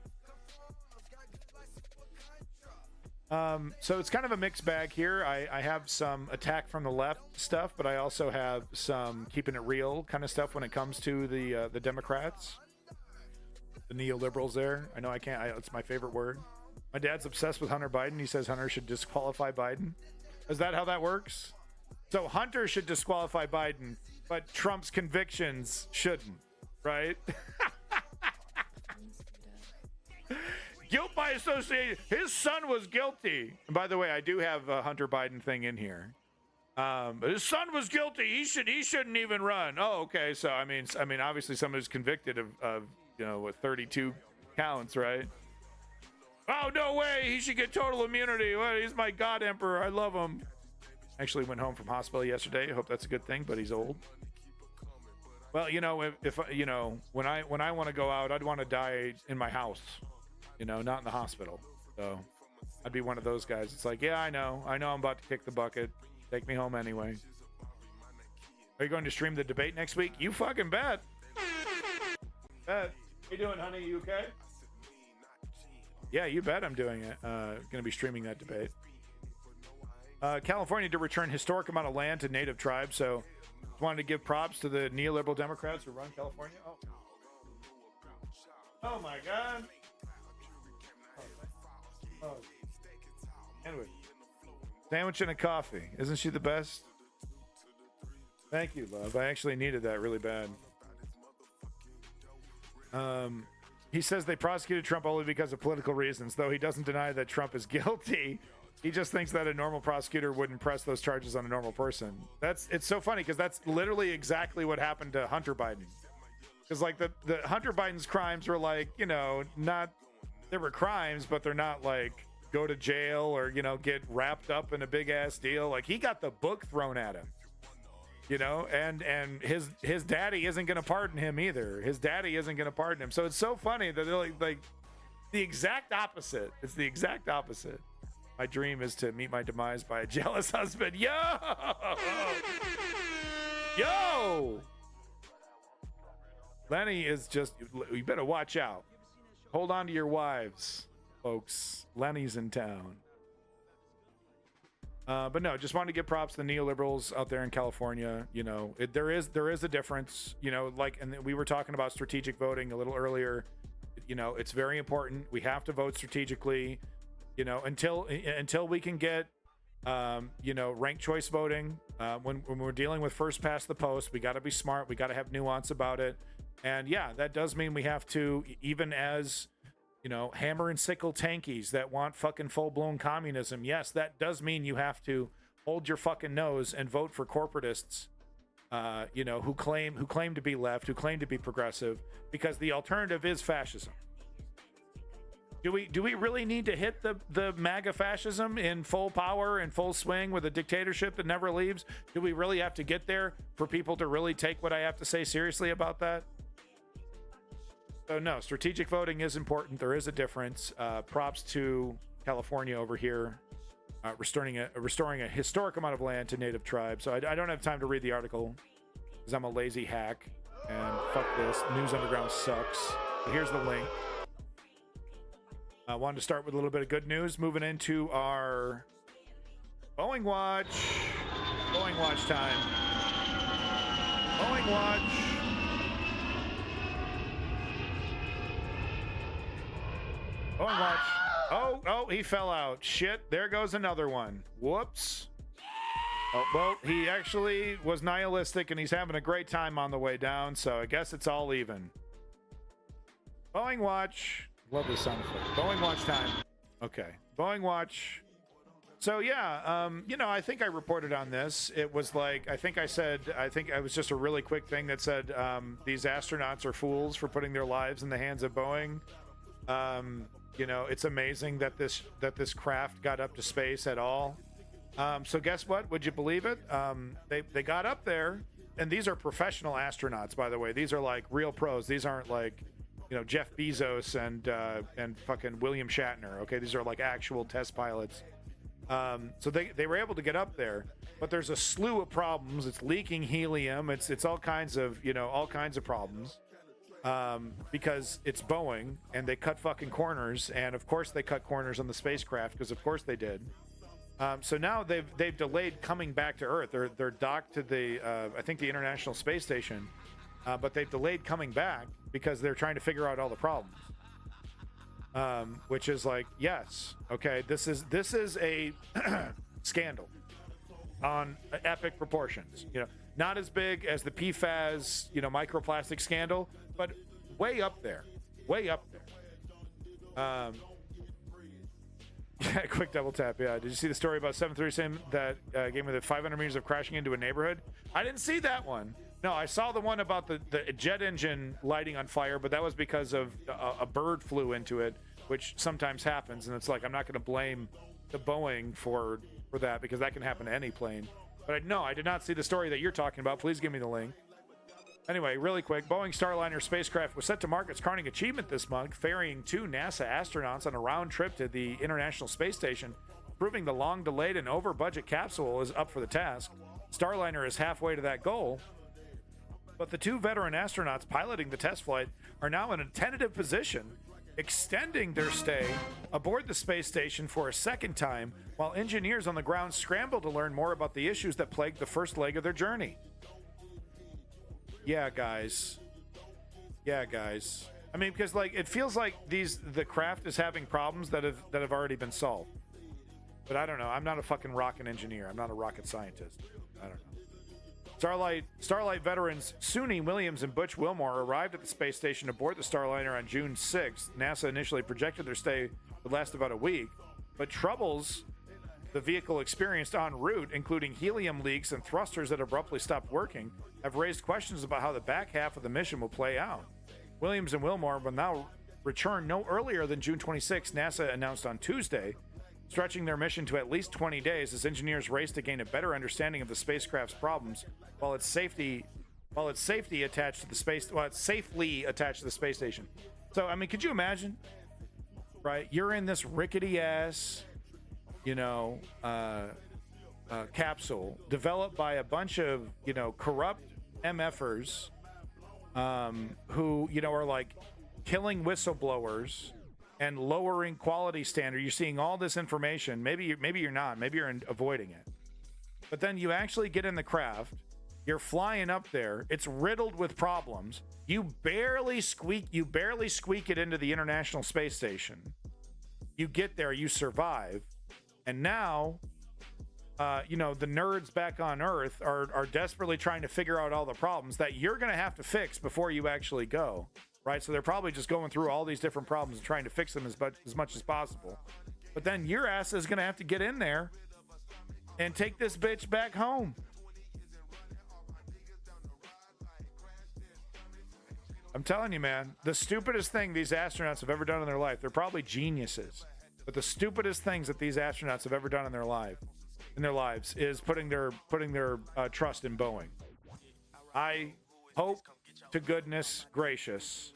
So it's kind of a mixed bag here. I have some attack from the left stuff, but I also have some keeping it real kind of stuff when it comes to the Democrats, the neoliberals there. I know it's my favorite word. My dad's obsessed with Hunter Biden. He says Hunter should disqualify Biden. Is that how that works? So Hunter should disqualify Biden, but Trump's convictions shouldn't, right? Guilt by association. His son was guilty. And by the way, I do have a Hunter Biden thing in here. But his son was guilty. He shouldn't even run. Oh, okay. So I mean, obviously, someone who's convicted of 32 counts, right? Oh, no way. He should get total immunity. Well, he's my God Emperor. I love him. Actually went home from hospital yesterday. I hope that's a good thing, but he's old. Well, if when I want to go out, I'd want to die in my house, not in the hospital. So I'd be one of those guys. It's like, yeah, I know I'm about to kick the bucket. Take me home anyway. Are you going to stream the debate next week? You fucking bet. Bet. How you doing, honey? You okay? Yeah, you bet I'm doing it. Going to be streaming that debate. California to return historic amount of land to native tribes. So wanted to give props to the neoliberal Democrats who run California. Oh my God. Oh. Anyway, sandwich and a coffee. Isn't she the best? Thank you, love. I actually needed that really bad. He says they prosecuted Trump only because of political reasons, though he doesn't deny that Trump is guilty. He just thinks that a normal prosecutor wouldn't press those charges on a normal person. It's so funny because that's literally exactly what happened to Hunter Biden. Because like the Hunter Biden's crimes were like, you know, not, they were crimes, but they're not like go to jail or, you know, get wrapped up in a big ass deal. Like he got the book thrown at him, you know, and his daddy isn't going to pardon him either. His daddy isn't going to pardon him. So it's so funny that they're like the exact opposite. It's the exact opposite. My dream is to meet my demise by a jealous husband. Yo! Yo! Lenny is just, you better watch out. Hold on to your wives, folks. Lenny's in town. But no, just wanted to give props to the neoliberals out there in California. You know, there is a difference, you know, like, and we were talking about strategic voting a little earlier. You know, it's very important. We have to vote strategically. You know, until we can get, you know, ranked choice voting, when we're dealing with first past the post, we got to be smart. We got to have nuance about it. And yeah, that does mean we have to, even as, you know, hammer and sickle tankies that want fucking full-blown communism. Yes, that does mean you have to hold your fucking nose and vote for corporatists, you know, who claim to be left, who claim to be progressive, because the alternative is fascism. Do we really need to hit the MAGA fascism in full power and full swing with a dictatorship that never leaves? Do we really have to get there for people to really take what I have to say seriously about that? So no, strategic voting is important. There is a difference. Props to California over here, restoring a historic amount of land to native tribes. So I don't have time to read the article because I'm a lazy hack and fuck this. News Underground sucks. But here's the link. I wanted to start with a little bit of good news. Moving into our Boeing Watch. Boeing Watch time. Boeing Watch. Boeing Watch. Oh, he fell out. Shit, there goes another one. Whoops. Oh, well, he actually was nihilistic and he's having a great time on the way down, so I guess it's all even. Boeing Watch. Love this sound effect. Boeing Watch time. Okay. Boeing Watch. So yeah, you know, I think I reported on this. It was like, I think it was just a really quick thing that said these astronauts are fools for putting their lives in the hands of Boeing. You know, it's amazing that this craft got up to space at all. So guess what? Would you believe it? They got up there, and these are professional astronauts, by the way. These are like real pros. These aren't like, you know, Jeff Bezos and fucking William Shatner. Okay, these are like actual test pilots. So they were able to get up there, but there's a slew of problems. It's leaking helium. It's all kinds of problems. Because it's Boeing and they cut fucking corners, and of course they cut corners on the spacecraft because of course they did. So now they've delayed coming back to Earth. They're docked to the I think the International Space Station, but they've delayed coming back because they're trying to figure out all the problems. Which is like, yes, okay, this is a scandal on epic proportions. You know, not as big as the PFAS, you know, microplastic scandal, but way up there. Yeah, quick double tap. Yeah, did you see the story about 737 that gave me the 500 meters of crashing into a neighborhood? I didn't see that one. No, I saw the one about the jet engine lighting on fire, but that was because of a bird flew into it, which sometimes happens. And it's like, I'm not going to blame the Boeing for that because that can happen to any plane. But no, I did not see the story that you're talking about. Please give me the link. Anyway, really quick, Boeing Starliner spacecraft was set to mark its crowning achievement this month, ferrying 2 NASA astronauts on a round trip to the International Space Station, proving the long-delayed and over-budget capsule is up for the task. Starliner is halfway to that goal, but the 2 veteran astronauts piloting the test flight are now in a tentative position extending their stay aboard the space station for a second time while engineers on the ground scramble to learn more about the issues that plagued the first leg of their journey. Yeah, guys. I mean, because like it feels like the craft is having problems that have already been solved. But I don't know. I'm not a fucking rocket engineer. I'm not a rocket scientist. I don't know. Starlight veterans Suni Williams and Butch Wilmore arrived at the space station aboard the Starliner on June 6th. NASA initially projected their stay would last about a week, but troubles the vehicle experienced en route, including helium leaks and thrusters that abruptly stopped working, have raised questions about how the back half of the mission will play out. Williams and Wilmore will now return no earlier than June 26, NASA announced on Tuesday, stretching their mission to at least 20 days as engineers race to gain a better understanding of the spacecraft's problems while it's safely attached to the space station. So, I mean, could you imagine, right? You're in this rickety ass, capsule developed by a bunch of, corrupt MFers who, are like killing whistleblowers and lowering quality standard. You're seeing all this information. Maybe you're not. Maybe you're avoiding it. But then you actually get in the craft. You're flying up there. It's riddled with problems. You barely squeak it into the International Space Station. You get there. You survive. And now, the nerds back on Earth are desperately trying to figure out all the problems that you're going to have to fix before you actually go. Right, so they're probably just going through all these different problems and trying to fix them as much as possible. But then your ass is going to have to get in there and take this bitch back home. I'm telling you, man, the stupidest thing these astronauts have ever done in their life, they're probably geniuses, but the stupidest things that these astronauts have ever done in their lives is putting their trust in Boeing. I hope to goodness gracious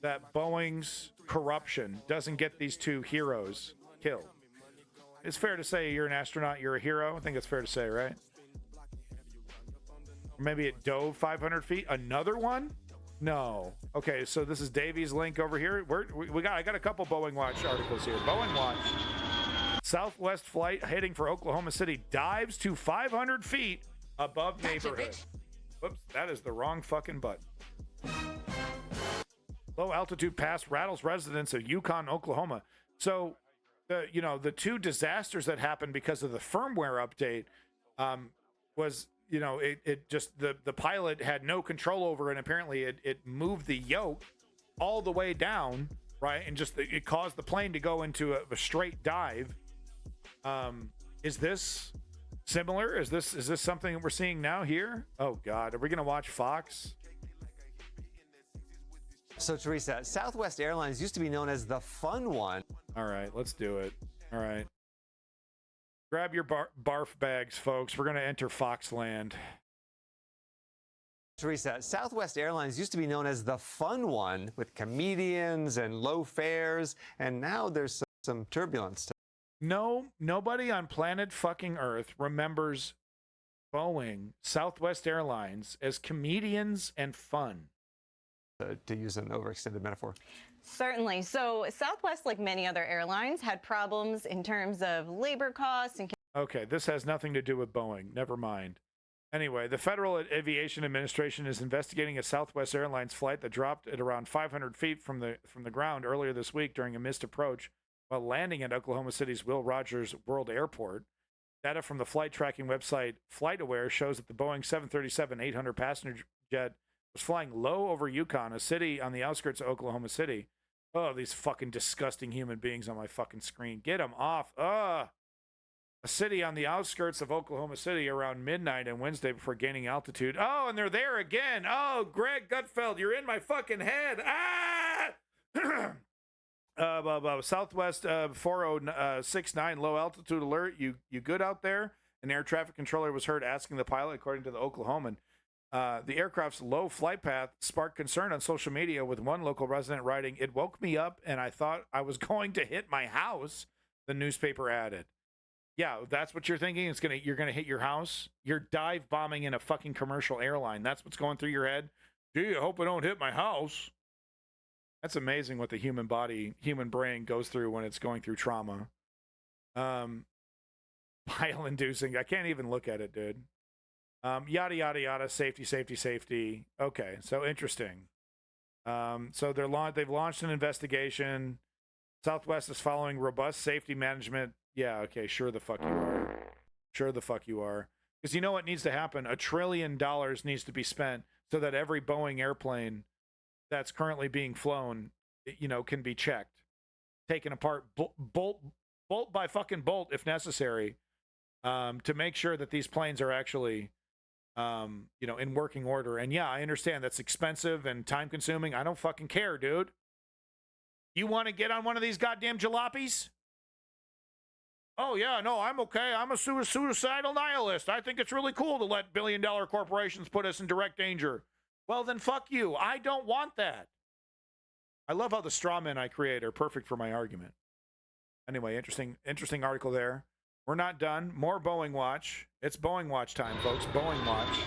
that Boeing's corruption doesn't get these two heroes killed. It's fair to say you're an astronaut, you're a hero. I think it's fair to say, right? Or maybe it dove 500 feet. Another one? No. Okay, so this is Davies' link over here. I got a couple Boeing Watch articles here. Boeing Watch. Southwest flight heading for Oklahoma City dives to 500 feet above neighborhood. Whoops, that is the wrong fucking button. Low altitude pass rattles residents of Yukon, Oklahoma. So, the two disasters that happened because of the firmware update was, it just, the pilot had no control over it, and apparently it moved the yoke all the way down, right? And just, it caused the plane to go into a straight dive. Is this similar? Is this something that we're seeing now here? Oh God, are we gonna watch Fox?
So Teresa, Southwest Airlines used to be known as the fun one.
All right, let's do it. All right, grab your barf bags, folks. We're gonna enter Foxland.
Teresa, Southwest Airlines used to be known as the fun one with comedians and low fares, and now there's some turbulence.
No, nobody on planet fucking Earth remembers Boeing, Southwest Airlines as comedians and fun.
To use an overextended metaphor.
Certainly. So Southwest, like many other airlines, had problems in terms of labor costs and...
Okay, this has nothing to do with Boeing. Never mind. Anyway, the Federal Aviation Administration is investigating a Southwest Airlines flight that dropped at around 500 feet from the ground earlier this week during a missed approach while landing at Oklahoma City's Will Rogers World Airport. Data from the flight tracking website FlightAware shows that the Boeing 737-800 passenger jet was flying low over Yukon, a city on the outskirts of Oklahoma City. Oh, these fucking disgusting human beings on my fucking screen. Get them off. A city on the outskirts of Oklahoma City around midnight on Wednesday before gaining altitude. Oh, and they're there again. Oh, Greg Gutfeld, you're in my fucking head. Southwest 4069 low altitude alert. You good out there? An air traffic controller was heard asking the pilot, according to the Oklahoman. The aircraft's low flight path sparked concern on social media, with one local resident writing, "It woke me up and I thought I was going to hit my house," the newspaper added. Yeah, that's what you're thinking? You're gonna hit your house? You're dive bombing in a fucking commercial airline. That's what's going through your head? Gee, I hope I don't hit my house. That's amazing what the human brain goes through when it's going through trauma. Bile-inducing. I can't even look at it, dude. Yada, yada, yada. Safety, safety, safety. Okay, so interesting. So they've launched an investigation. Southwest is following robust safety management. Yeah, okay, sure the fuck you are. Sure the fuck you are. Because you know what needs to happen? $1 trillion needs to be spent so that every Boeing airplane that's currently being flown, you know, can be checked, taken apart, bolt by fucking bolt if necessary, to make sure that these planes are actually, you know, in working order. And yeah, I understand that's expensive and time consuming. I don't fucking care, dude. You want to get on one of these goddamn jalopies? Oh, yeah, no, I'm okay. I'm a suicidal nihilist. I think it's really cool to let billion-dollar corporations put us in direct danger. Well, then fuck you. I don't want that. I love how the straw men I create are perfect for my argument. Anyway, interesting article there. We're not done. More Boeing Watch. It's Boeing Watch time, folks. Boeing Watch.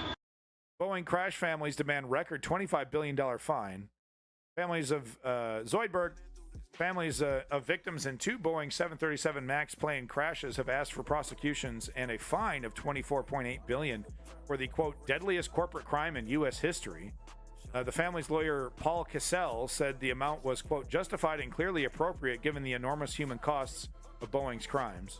Boeing crash families demand record $25 billion fine. Families of Zoidberg, families of victims in 2 Boeing 737 MAX plane crashes have asked for prosecutions and a fine of $24.8 billion for the, quote, deadliest corporate crime in U.S. history. The family's lawyer, Paul Cassell, said the amount was, quote, justified and clearly appropriate given the enormous human costs of Boeing's crimes.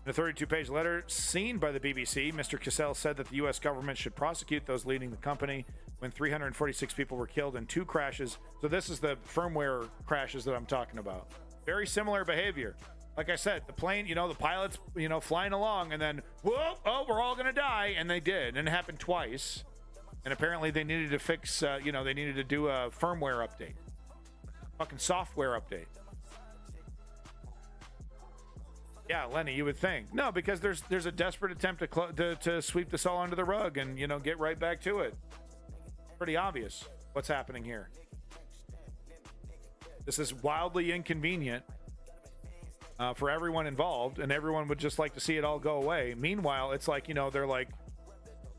In a 32-page letter seen by the BBC, Mr. Cassell said that the U.S. government should prosecute those leading the company when 346 people were killed in 2 crashes. So this is the firmware crashes that I'm talking about. Very similar behavior. Like I said, the plane, you know, the pilots, you know, flying along and then, whoa, oh, we're all going to die. And they did. And it happened twice. And apparently they needed to fix, you know, they needed to do a firmware update. Fucking software update. Yeah, Lenny, you would think. No, because there's a desperate attempt to sweep this all under the rug and, you know, get right back to it. Pretty obvious what's happening here. This is wildly inconvenient for everyone involved, and everyone would just like to see it all go away. Meanwhile, it's like, you know, they're like,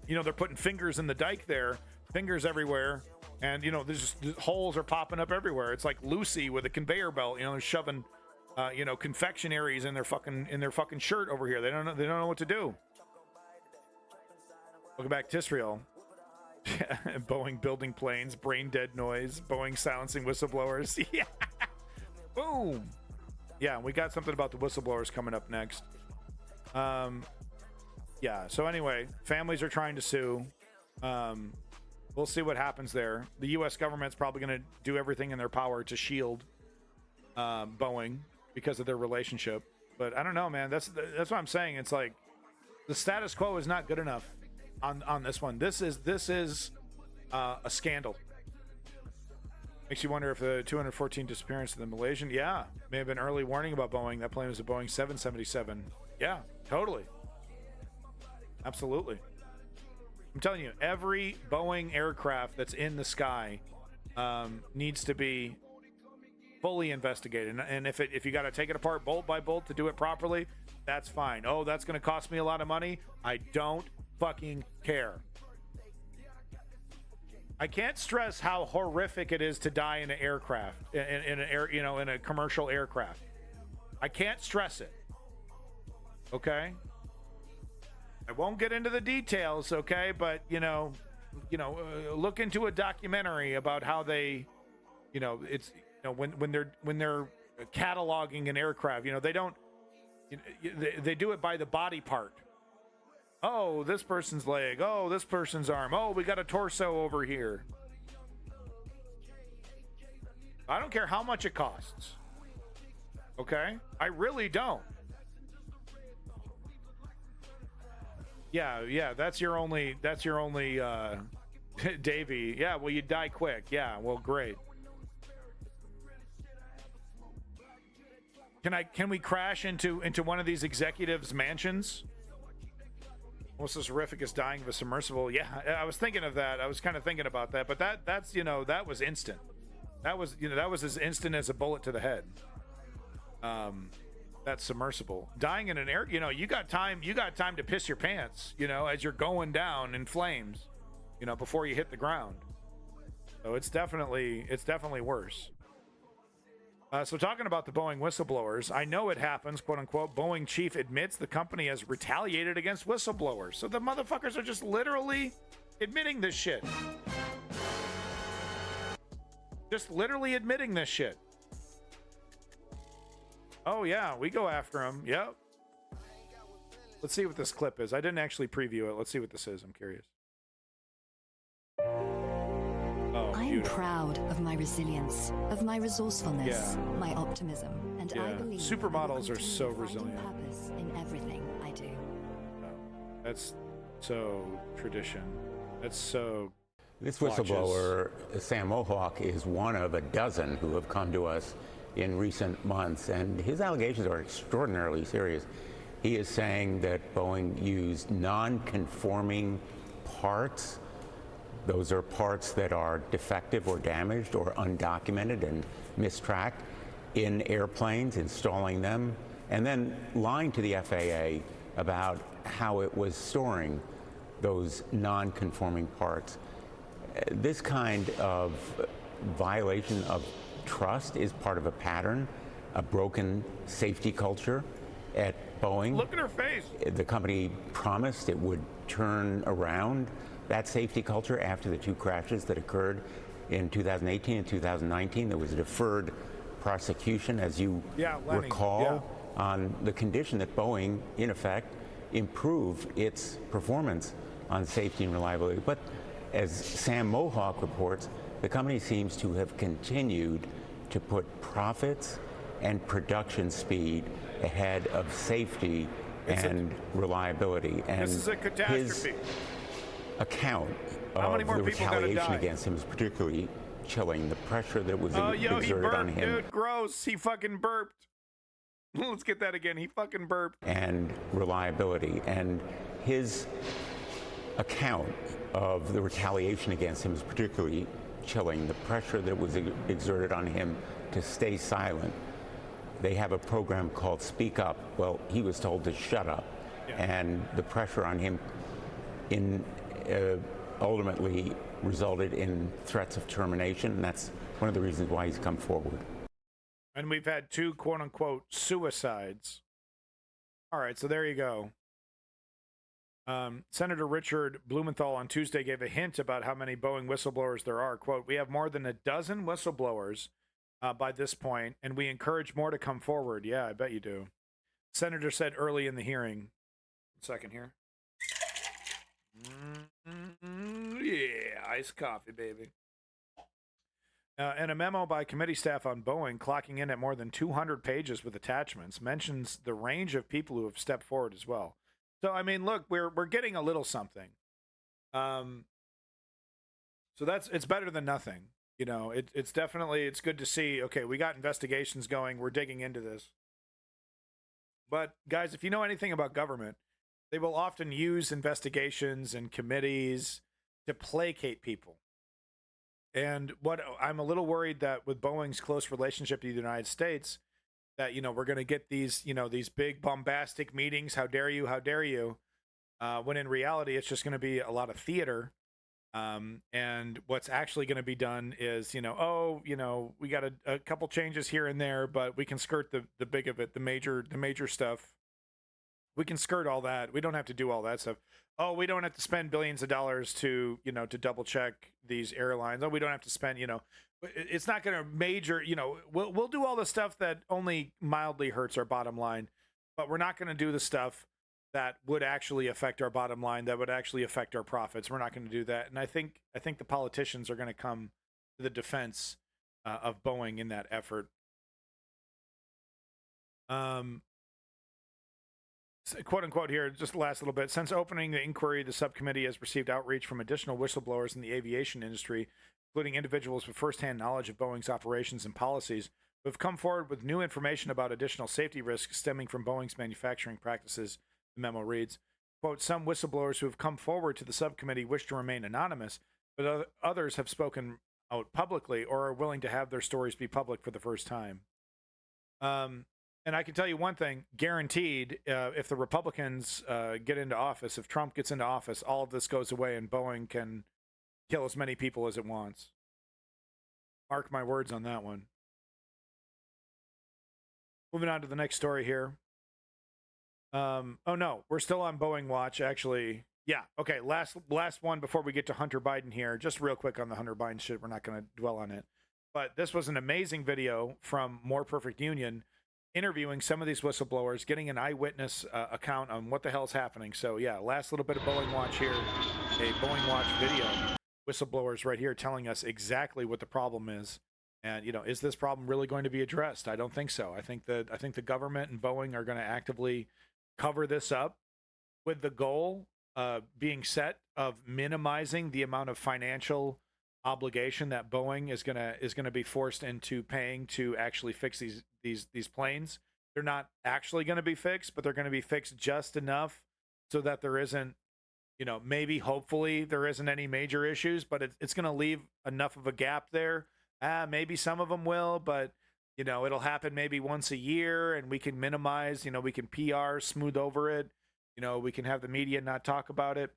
you know, they're putting fingers in the dike there, fingers everywhere, and, you know, there's just holes are popping up everywhere. It's like Lucy with a conveyor belt, you know, they're shoving, you know, confectionaries in their fucking shirt over here. They don't know what to do. Welcome back to Israel. Boeing building planes, brain dead noise, Boeing silencing whistleblowers. Yeah. Boom. Yeah, we got something about the whistleblowers coming up next. Yeah, so anyway, families are trying to sue. We'll see what happens there. The U.S. government's probably going to do everything in their power to shield Boeing because of their relationship. But I don't know, man. That's what I'm saying. It's like the status quo is not good enough on this one. This is a scandal. Makes you wonder if the 214 disappearance of the Malaysian, yeah, may have been early warning about Boeing. That plane was a Boeing 777. Yeah, totally. Absolutely. I'm telling you, every Boeing aircraft that's in the sky needs to be fully investigated. And if you got to take it apart bolt by bolt to do it properly, that's fine. Oh, that's going to cost me a lot of money. I don't fucking care. I can't stress how horrific it is to die in an aircraft, in an air, you know, in a commercial aircraft. I can't stress it. Okay. I won't get into the details, okay? But look into a documentary about how they, you know, it's, you know, when they're cataloging an aircraft, you know, they don't, they do it by the body part. Oh, this person's leg. Oh, this person's arm. Oh, we got a torso over here. I don't care how much it costs. Okay? I really don't. Yeah, that's your only Davey. Yeah, well, you die quick. Yeah, well, great. Can we crash into one of these executives' mansions? What's as horrific as dying of a submersible? Yeah, I was thinking of that. I was kind of thinking about that, but that's you know, that was instant. That was, you know, that was as instant as a bullet to the head. That's submersible. Dying in an air, you know, you got time to piss your pants, you know, as you're going down in flames, you know, before you hit the ground. So it's definitely worse. So talking about the Boeing whistleblowers, I know it happens, quote unquote. Boeing chief admits the company has retaliated against whistleblowers. So the motherfuckers are just literally admitting this shit. Just literally admitting this shit. Oh yeah, we go after him. Yep. Let's see what this clip is. I didn't actually preview it. Let's see what this is. I'm curious. Oh,
I am proud of my resilience, of my resourcefulness,
Yeah.
my optimism, and I
Yeah,
believe
supermodels are so
finding
resilient.
purpose in everything I do.
That's so tradition. That's so.
This
watches.
whistleblower, Sam Mohawk, is one of a dozen who have come to us in recent months, and his allegations are extraordinarily serious. He is saying that Boeing used non-conforming parts. Those are parts that are defective or damaged or undocumented and mistracked in airplanes, installing them, and then lying to the FAA about how it was storing those non-conforming parts. This kind of violation of trust is part of a pattern, a broken safety culture at Boeing.
Look at her face.
The company promised it would turn around that safety culture after the two crashes that occurred in 2018 and 2019. There was a deferred prosecution, as you
Lenny,
recall, on the condition that Boeing, in effect, improved its performance on safety and reliability. But as Sam Mohawk reports, the company seems to have continued to put profits and production speed ahead of safety and reliability. And
This is a catastrophe.
his account
How many
of
more
the
people gotta
retaliation
die?
against him is particularly chilling. The pressure that was
Oh, yo, he
exerted
burped,
on him
dude. Gross. He fucking burped. Let's get that again. He fucking burped.
and reliability. And his account of the retaliation against him is particularly chilling. The pressure that was exerted on him to stay silent. They have a program called Speak Up. Well, he was told to shut up. And the pressure on him ultimately resulted in threats of termination. And that's one of the reasons why he's come forward.
And we've had 2 quote unquote suicides. All right, so there you go. Senator Richard Blumenthal on Tuesday gave a hint about how many Boeing whistleblowers there are. Quote, "We have more than a dozen whistleblowers by this point, and we encourage more to come forward." Yeah, I bet you do. Senator said early in the hearing. Second here. Yeah, iced coffee, baby. And a memo by committee staff on Boeing, clocking in at more than 200 pages with attachments, mentions the range of people who have stepped forward as well. So, I mean, look, we're getting a little something. So it's better than nothing. You know, it's definitely, it's good to see, okay, we got investigations going. We're digging into this. But, guys, if you know anything about government, they will often use investigations and committees to placate people. And what I'm a little worried that with Boeing's close relationship to the United States, that, you know, we're going to get these, you know, these big bombastic meetings. How dare you? How dare you? When in reality, it's just going to be a lot of theater. And what's actually going to be done is, you know, oh, you know, we got a couple changes here and there, but we can skirt the big of it, the major stuff. We can skirt all that. We don't have to do all that stuff. Oh, we don't have to spend billions of dollars to, you know, to double check these airlines. Oh, we don't have to spend, you know, it's not going to major, you know, we'll do all the stuff that only mildly hurts our bottom line, but we're not going to do the stuff that would actually affect our bottom line, that would actually affect our profits. We're not going to do that. And I think the politicians are going to come to the defense of Boeing in that effort. Quote unquote here, just the last little bit. Since opening the inquiry, the subcommittee has received outreach from additional whistleblowers in the aviation industry, including individuals with firsthand knowledge of Boeing's operations and policies, who have come forward with new information about additional safety risks stemming from Boeing's manufacturing practices. The memo reads, quote, "Some whistleblowers who have come forward to the subcommittee wish to remain anonymous, but others have spoken out publicly or are willing to have their stories be public for the first time." And I can tell you one thing, guaranteed, if the Republicans get into office, if Trump gets into office, all of this goes away and Boeing can kill as many people as it wants. Mark my words on that one. Moving on to the next story here. Oh no, we're still on Boeing watch, actually. Yeah, okay, last one before we get to Hunter Biden here. Just real quick on the Hunter Biden shit. We're not going to dwell on it. But this was an amazing video from More Perfect Union interviewing some of these whistleblowers, getting an eyewitness account on what the hell's happening. So yeah, last little bit of Boeing watch here. A Boeing watch video. Whistleblowers right here telling us exactly what the problem is. And, you know, is this problem really going to be addressed? I don't think so. I think the government and Boeing are going to actively cover this up with the goal being set of minimizing the amount of financial obligation that Boeing is gonna be forced into paying to actually fix these planes. They're not actually going to be fixed, but they're going to be fixed just enough so that there isn't, you know, maybe hopefully there isn't any major issues, but it's going to leave enough of a gap there. Maybe some of them will, but, you know, it'll happen maybe once a year and we can minimize, you know, we can PR, smooth over it. You know, we can have the media not talk about it.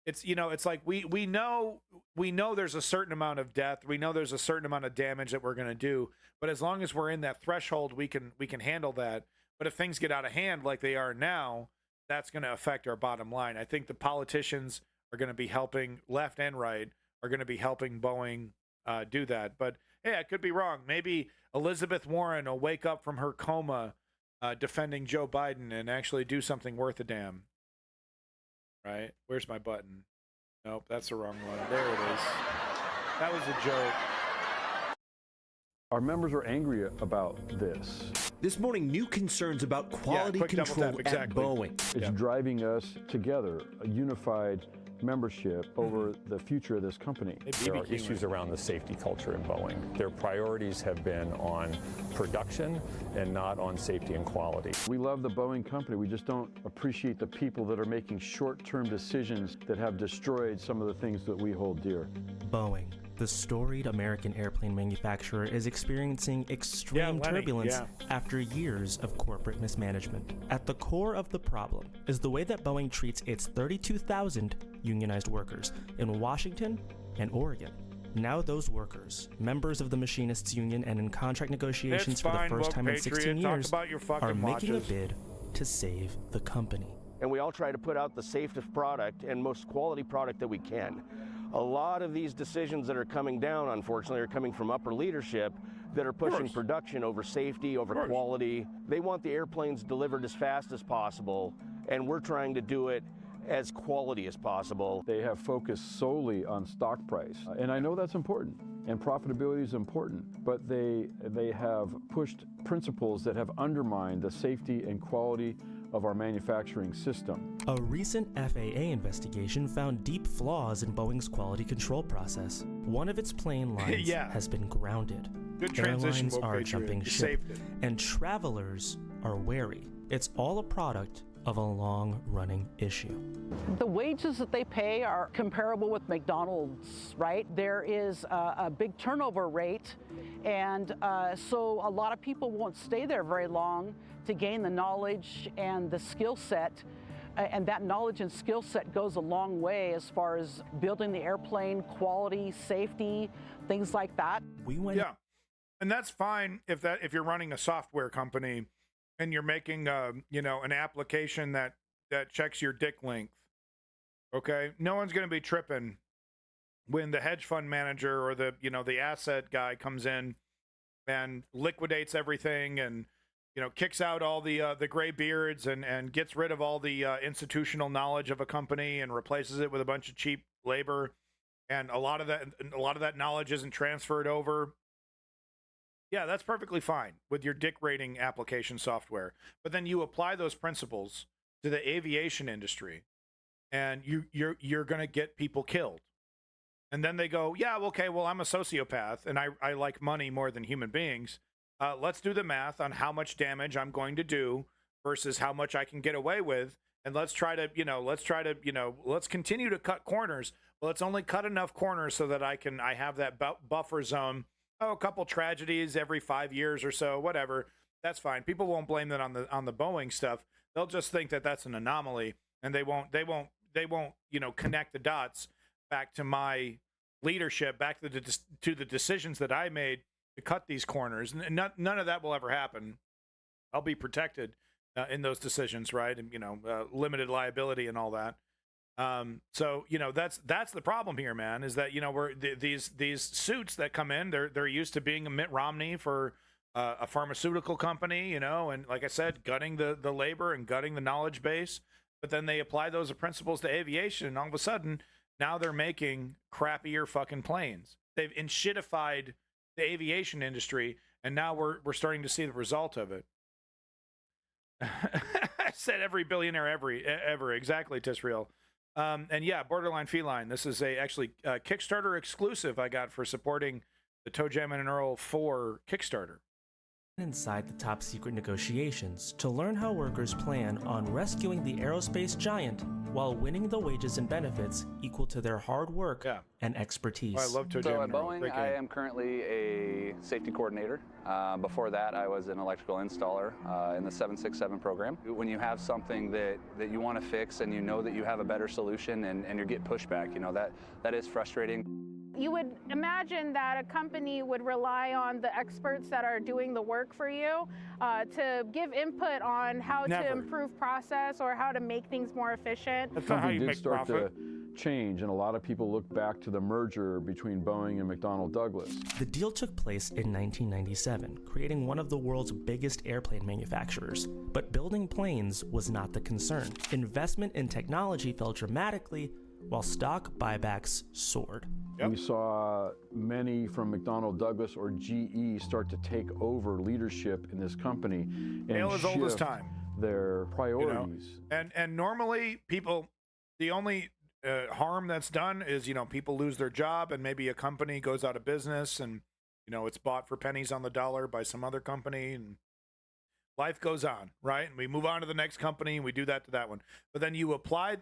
It's, you know, it's like we know there's a certain amount of death. We know there's a certain amount of damage that we're going to do. But as long as we're in that threshold, we can handle that. But if things get out of hand like they are now, that's going to affect our bottom line. I think the politicians are going to be helping, left and right, are going to be helping Boeing do that. But hey, I could be wrong. Maybe Elizabeth Warren will wake up from her coma defending Joe Biden and actually do something worth a damn. Right? Where's my button? Nope, that's the wrong one. There it is. That was a joke.
Our members are angry about this.
This morning, new concerns about quality control at Boeing.
It's driving us together, a unified membership over the future of this company.
There are issues around the safety culture in Boeing. Their priorities have been on production and not on safety and quality.
We love the Boeing company. We just don't appreciate the people that are making short-term decisions that have destroyed some of the things that we hold dear.
Boeing, the storied American airplane manufacturer, is experiencing extreme turbulence after years of corporate mismanagement. At the core of the problem is the way that Boeing treats its 32,000 unionized workers in Washington and Oregon. Now those workers, members of the Machinists Union and in contract negotiations for the first time in 16 years, are making a bid to save the company.
And we all try to put out the safest product and most quality product that we can. A lot of these decisions that are coming down, unfortunately, are coming from upper leadership that are pushing production over safety, over quality. They want the airplanes delivered as fast as possible, and we're trying to do it as quality as possible.
They have focused solely on stock price, and I know that's important, and profitability is important, but they have pushed principles that have undermined the safety and quality of our manufacturing system.
A recent FAA investigation found deep flaws in Boeing's quality control process. One of its plane lines has been grounded.
Good transition,
Airlines are jumping ship, and travelers are wary. It's all a product of a long-running issue.
The wages that they pay are comparable with McDonald's, right? There is a big turnover rate, and so a lot of people won't stay there very long to gain the knowledge and the skill set, and that knowledge and skill set goes a long way as far as building the airplane, quality, safety, things like that.
And that's fine if you're running a software company and you're making you know, an application that checks your dick length. Okay, no one's going to be tripping when the hedge fund manager or the asset guy comes in and liquidates everything and, you know, kicks out all the gray beards and gets rid of all the institutional knowledge of a company and replaces it with a bunch of cheap labor, and a lot of that knowledge isn't transferred over. Yeah, that's perfectly fine with your dick rating application software. But then you apply those principles to the aviation industry, and you're going to get people killed. And then they go, yeah, okay, well, I'm a sociopath and I like money more than human beings. Let's do the math on how much damage I'm going to do versus how much I can get away with. And let's continue to cut corners. Well, let's only cut enough corners so that I have that buffer zone. Oh, a couple tragedies every 5 years or so, whatever. That's fine. People won't blame that on the Boeing stuff. They'll just think that that's an anomaly, and they won't connect the dots back to my leadership, back to the decisions that I made to cut these corners. None of that will ever happen. I'll be protected in those decisions, right? And limited liability and all that. So that's the problem here, man. Is that these suits that come in, they're used to being a Mitt Romney for a pharmaceutical company, and like I said, gutting the labor and gutting the knowledge base. But then they apply those principles to aviation, and all of a sudden now they're making crappier fucking planes. They've enshittified the aviation industry, and now we're starting to see the result of it. I said every billionaire ever. Exactly, Tisreal. And yeah, Borderline Feline. This is actually a Kickstarter exclusive I got for supporting the Toe Jammin' and Earl 4 Kickstarter.
Inside the top secret negotiations to learn how workers plan on rescuing the aerospace giant while winning the wages and benefits equal to their hard work and expertise.
I love Toe
So
Jammin'
at
and Earl.
Boeing, I am currently a safety coordinator. Before that, I was an electrical installer in the 767 program. When you have something that you want to fix and you know that you have a better solution and you get pushback, that is frustrating.
You would imagine that a company would rely on the experts that are doing the work for you to give input on how to improve process or how to make things more efficient.
That's not how you
did
make
start
profit.
to change, and a lot of people look back to the merger between Boeing and McDonnell Douglas.
The deal took place in 1997, creating one of the world's biggest airplane manufacturers. But building planes was not the concern. Investment in technology fell dramatically, while stock buybacks soared.
We saw many from McDonnell Douglas or GE start to take over leadership in this company and
Tale as old as time.
Their priorities.
And normally people, the only harm that's done is people lose their job and maybe a company goes out of business and it's bought for pennies on the dollar by some other company and life goes on, right? And we move on to the next company and we do that to that one. But then you apply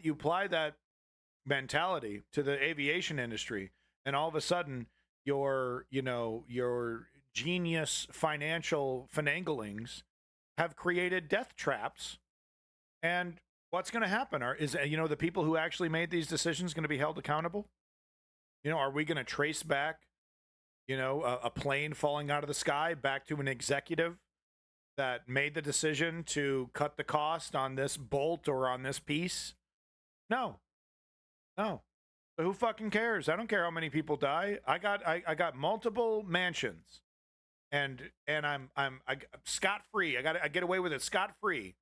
that mentality to the aviation industry, and all of a sudden your genius financial finanglings have created death traps. And what's going to happen is the people who actually made these decisions going to be held accountable? Are we going to trace back a plane falling out of the sky back to an executive that made the decision to cut the cost on this bolt or on this piece? No. But who fucking cares? I don't care how many people die. I got multiple mansions, and I'm scot free. I get away with it scot free.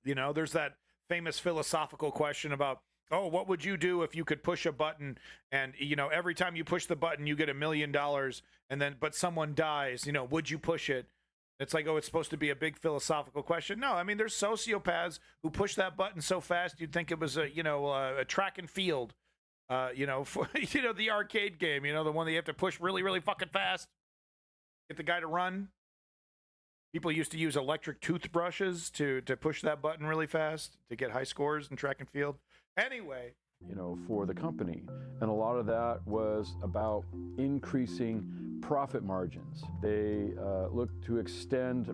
There's that famous philosophical question about, what would you do if you could push a button and every time you push the button you get $1 million, but someone dies. Would you push it? It's like, it's supposed to be a big philosophical question. No, I mean, there's sociopaths who push that button so fast you'd think it was a track and field, for, the arcade game, the one that you have to push really, really fucking fast, get the guy to run. People used to use electric toothbrushes to push that button really fast to get high scores in track and field. Anyway.
For the company. And a lot of that was about increasing profit margins. They looked to extend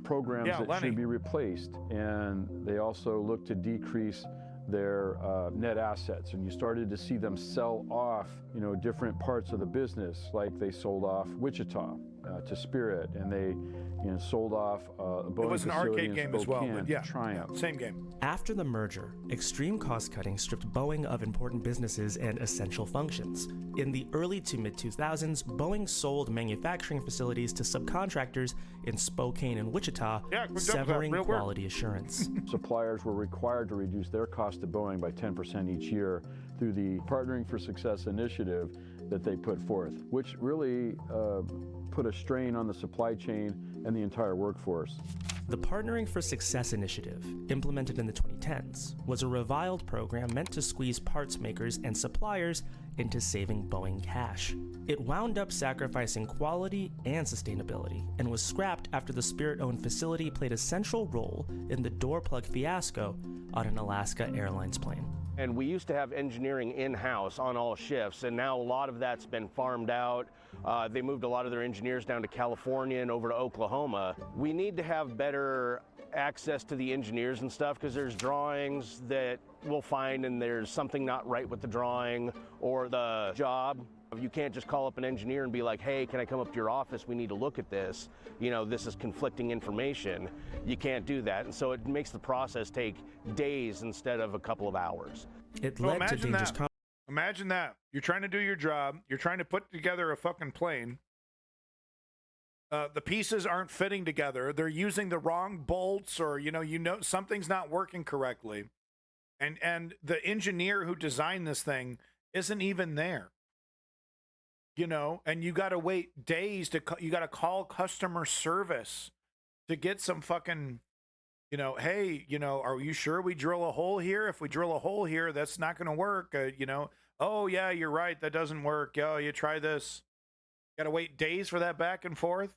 programs that should be replaced, and they also looked to decrease their net assets. And you started to see them sell off, different parts of the business, like they sold off Wichita to Spirit, and they sold off a Boeing.
It was an arcade game as well, but
Triumph.
Same game.
After the merger, extreme cost-cutting stripped Boeing of important businesses and essential functions. In the early to mid-2000s, Boeing sold manufacturing facilities to subcontractors in Spokane and Wichita, severing quality assurance.
Suppliers were required to reduce their cost to Boeing by 10% each year through the Partnering for Success initiative that they put forth, which really put a strain on the supply chain and the entire workforce.
The Partnering for Success initiative, implemented in the 2010s, was a reviled program meant to squeeze parts makers and suppliers into saving Boeing cash. It wound up sacrificing quality and sustainability, and was scrapped after the Spirit-owned facility played a central role in the door plug fiasco on an Alaska Airlines plane.
And we used to have engineering in-house on all shifts, and now a lot of that's been farmed out. They moved a lot of their engineers down to California and over to Oklahoma. We need to have better access to the engineers and stuff, because there's drawings that we'll find and there's something not right with the drawing or the job. You can't just call up an engineer and be like, hey, can I come up to your office? We need to look at this. You know, this is conflicting information. You can't do that. And so it makes the process take days instead of a couple of hours.
It led to dangerous.
Imagine that. You're trying to do your job. You're trying to put together a fucking plane. The pieces aren't fitting together. They're using the wrong bolts, or you know something's not working correctly. And the engineer who designed this thing isn't even there. You know, and you got to wait days you got to call customer service to get some fucking, you know, hey, you know, are you sure we drill a hole here? If we drill a hole here, that's not going to work. You know, oh yeah, you're right. That doesn't work. Oh, you try this. Got to wait days for that back and forth.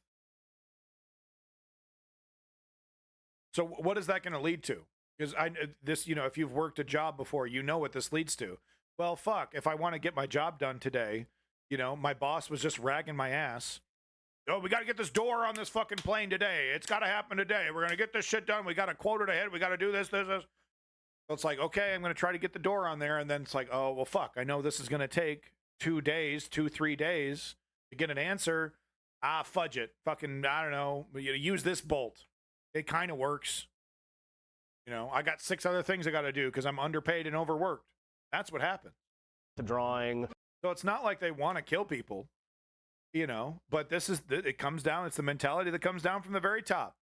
So what is that going to lead to? Because you know, if you've worked a job before, you know what this leads to. Well, fuck, if I want to get my job done today, you know, my boss was just ragging my ass. Oh, we got to get this door on this fucking plane today. It's got to happen today. We're going to get this shit done. We got to quote it ahead. We got to do this. So it's like, okay, I'm going to try to get the door on there. And then it's like, oh, well, fuck. I know this is going to take 3 days to get an answer. Fudge it. Fucking, I don't know. Use this bolt. It kind of works. You know, I got 6 other things I got to do because I'm underpaid and overworked. That's what happened.
The drawing.
So it's not like they want to kill people, you know, but it comes down. It's the mentality that comes down from the very top.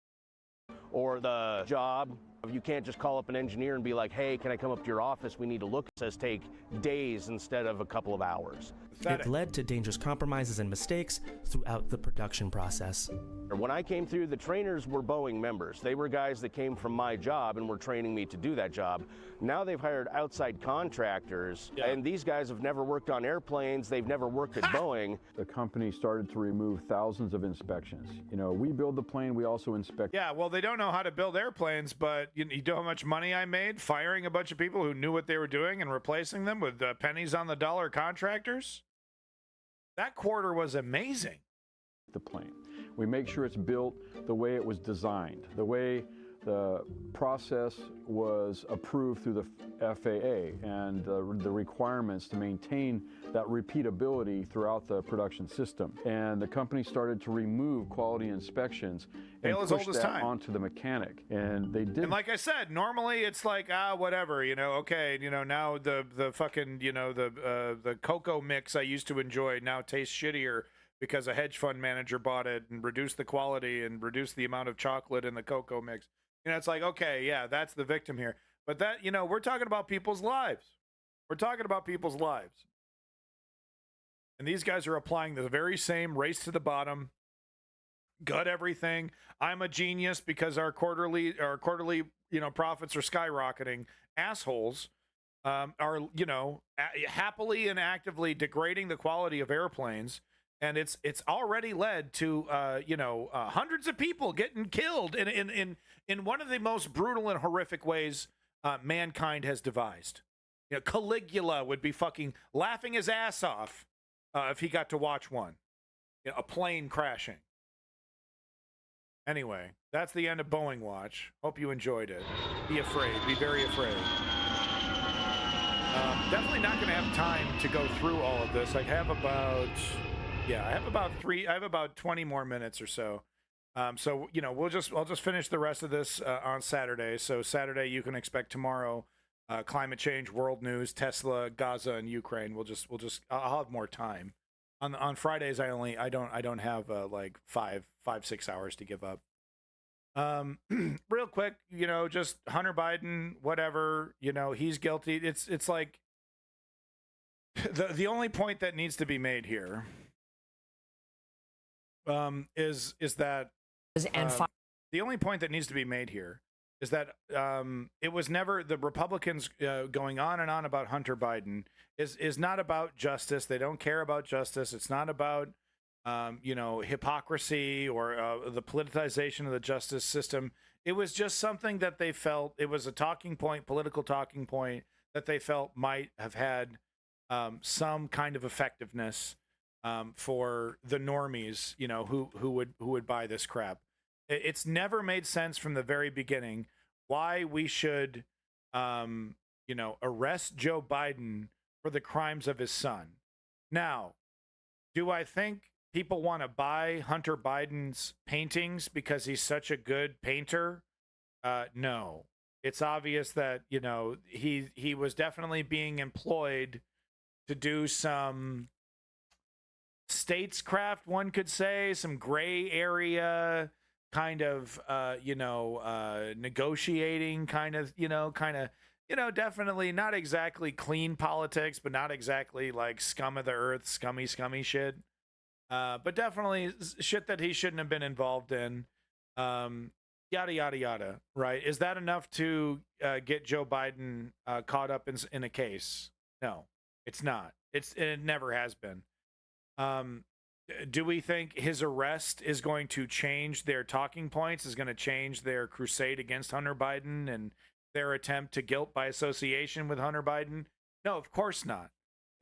Or the job. You can't just call up an engineer and be like, hey, can I come up to your office? We need to look. It says take days instead of a couple of hours.
It led to dangerous compromises and mistakes throughout the production process.
When I came through, the trainers were Boeing members. They were guys that came from my job and were training me to do that job. Now they've hired outside contractors, and these guys have never worked on airplanes. They've never worked at Boeing.
The company started to remove thousands of inspections. You know, we build the plane, we also inspect.
Yeah, well, they don't know how to build airplanes, but you know how much money I made firing a bunch of people who knew what they were doing and replacing them with pennies on the dollar contractors? That quarter was amazing.
The plane. We make sure it's built the way it was designed, the way the process was approved through the FAA, and the requirements to maintain that repeatability throughout the production system. And the company started to remove quality inspections and push that onto the mechanic. And they did.
And like I said, normally it's like, whatever, you know, okay, you know, now the fucking, you know, the cocoa mix I used to enjoy now tastes shittier because a hedge fund manager bought it and reduced the quality and reduced the amount of chocolate in the cocoa mix. You know, it's like, okay, yeah, that's the victim here. But that, you know, we're talking about people's lives. We're talking about people's lives. And these guys are applying the very same race to the bottom, gut everything. I'm a genius because our quarterly, you know, profits are skyrocketing. Assholes are, you know, happily and actively degrading the quality of airplanes. And it's already led to you know, hundreds of people getting killed in one of the most brutal and horrific ways mankind has devised. You know, Caligula would be fucking laughing his ass off if he got to watch one. You know, a plane crashing. Anyway, that's the end of Boeing Watch. Hope you enjoyed it. Be afraid. Be very afraid. Definitely not going to have time to go through all of this. I have about... Yeah, I have about 20 more minutes or so. So, you know, I'll just finish the rest of this on Saturday. So Saturday you can expect tomorrow climate change, world news, Tesla, Gaza, and Ukraine. I'll have more time. On Fridays I don't have like 5-6 hours to give up. Real quick, you know, just Hunter Biden, whatever, you know, he's guilty. It's like the only point that needs to be made here is that the only point that needs to be made here is that it was never the Republicans going on and on about Hunter Biden is not about justice. They don't care about justice. It's not about you know, hypocrisy or the politicization of the justice system. It was just something that they felt it was a talking point, political talking point that they felt might have had some kind of effectiveness for the normies, you know, who would buy this crap. It's never made sense from the very beginning why we should, you know, arrest Joe Biden for the crimes of his son. Now, do I think people want to buy Hunter Biden's paintings because he's such a good painter? No. It's obvious that, you know, he was definitely being employed to do some statescraft, one could say, some gray area kind of, you know, negotiating kind of, definitely not exactly clean politics, but not exactly like scum of the earth, scummy shit. But definitely shit that he shouldn't have been involved in. Yada, yada, yada, right? Is that enough to get Joe Biden caught up in a case? No, it's not. It never has been. Do we think his arrest is going to change their talking points, is going to change their crusade against Hunter Biden and their attempt to guilt by association with Hunter Biden? No, of course not.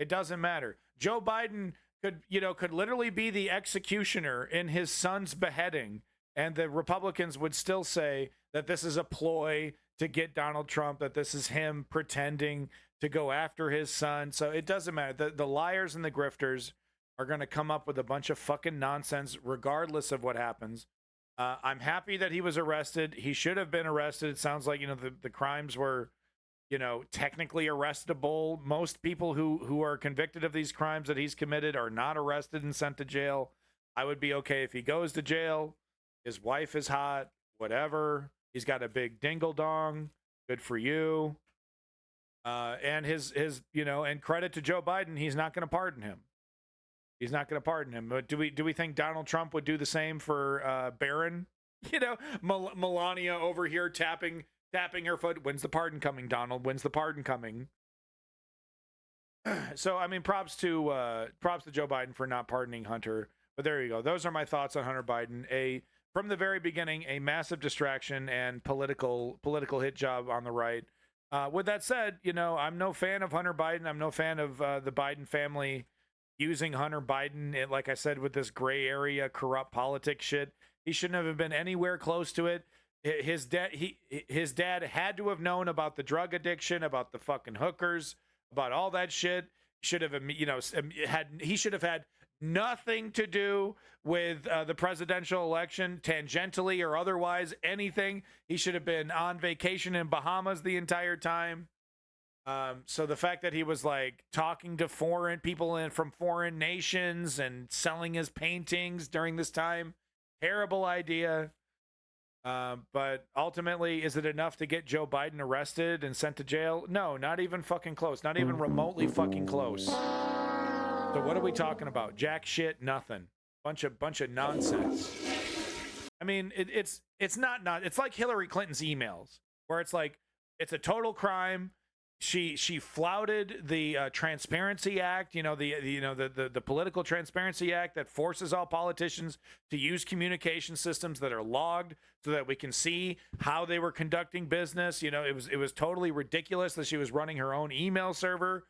It doesn't matter. Joe Biden could literally be the executioner in his son's beheading, and the Republicans would still say that this is a ploy to get Donald Trump, that this is him pretending to go after his son. So it doesn't matter. The liars and the grifters are going to come up with a bunch of fucking nonsense regardless of what happens. I'm happy that he was arrested. He should have been arrested. It sounds like, you know, the crimes were, you know, technically arrestable. Most people who are convicted of these crimes that he's committed are not arrested and sent to jail. I would be okay if he goes to jail. His wife is hot, whatever. He's got a big dingle dong. Good for you. And his, you know, and credit to Joe Biden, he's not going to pardon him. He's not going to pardon him. But do we think Donald Trump would do the same for Barron? You know, Melania over here tapping her foot. When's the pardon coming, Donald? When's the pardon coming? So, I mean, props to Joe Biden for not pardoning Hunter. But there you go. Those are my thoughts on Hunter Biden. From the very beginning, a massive distraction and political hit job on the right. With that said, you know, I'm no fan of Hunter Biden. I'm no fan of the Biden family using Hunter Biden, like I said, with this gray area corrupt politics shit. He shouldn't have been anywhere close to it. His dad had to have known about the drug addiction, about the fucking hookers, about all that shit. Should have, you know, he should have had nothing to do with the presidential election, tangentially or otherwise, anything. He should have been on vacation in Bahamas the entire time. So the fact that he was like talking to foreign people from foreign nations and selling his paintings during this time, terrible idea. But ultimately, is it enough to get Joe Biden arrested and sent to jail? No, not even fucking close. Not even remotely fucking close. So what are we talking about? Jack shit, nothing. Bunch of nonsense. I mean, it's not it's like Hillary Clinton's emails, where it's like it's a total crime. She flouted the Transparency Act, you know, the Political Transparency Act that forces all politicians to use communication systems that are logged so that we can see how they were conducting business. You know, it was totally ridiculous that she was running her own email server.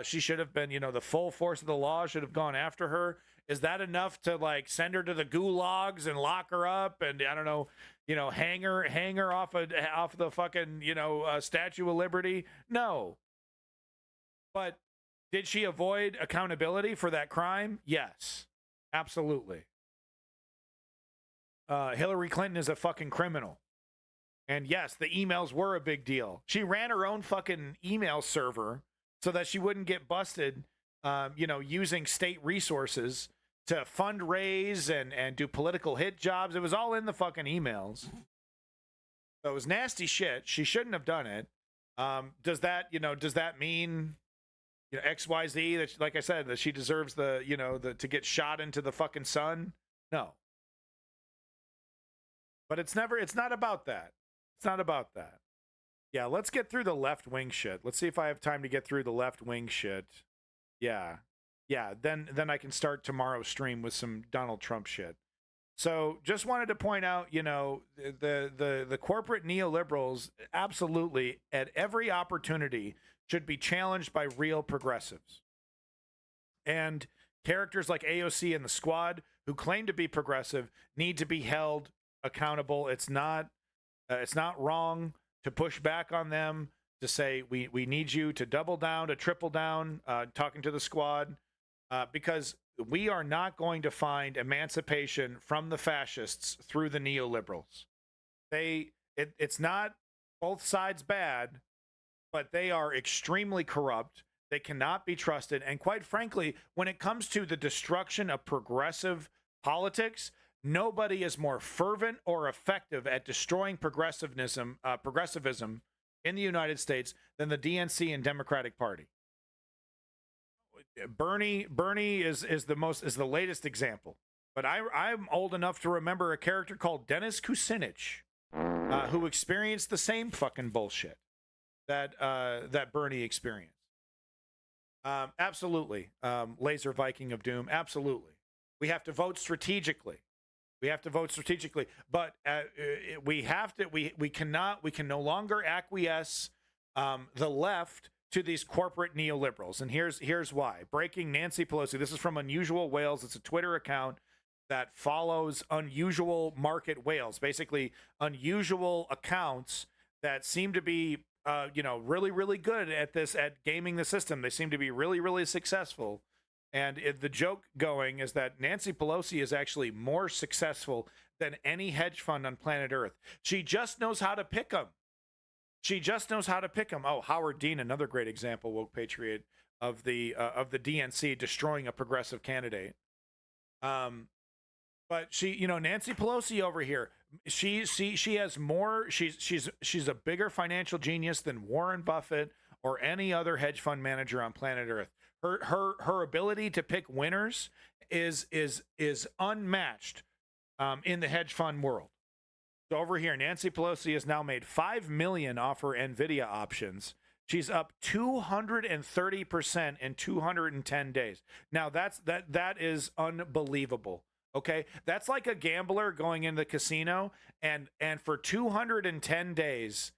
She should have been, you know, the full force of the law should have gone after her. Is that enough to like send her to the gulags and lock her up and I don't know, you know, hang her off the fucking, you know, Statue of Liberty? No. But did she avoid accountability for that crime? Yes, absolutely. Hillary Clinton is a fucking criminal. And yes, the emails were a big deal. She ran her own fucking email server so that she wouldn't get busted, you know, using state resources to fundraise and do political hit jobs. It was all in the fucking emails. So it was nasty shit. She shouldn't have done it. Does that mean, you know, XYZ, that, like I said, that she deserves to get shot into the fucking sun? No. But it's not about that. It's not about that. Yeah, let's get through the left-wing shit. Let's see if I have time to get through the left-wing shit. Yeah, then I can start tomorrow's stream with some Donald Trump shit. So just wanted to point out, you know, the corporate neoliberals absolutely at every opportunity should be challenged by real progressives. And Characters like AOC and the Squad, who claim to be progressive, need to be held accountable. It's not wrong to push back on them, to say we need you to double down, to triple down, talking to the Squad, because we are not going to find emancipation from the fascists through the neoliberals. It's not both sides bad, but they are extremely corrupt. They cannot be trusted. And quite frankly, when it comes to the destruction of progressive politics, nobody is more fervent or effective at destroying progressivism in the United States than the DNC and Democratic Party. Bernie is the latest example. But I'm old enough to remember a character called Dennis Kucinich, who experienced the same fucking bullshit that Bernie experienced. Absolutely. Laser Viking of Doom. Absolutely. We have to vote strategically. But we can no longer acquiesce the left to these corporate neoliberals. And here's why. Breaking Nancy Pelosi. This is from Unusual Whales. It's a Twitter account that follows unusual market whales, basically unusual accounts that seem to be really, really good at gaming the system. They seem to be really, really successful. And the joke going is that Nancy Pelosi is actually more successful than any hedge fund on planet Earth. She just knows how to pick them. Oh, Howard Dean, another great example, woke patriot, of the DNC destroying a progressive candidate. But Nancy Pelosi over here, she has more. She's a bigger financial genius than Warren Buffett or any other hedge fund manager on planet Earth. Her ability to pick winners is unmatched in the hedge fund world. So over here, Nancy Pelosi has now made $5 million off her NVIDIA options. She's up 230% in 210 days. Now that is unbelievable. Okay, that's like a gambler going in the casino and for 210 days,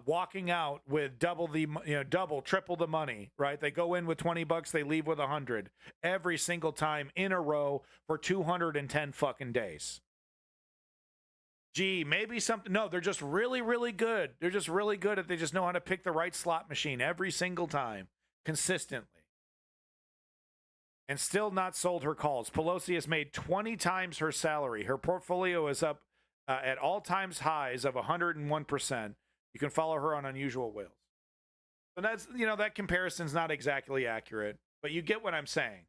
walking out with triple the money, right? They go in with $20, they leave with 100 every single time in a row for 210 fucking days. Gee, maybe something. No, they're just really, really good. They're just really good they just know how to pick the right slot machine every single time, consistently. And still not sold her calls. Pelosi has made 20 times her salary. Her portfolio is up at all-time highs of 101%. You can follow her on Unusual Whales. So that's, that comparison's not exactly accurate, but you get what I'm saying.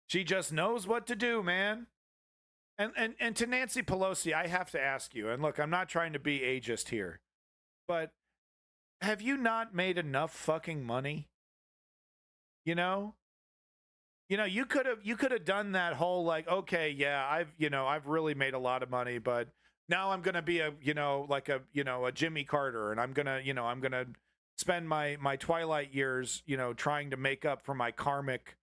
She just knows what to do, man. And to Nancy Pelosi, I have to ask you, and look, I'm not trying to be ageist here, but have you not made enough fucking money? You could have done that whole okay, yeah, I've really made a lot of money, but now I'm going to be a Jimmy Carter, and I'm going to spend my twilight years, trying to make up for my karmic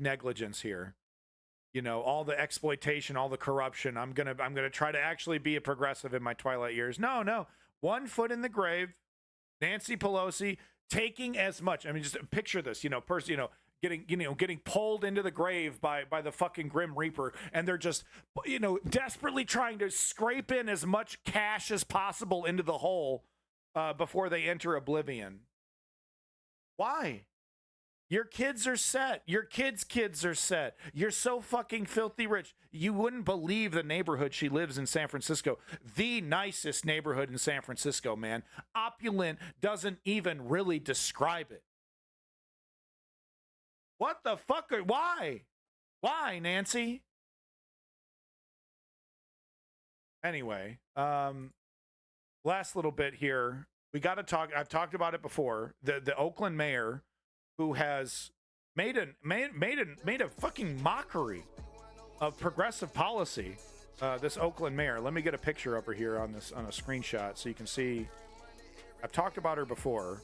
negligence here. All the exploitation, all the corruption. I'm going to try to actually be a progressive in my twilight years. No. One foot in the grave. Nancy Pelosi taking as much. I mean, just picture this, getting pulled into the grave by the fucking Grim Reaper, and they're just, desperately trying to scrape in as much cash as possible into the hole before they enter oblivion. Why? Your kids are set. Your kids are set. You're so fucking filthy rich. You wouldn't believe the neighborhood she lives in San Francisco. The nicest neighborhood in San Francisco, man. Opulent doesn't even really describe it. What the fuck? Why? Why, Nancy? Anyway, last little bit here. We got to talk. I've talked about it before. The Oakland mayor, who has made a fucking mockery of progressive policy. This Oakland mayor. Let me get a picture over here on a screenshot so you can see. I've talked about her before.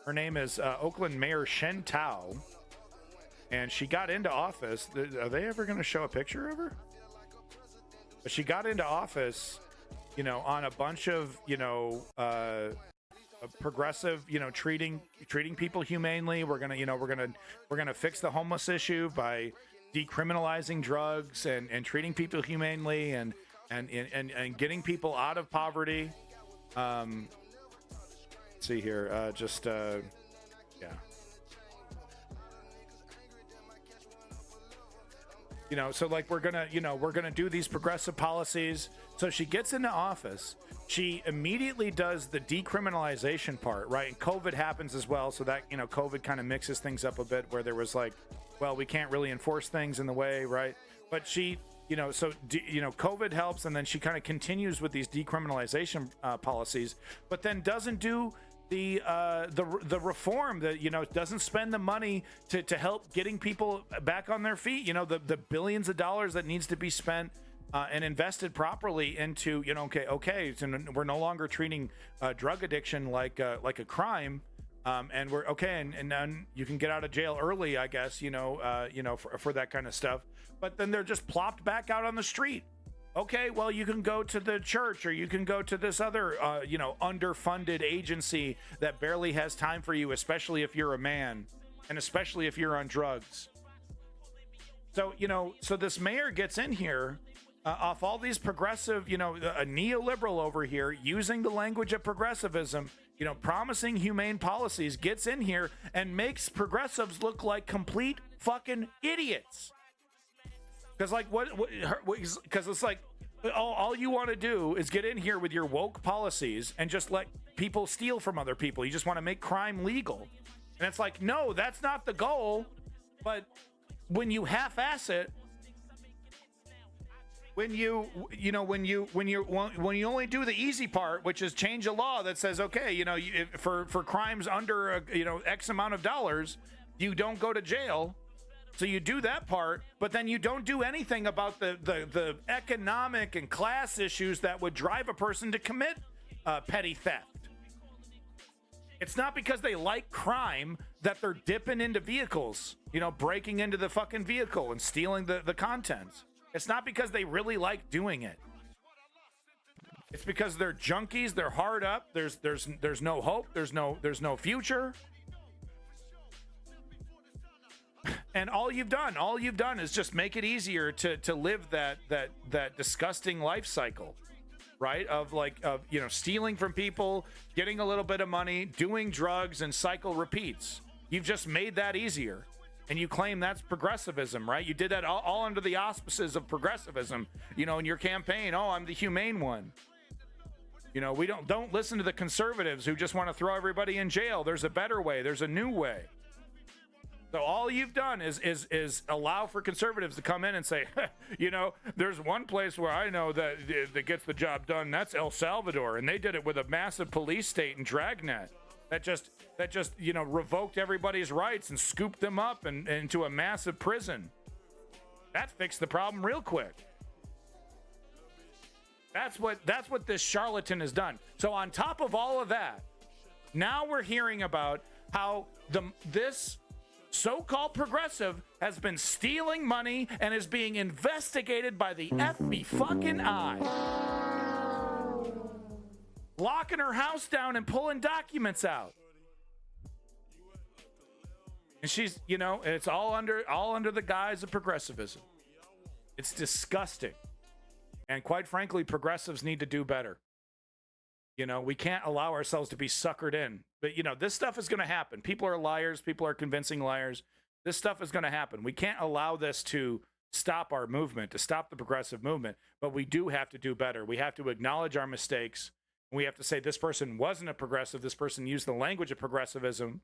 Her name is Oakland Mayor Shen Tao, and she got into office. Are they ever going to show a picture of her? But she got into office, on a bunch of progressive, treating people humanely. We're gonna fix the homeless issue by decriminalizing drugs and treating people humanely and getting people out of poverty. Let's see here, yeah. So like we're gonna do these progressive policies. So she gets into office. She immediately does the decriminalization part, right? And COVID happens as well. So that, COVID kind of mixes things up a bit where there was like, well, we can't really enforce things in the way, right? But she, COVID helps. And then she kind of continues with these decriminalization policies, but then doesn't do the reform that, doesn't spend the money to help getting people back on their feet. The billions of dollars that needs to be spent and invested properly into, okay, so we're no longer treating drug addiction like a crime, and we're okay, and then you can get out of jail early, I guess, for that kind of stuff. But then they're just plopped back out on the street. Okay, well, you can go to the church, or you can go to this other, underfunded agency that barely has time for you, especially if you're a man, and especially if you're on drugs. So, so this mayor gets in here off all these progressive, a neoliberal over here, using the language of progressivism, promising humane policies, gets in here and makes progressives look like complete fucking idiots. Because like because it's like all you want to do is get in here with your woke policies and just let people steal from other people. You just want to make crime legal, and it's like, no, that's not the goal. But when you half-ass it, when you only do the easy part, which is change a law that says, okay, for crimes under X amount of dollars, you don't go to jail. So you do that part, but then you don't do anything about the economic and class issues that would drive a person to commit petty theft. It's not because they like crime that they're dipping into vehicles, breaking into the fucking vehicle and stealing the contents. It's not because they really like doing it. It's because they're junkies, they're hard up, there's no hope, there's no future. And all you've done is just make it easier to live that disgusting life cycle, right? Of stealing from people, getting a little bit of money, doing drugs, and cycle repeats. You've just made that easier. And you claim that's progressivism, right? You did that all under the auspices of progressivism, in your campaign. Oh, I'm the humane one. We don't listen to the conservatives who just want to throw everybody in jail. There's a better way. There's a new way. So all you've done is allow for conservatives to come in and say, there's one place where I know that gets the job done. That's El Salvador, and they did it with a massive police state and dragnet that just revoked everybody's rights and scooped them up and into a massive prison. That fixed the problem real quick. That's what this charlatan has done. So on top of all of that, now we're hearing about how this so-called progressive has been stealing money and is being investigated by the FBI. Locking her house down and pulling documents out. And she's, it's all under the guise of progressivism. It's disgusting. And quite frankly, progressives need to do better. We can't allow ourselves to be suckered in. But, this stuff is going to happen. People are liars. People are convincing liars. This stuff is going to happen. We can't allow this to stop our movement, to stop the progressive movement. But we do have to do better. We have to acknowledge our mistakes. We have to say this person wasn't a progressive. This person used the language of progressivism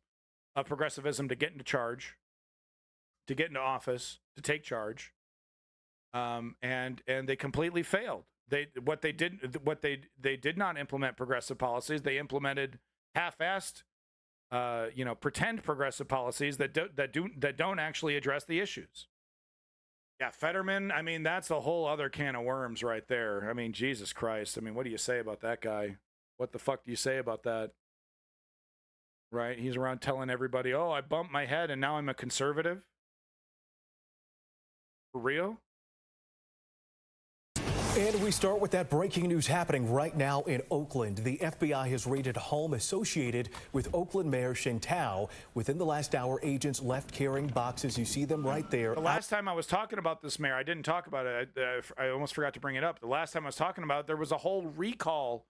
to get into charge, to get into office, to take charge. And they completely failed. They did not implement progressive policies. They implemented half-assed, pretend progressive policies that don't actually address the issues. Yeah, Fetterman. I mean, that's a whole other can of worms right there. I mean, Jesus Christ. I mean, what do you say about that guy? What the fuck do you say about that? Right? He's around telling everybody, "Oh, I bumped my head and now I'm a conservative." For real?
And we start with that breaking news happening right now in Oakland. The FBI has raided a home associated with Oakland Mayor Sheng Thao. Within the last hour, agents left carrying boxes. You see them right there.
The last time I was talking about this mayor, I didn't talk about it. I almost forgot to bring it up. The last time I was talking about it, there was a whole recall.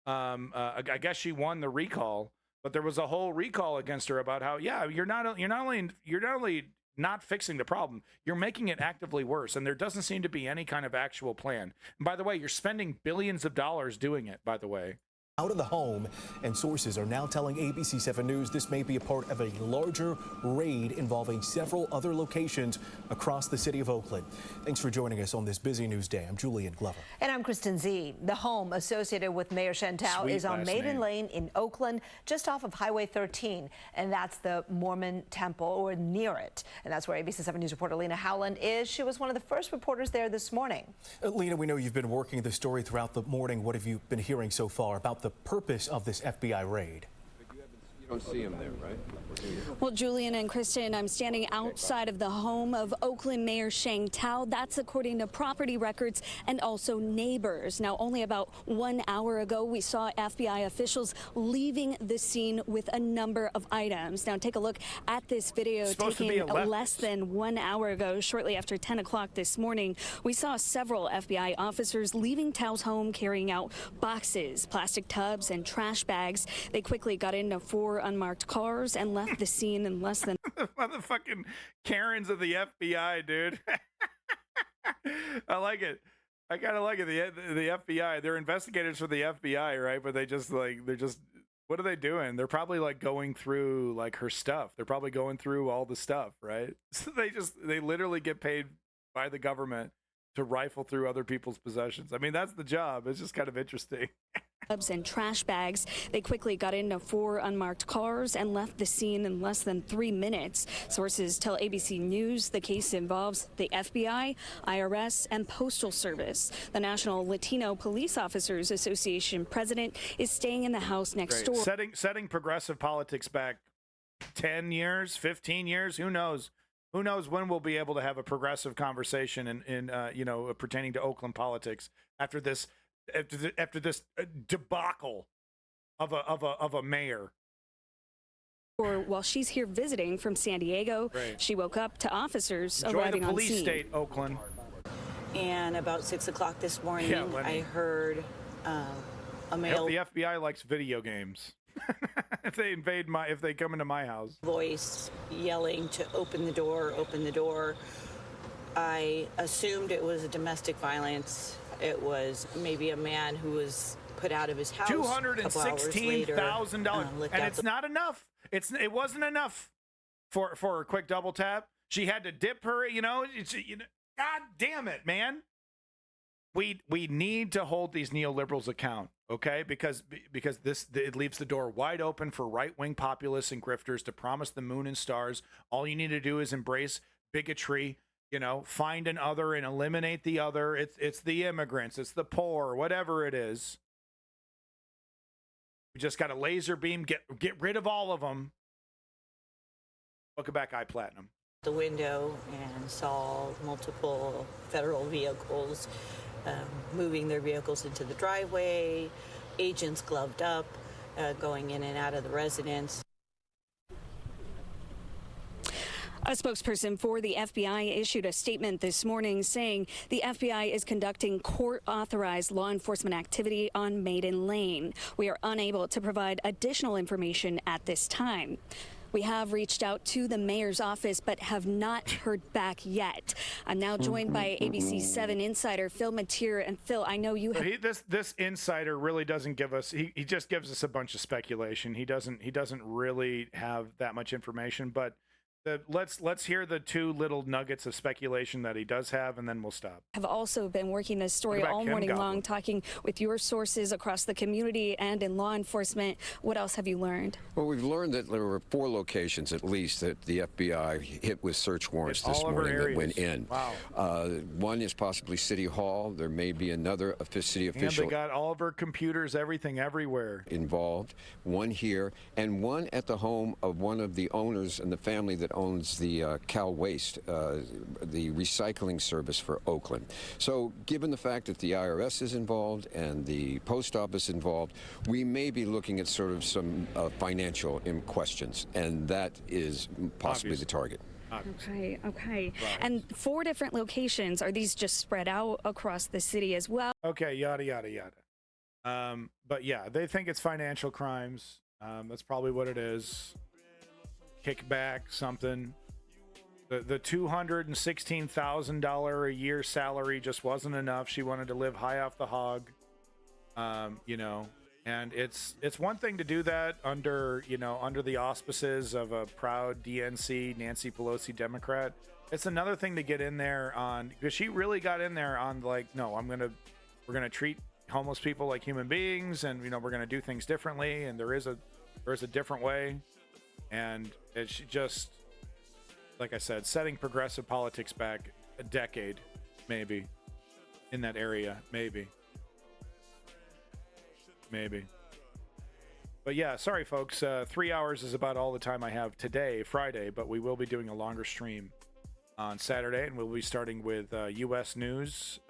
I guess she won the recall, but there was a whole recall against her about how, yeah, you're not only not fixing the problem, you're making it actively worse, and there doesn't seem to be any kind of actual plan. And by the way, you're spending billions of dollars doing it, by the way.
Out of the home, and sources are now telling ABC 7 News this may be a part of a larger raid involving several other locations across the city of Oakland. Thanks for joining us on this busy news day. I'm Julian Glover.
And I'm Kristen Z. The home associated with Mayor Sheng Thao is on Maiden Lane in Oakland, just off of Highway 13, and that's the Mormon Temple, or near it. And that's where ABC 7 News reporter Lena Howland is. She was one of the first reporters there this morning.
Lena, we know you've been working the story throughout the morning. What have you been hearing so far about the purpose of this FBI raid?
You don't see him there, right?
Well, Julian and Kristen, I'm standing outside of the home of Oakland Mayor Sheng Thao. That's according to property records and also neighbors. Now, only about 1 hour ago, we saw FBI officials leaving the scene with a number of items. Now, take a look at this video taken less than 1 hour ago, shortly after 10 o'clock this morning. We saw several FBI officers leaving Thao's home carrying out boxes, plastic tubs, and trash bags. They quickly got into 4 unmarked cars and left the scene in less than
the motherfucking Karens of the FBI, dude. I like it. I kind of like it. The FBI, they're investigators for the FBI, right? But they're just what are they doing? They're probably like going through like her stuff. They're probably going through all the stuff, right? So they literally get paid by the government to rifle through other people's possessions. I mean, that's the job. It's just kind of interesting.
And trash bags. They quickly got into 4 unmarked cars and left the scene in less than 3 minutes. Sources tell ABC News the case involves the FBI, IRS, and Postal Service. The National Latino Police Officers Association president is staying in the house next door.
Setting progressive politics back 10 years, 15 years, who knows? Who knows when we'll be able to have a progressive conversation in pertaining to Oakland politics after this debacle of a mayor.
Or while she's here visiting from San Diego, she woke up to officers arriving on scene.
Enjoy the police state, Oakland.
And about 6 o'clock this morning, I heard a male.
The FBI likes video games. If they come into my house,
voice yelling to open the door. I assumed it was a domestic violence. It was maybe a man who was put out of his house.
$216,000, and it's not enough. It wasn't enough for a quick double tap. She had to dip her. God damn it, man. We need to hold these neoliberals account, okay? Because it leaves the door wide open for right-wing populists and grifters to promise the moon and stars. All you need to do is embrace bigotry. Find an other and eliminate the other. It's the immigrants, it's the poor, whatever it is. We just got a laser beam, get rid of all of them. Welcome back, iPlatinum.
The window and saw multiple federal vehicles moving their vehicles into the driveway, agents gloved up, going in and out of the residence.
A spokesperson for the FBI issued a statement this morning saying the FBI is conducting court-authorized law enforcement activity on Maiden Lane. We are unable to provide additional information at this time. We have reached out to the mayor's office but have not heard back yet. I'm now joined by ABC 7 insider Phil Matier. And Phil, I know you have...
This insider really doesn't give us... He just gives us a bunch of speculation. He doesn't really have that much information, but... Let's hear the 2 little nuggets of speculation that he does have, and then we'll stop.
Have also been working this story all morning long, talking with your sources across the community and in law enforcement. What else have you learned?
Well, we've learned that there were 4 locations at least that the FBI hit with search warrants this morning that went in.
Wow.
One is possibly City Hall. There may be another city official.
And they got all of her computers, everything, everywhere.
Involved. One here, and one at the home of one of the owners and the family that owns the Cal Waste, the recycling service for Oakland. So given the fact that the IRS is involved and the post office involved, we may be looking at sort of some financial questions, and that is possibly the target.
Okay. Right. And 4 different locations. Are these just spread out across the city as well?
Okay, yada, yada, yada. But yeah, they think it's financial crimes. That's probably what it is. Kickback, something. The $216,000 a year salary just wasn't enough. She wanted to live high off the hog. You know, and it's one thing to do that under the auspices of a proud DNC Nancy Pelosi Democrat. It's another thing to get in there on, because she really got in there on like, no, we're gonna treat homeless people like human beings, and we're gonna do things differently, and there is a different way. And it's just, like I said, setting progressive politics back a decade, maybe, in that area, maybe. But yeah, sorry folks, 3 hours is about all the time I have today, Friday, but we will be doing a longer stream on Saturday, and we'll be starting with U.S. news,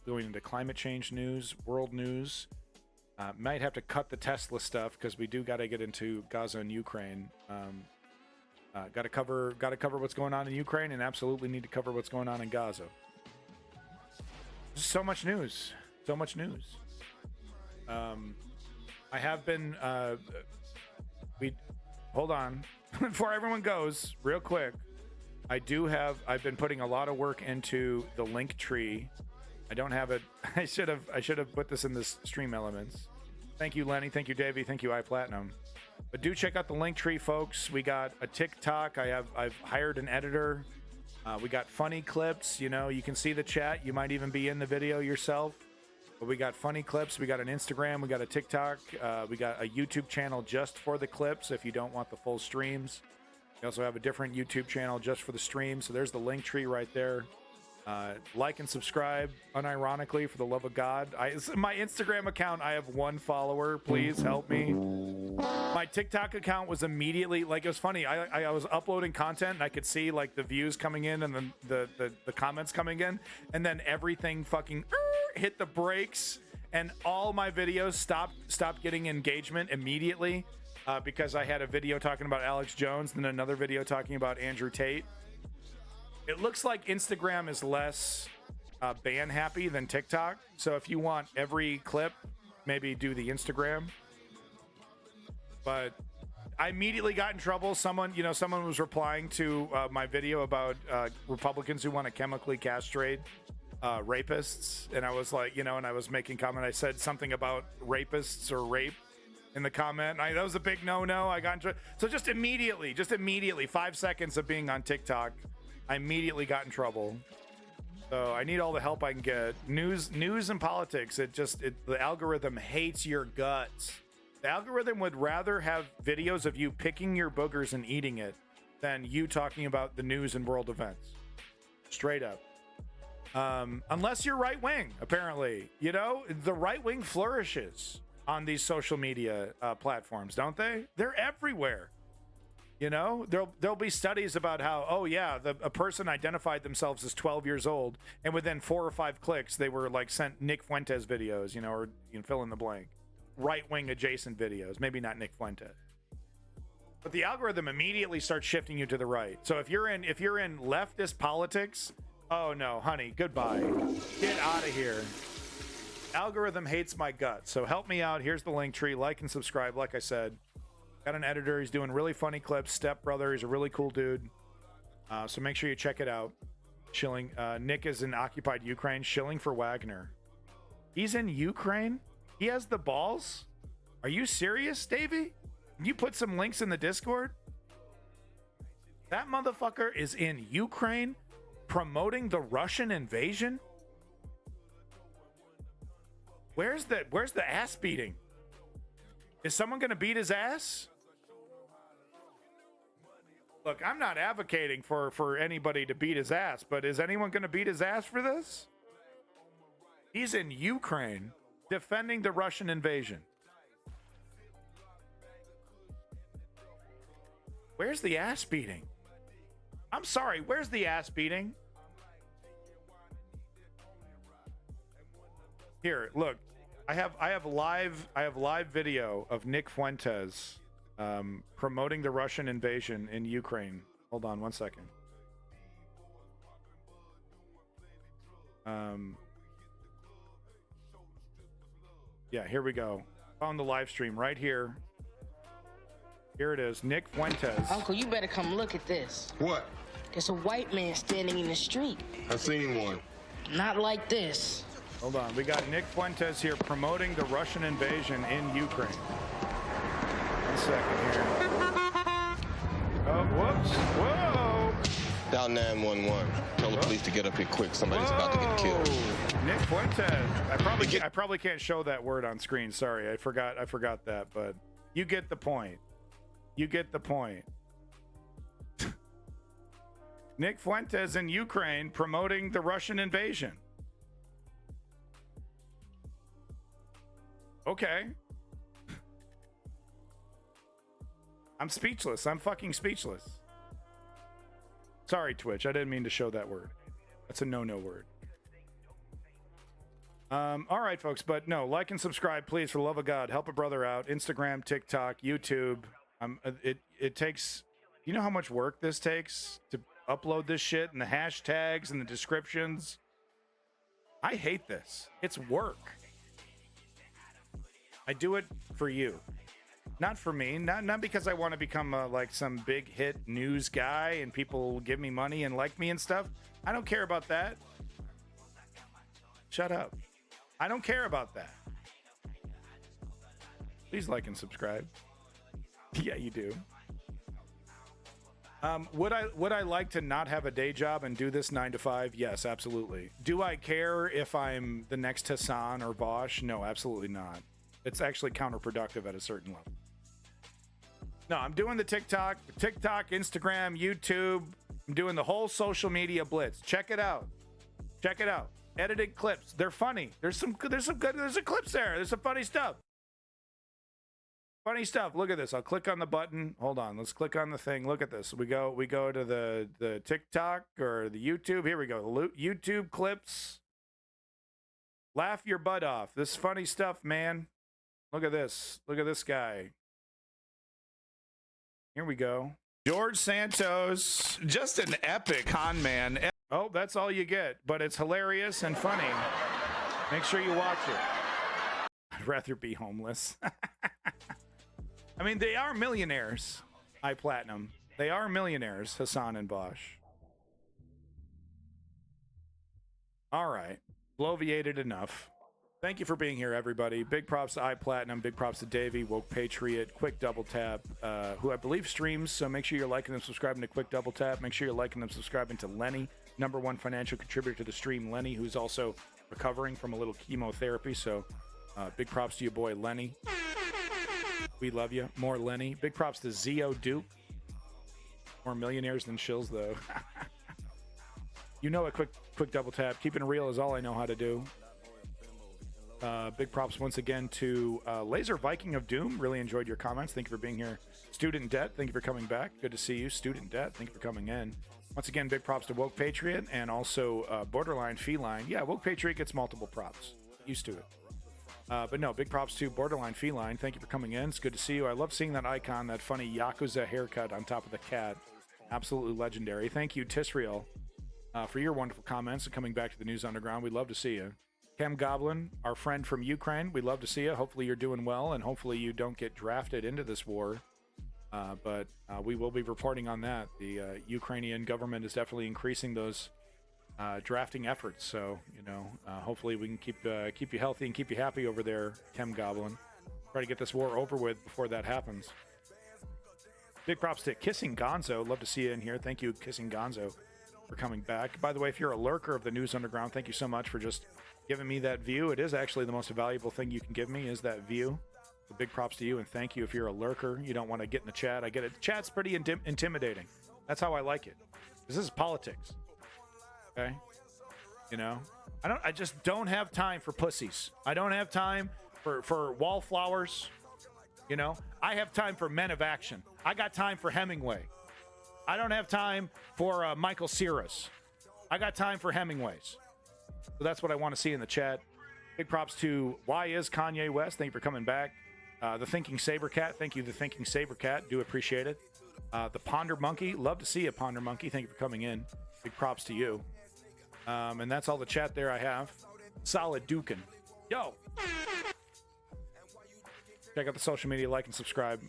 going into climate change news, world news. Might have to cut the Tesla stuff because we do got to get into Gaza and Ukraine. Got to cover what's going on in Ukraine, and absolutely need to cover what's going on in Gaza. So much news. I have been hold on before everyone goes real quick. I've been putting a lot of work into the link tree. I don't have it. I should have put this in the stream elements. Thank you, Lenny. Thank you, Davey. Thank you, iPlatinum. But do check out the link tree, folks. We got a TikTok. I've hired an editor. We got funny clips. You can see the chat. You might even be in the video yourself. But we got funny clips. We got an Instagram. We got a TikTok. We got a YouTube channel just for the clips if you don't want the full streams. We also have a different YouTube channel just for the streams. So there's the link tree right there. Like and subscribe, unironically, for the love of God. My Instagram account, I have 1 follower. Please help me. My TikTok account was immediately, it was funny. I was uploading content, and I could see, the views coming in and the comments coming in. And then everything fucking hit the brakes. And all my videos stopped getting engagement immediately because I had a video talking about Alex Jones and then another video talking about Andrew Tate. It looks like Instagram is less ban happy than TikTok. So if you want every clip, maybe do the Instagram. But I immediately got in trouble. Someone was replying to my video about Republicans who want to chemically castrate rapists. And I was like, and I was making comment. I said something about rapists or rape in the comment. That was a big no-no. I got in trouble. So just immediately, 5 seconds of being on TikTok, I immediately got in trouble. So I need all the help I can get. News and politics, the algorithm hates your guts. The algorithm would rather have videos of you picking your boogers and eating it than you talking about the news and world events. Straight up. Unless you're right wing, apparently. The right wing flourishes on these social media platforms, don't they? They're everywhere. There'll be studies about how, a person identified themselves as 12 years old, and within 4 or 5 clicks, they were sent Nick Fuentes videos, or fill in the blank, right-wing adjacent videos. Maybe not Nick Fuentes, but the algorithm immediately starts shifting you to the right. So if you're in leftist politics, oh no, honey, goodbye, get out of here. Algorithm hates my guts. So help me out. Here's the link tree. Like and subscribe. Like I said. Got an editor. He's doing really funny clips. Step brother. He's a really cool dude. So make sure you check it out. Shilling. Nick is in occupied Ukraine. Shilling for Wagner. He's in Ukraine? He has the balls? Are you serious, Davey? Can you put some links in the Discord? That motherfucker is in Ukraine promoting the Russian invasion? Where's the ass beating? Is someone going to beat his ass? Look, I'm not advocating for anybody to beat his ass, but is anyone going to beat his ass for this? He's in Ukraine defending the Russian invasion. Where's the ass beating? I'm sorry, where's the ass beating? Here, look. I have live video of Nick Fuentes promoting the Russian invasion in Ukraine. Hold on one second. Yeah, here we go. On the live stream right here. Here it is, Nick Fuentes.
Uncle, you better come look at this.
What?
There's a white man standing in the street.
I seen one.
Not like this.
Hold on, we got Nick Fuentes here promoting the Russian invasion in Ukraine. One second here. Oh, whoops, whoa!
Dial 911. Tell the police to get up here quick. Somebody's about to get killed.
Nick Fuentes. I probably can't show that word on screen. Sorry, I forgot that, but you get the point. You get the point. Nick Fuentes in Ukraine promoting the Russian invasion. Okay. I'm speechless. I'm fucking speechless. Sorry, Twitch. I didn't mean to show that word. That's a no-no word. All right, folks. But no, like and subscribe, please, for the love of God. Help a brother out. Instagram, TikTok, YouTube. It takes... You know how much work this takes to upload this shit and the hashtags and the descriptions? I hate this. It's work. I do it for you, not for me. Not because I want to become like some big hit news guy and people give me money and like me and stuff. I don't care about that. Shut up. I don't care about that. Please like and subscribe. Yeah, you do. Would I like to not have a day job and do this 9 to 5? Yes, absolutely. Do I care if I'm the next Hassan or Bosch? No, absolutely not. It's actually counterproductive at a certain level. No, I'm doing the TikTok, Instagram, YouTube. I'm doing the whole social media blitz. Check it out. Check it out. Edited clips. They're funny. There's some clips there. There's some funny stuff. Funny stuff. Look at this. I'll click on the button. Hold on. Let's click on the thing. Look at this. We go to the TikTok or the YouTube. Here we go. YouTube clips. Laugh your butt off. This is funny stuff, man. Look at this. Look at this guy. Here we go. George Santos, just an epic con man. Oh, that's all you get, but it's hilarious and funny. Make sure you watch it. I'd rather be homeless. I mean, they are millionaires, iPlatinum. They are millionaires, Hassan and Bosch. All right. Bloviated enough. Thank you for being here, everybody. Big props to iPlatinum. Big props to Davey, Woke Patriot, Quick Double Tap, who I believe streams. So make sure you're liking and subscribing to Quick Double Tap. Make sure you're liking and subscribing to Lenny, #1 financial contributor to the stream, Lenny, who's also recovering from a little chemotherapy. So big props to your boy, Lenny. We love you. More Lenny. Big props to Zio Duke. More millionaires than shills, though. You know it, quick double tap. Keeping it real is all I know how to do. Big props once again to Laser Viking of Doom. Really enjoyed your comments. Thank you for being here. Student Debt, thank you for coming back. Good to see you. Student Debt, thank you for coming in. Once again, big props to Woke Patriot and also Borderline Feline. Yeah, Woke Patriot gets multiple props. Used to it. But no, big props to Borderline Feline. Thank you for coming in. It's good to see you. I love seeing that icon, that funny Yakuza haircut on top of the cat. Absolutely legendary. Thank you, Tisriel, for your wonderful comments and coming back to the News Underground. We'd love to see you. Chem Goblin, our friend from Ukraine, we'd love to see you. Hopefully you're doing well, and hopefully you don't get drafted into this war. But we will be reporting on that. The Ukrainian government is definitely increasing those drafting efforts. So, you know, hopefully we can keep you healthy and keep you happy over there, Chem Goblin. Try to get this war over with before that happens. Big props to Kissing Gonzo. Love to see you in here. Thank you, Kissing Gonzo, for coming back. By the way, if you're a lurker of the News Underground, thank you so much for just giving me that view. It is actually the most valuable thing you can give me is that view. So big props to you, and thank you. If you're a lurker, you don't want to get in the chat. I get it. The chat's pretty intimidating. That's how I like it. This is politics. Okay? You know? I just don't have time for pussies. I don't have time for wallflowers. You know? I have time for men of action. I got time for Hemingway. I don't have time for Michael Cera's. I got time for Hemingway's. So that's what I want to see in the chat. Big props to Why Is Kanye West? Thank you for coming back. The Thinking Saber Cat. Thank you, The Thinking Saber Cat. Do appreciate it. The Ponder Monkey. Love to see you, Ponder Monkey. Thank you for coming in. Big props to you. And that's all the chat there I have. Solid dukin'. Yo! Check out the social media, like and subscribe.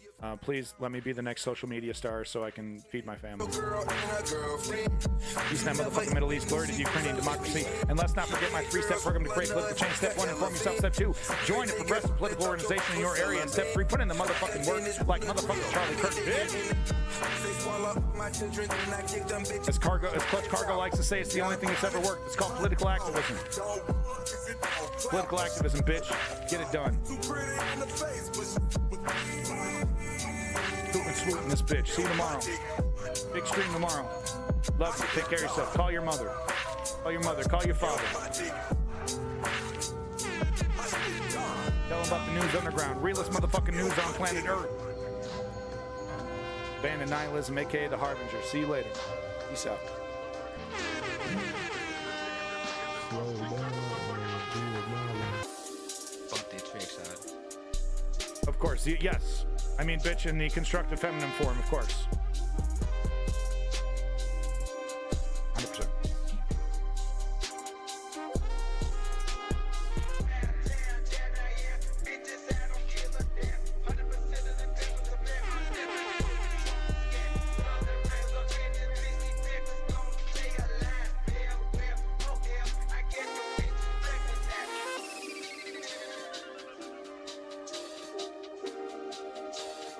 Please let me be the next social media star so I can feed my family. East and motherfucking Middle East, glory to the Ukrainian democracy. And let's not forget my 3-step program to create political change. Step 1, inform yourself. Step 2, join a progressive political organization in your area. And step 3, put in the motherfucking work like motherfucking Charlie Kirk did. As Clutch Cargo likes to say, it's the only thing that's ever worked. It's called political activism. Political activism, bitch. Get it done. Scoop and swoop in this bitch. See you tomorrow. Big stream tomorrow. Love you. Take care of yourself. Call your mother. Call your mother. Call your father. Tell them about the News Underground. Realest motherfucking news on planet Earth. Abandoned Nihilism, a.k.a. The Harbinger. See you later. Peace out. Of course, yes. I mean, bitch, in the constructive feminine form, of course. 100%.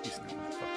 He's not motherfucker.